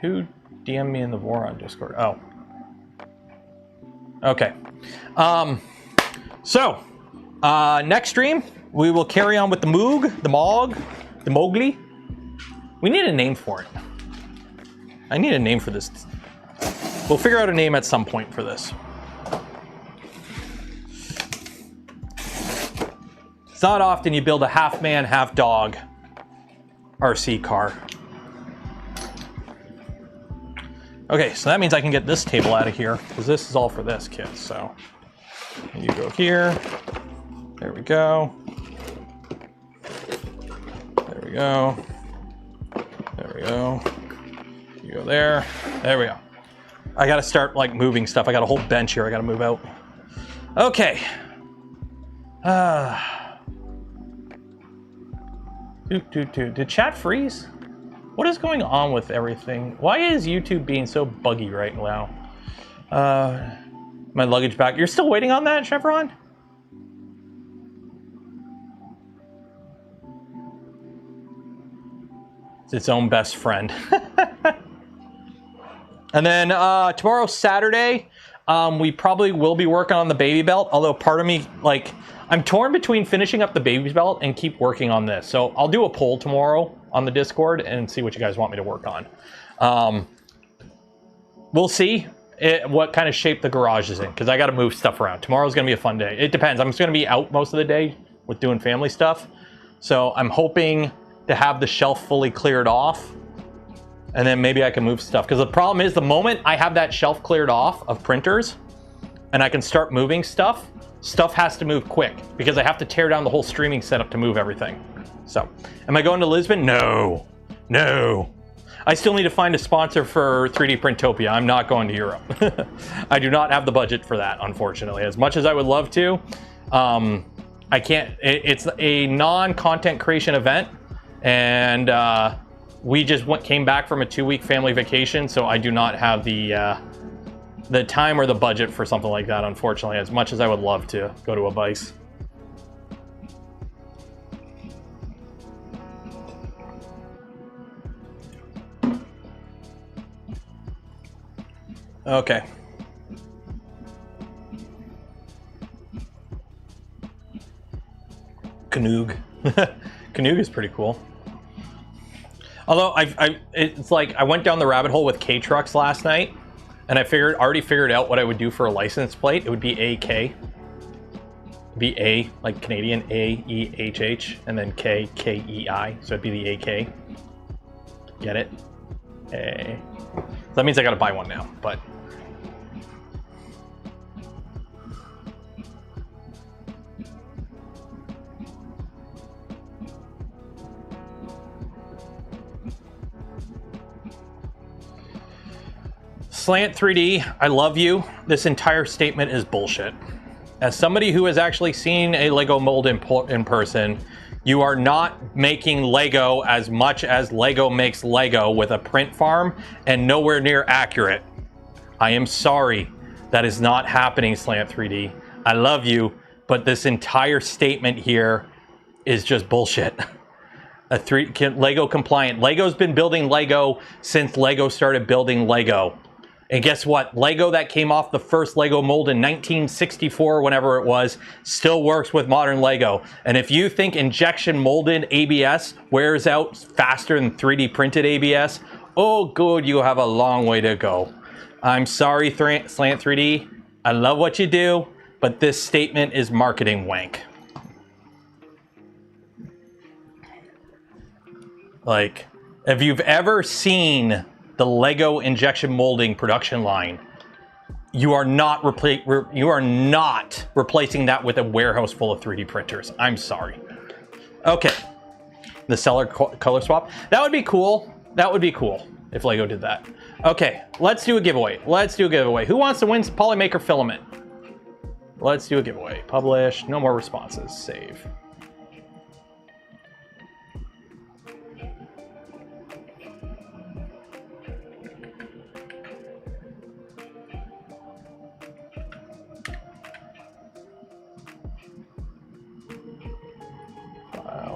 Who DM'd me in the Vor on Discord? Oh. Okay. Next stream, we will carry on with the MOG, the MOG, the Mowgli. We need a name for it. I need a name for this. We'll figure out a name at some point for this. It's not often you build a half man, half dog RC car. Okay, so that means I can get this table out of here, because this is all for this kit, so. You go here. There we go. There we go. There we go. You go there. There we go. I gotta start like moving stuff. I got a whole bench here I gotta move out. Okay. Did chat freeze? What is going on with everything? Why is YouTube being so buggy right now? My luggage back. You're still waiting on that, Chevron? It's its own best friend. And then tomorrow, Saturday, we probably will be working on the baby belt. Although part of me, like, I'm torn between finishing up the baby belt and keep working on this. So I'll do a poll tomorrow on the Discord and see what you guys want me to work on. We'll see what kind of shape the garage is in, because I got to move stuff around. Tomorrow's going to be a fun day. It depends. I'm just going to be out most of the day with doing family stuff. So I'm hoping to have the shelf fully cleared off, and then maybe I can move stuff. Because the problem is, the moment I have that shelf cleared off of printers and I can start moving stuff, stuff has to move quick, because I have to tear down the whole streaming setup to move everything. So, am I going to Lisbon? No. No. I still need to find a sponsor for 3D Printopia. I'm not going to Europe. I do not have the budget for that, unfortunately. As much as I would love to, I can't. It's a non-content creation event, and we just came back from a 2-week family vacation, so I do not have the time or the budget for something like that, unfortunately, as much as I would love to go to a Vice. Okay. Canuck. Canuck is pretty cool. Although it's like I went down the rabbit hole with K trucks last night, and I already figured out what I would do for a license plate. It would be AK. It'd be A, like Canadian, A-E-H-H, and then K, K-E-I. So it'd be the AK. Get it? A. So that means I gotta buy one now, but. Slant 3D, I love you. This entire statement is bullshit. As somebody who has actually seen a Lego mold in person, you are not making Lego as much as Lego makes Lego with a print farm, and nowhere near accurate. I am sorry. That is not happening, Slant 3D. I love you, but this entire statement here is just bullshit. Lego compliant. Lego's been building Lego since Lego started building Lego. And guess what? Lego that came off the first Lego mold in 1964, whenever it was, still works with modern Lego. And if you think injection molded ABS wears out faster than 3D printed ABS, oh good, you have a long way to go. I'm sorry, Slant 3D. I love what you do, but this statement is marketing wank. Like, if you've ever seen the Lego injection molding production line, you are not replacing that with a warehouse full of 3D printers. I'm sorry. Okay, the seller color swap. That would be cool. That would be cool if Lego did that. Okay, let's do a giveaway. Let's do a giveaway. Who wants to win polymaker filament? Let's do a giveaway. Publish. No more responses. Save.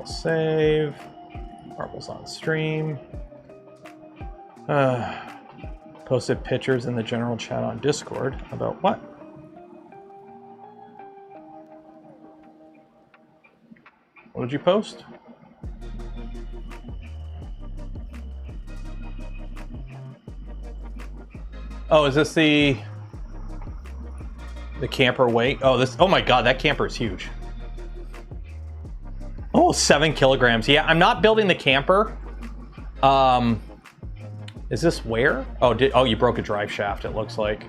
save. Marbles on stream. Posted pictures in the general chat on Discord. About what? What did you post? Oh, is this the camper weight? Oh, this. Oh my God, that camper is huge. Oh, 7 kilograms. Yeah, I'm not building the camper. Is this where? Oh, you broke a drive shaft, it looks like.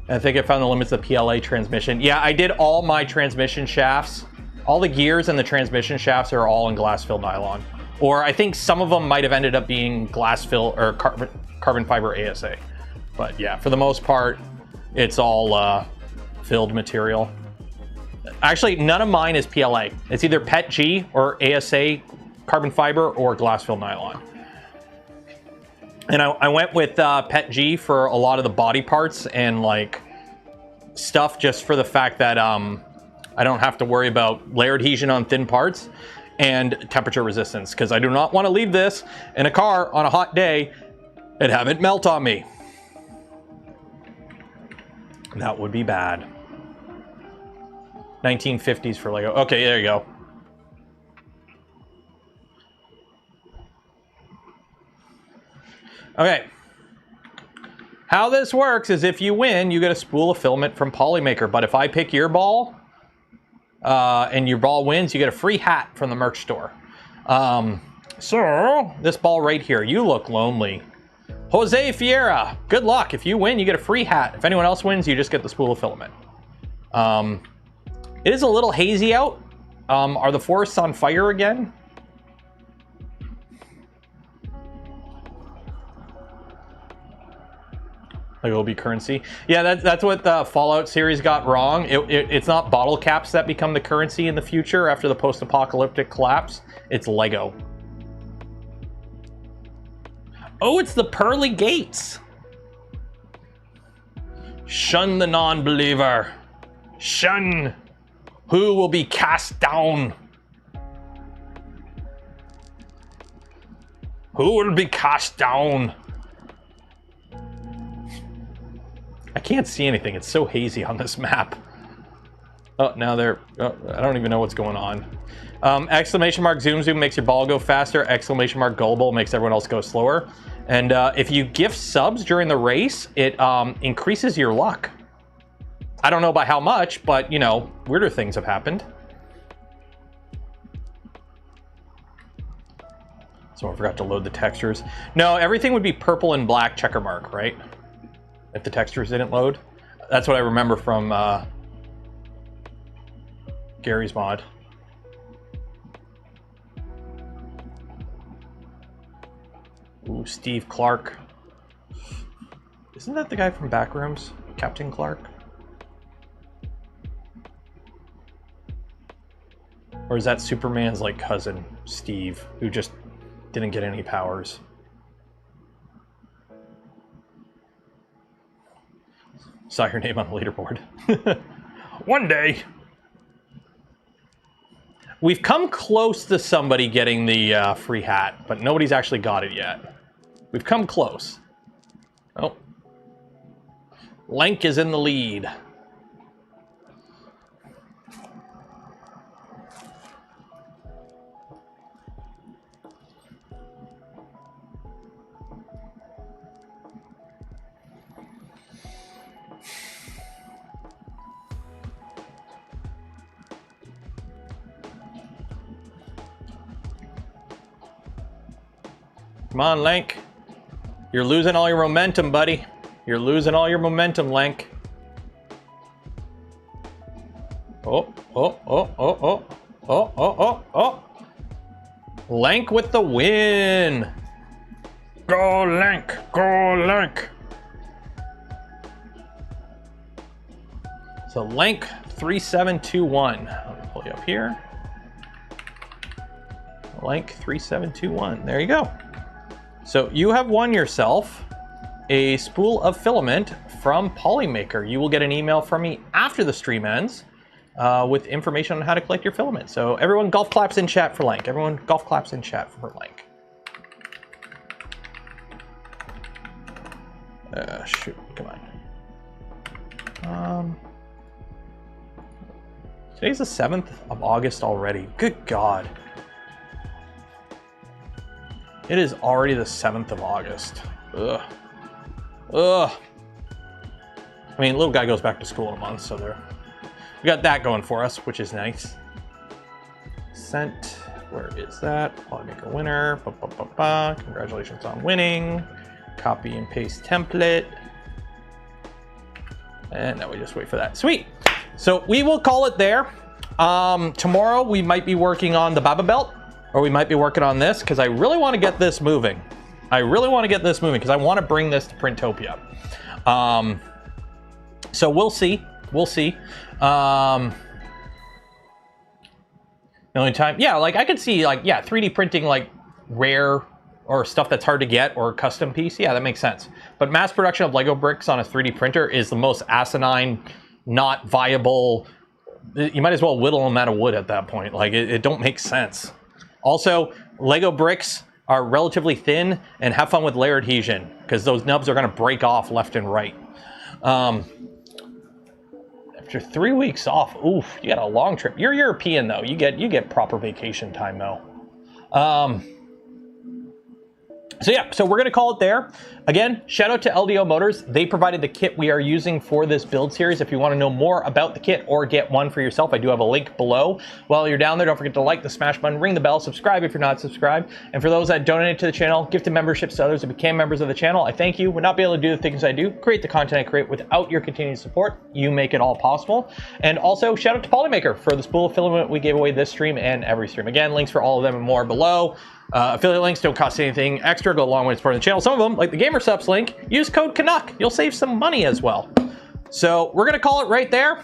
I think I found the limits of the PLA transmission. Yeah, I did all my transmission shafts. All the gears and the transmission shafts are all in glass-filled nylon. Or I think some of them might have ended up being glass-filled or carbon fiber ASA. But yeah, for the most part, it's all filled material. Actually, none of mine is PLA. It's either PETG or ASA carbon fiber or glass-filled nylon. And I went with PETG for a lot of the body parts and like stuff, just for the fact that I don't have to worry about layer adhesion on thin parts and temperature resistance, because I do not want to leave this in a car on a hot day and have it melt on me. That would be bad. 1950s for Lego. Okay, there you go. Okay. How this works is if you win, you get a spool of filament from Polymaker. But if I pick your ball and your ball wins, you get a free hat from the merch store. So, this ball right here, you look lonely. Jose Fiera, good luck. If you win, you get a free hat. If anyone else wins, you just get the spool of filament. It is a little hazy out. Are the forests on fire again? Like it'll be currency. Yeah, that's what the Fallout series got wrong. It's not bottle caps that become the currency in the future after the post-apocalyptic collapse. It's Lego. Oh, it's the pearly gates. Shun the non-believer. Shun. Who will be cast down? Who will be cast down? I can't see anything. It's so hazy on this map. Oh, now they're... Oh, I don't even know what's going on. Exclamation mark zoom zoom makes your ball go faster. Exclamation mark gullible makes everyone else go slower. And if you gift subs during the race, it increases your luck. I don't know by how much, but, you know, weirder things have happened. Someone forgot to load the textures. No, everything would be purple and black checker mark, right? If the textures didn't load. That's what I remember from Gary's mod. Ooh, Steve Clark. Isn't that the guy from Backrooms? Captain Clark? Or is that Superman's like cousin, Steve, who just didn't get any powers? Saw your name on the leaderboard. One day. We've come close to somebody getting the free hat, but nobody's actually got it yet. We've come close. Oh. Lank is in the lead. Come on, Lank. You're losing all your momentum, buddy. You're losing all your momentum, Lank. Oh, oh, oh, oh, oh, oh, oh, oh, oh. Lank with the win. Go, Lank. Go, Lank. So, Lank 3721. Let me pull you up here. Lank 3721. There you go. So you have won yourself a spool of filament from Polymaker. You will get an email from me after the stream ends with information on how to collect your filament. So everyone golf claps in chat for Lank. Everyone golf claps in chat for Lank. Shoot, come on. Today's the 7th of August already. Good God. It is already the 7th of August. Ugh. Ugh. I mean, little guy goes back to school in a month, so we got that going for us, which is nice. Sent. Where is that? Polymaker winner. Ba, ba, ba, ba. Congratulations on winning. Copy and paste template. And now we just wait for that. Sweet. So we will call it there. Tomorrow we might be working on the Baba Belt, or we might be working on this because I really want to get this moving. I really want to get this moving because I want to bring this to Printopia. So we'll see. We'll see. The only time, yeah, like I could see like, yeah, 3D printing like rare or stuff that's hard to get or a custom piece. Yeah, that makes sense. But mass production of Lego bricks on a 3D printer is the most asinine, not viable. You might as well whittle them out of wood at that point. Like it don't make sense. Also, Lego bricks are relatively thin and have fun with layer adhesion because those nubs are going to break off left and right. After 3 weeks off, oof, you got a long trip. You're European though. You get proper vacation time though. So yeah, so we're going to call it there. Again, shout out to LDOmotors. They provided the kit we are using for this build series. If you want to know more about the kit or get one for yourself, I do have a link below. While you're down there, don't forget to like the smash button, ring the bell, subscribe if you're not subscribed. And for those that donated to the channel, gifted memberships to others that became members of the channel, I thank you. Would not be able to do the things I do, create the content I create without your continued support. You make it all possible. And also shout out to Polymaker for the spool of filament we gave away this stream and every stream. Again, links for all of them and more below. Affiliate links don't cost anything extra, go a long way to supporting the channel. Some of them, like the Gamer Subs link, use code Canuck. You'll save some money as well. So we're gonna call it right there.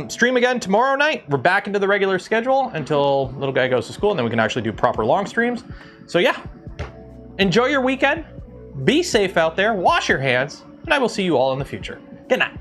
Stream again tomorrow night. We're back into the regular schedule until little guy goes to school, and then we can actually do proper long streams. So yeah, enjoy your weekend. Be safe out there. Wash your hands, and I will see you all in the future. Good night.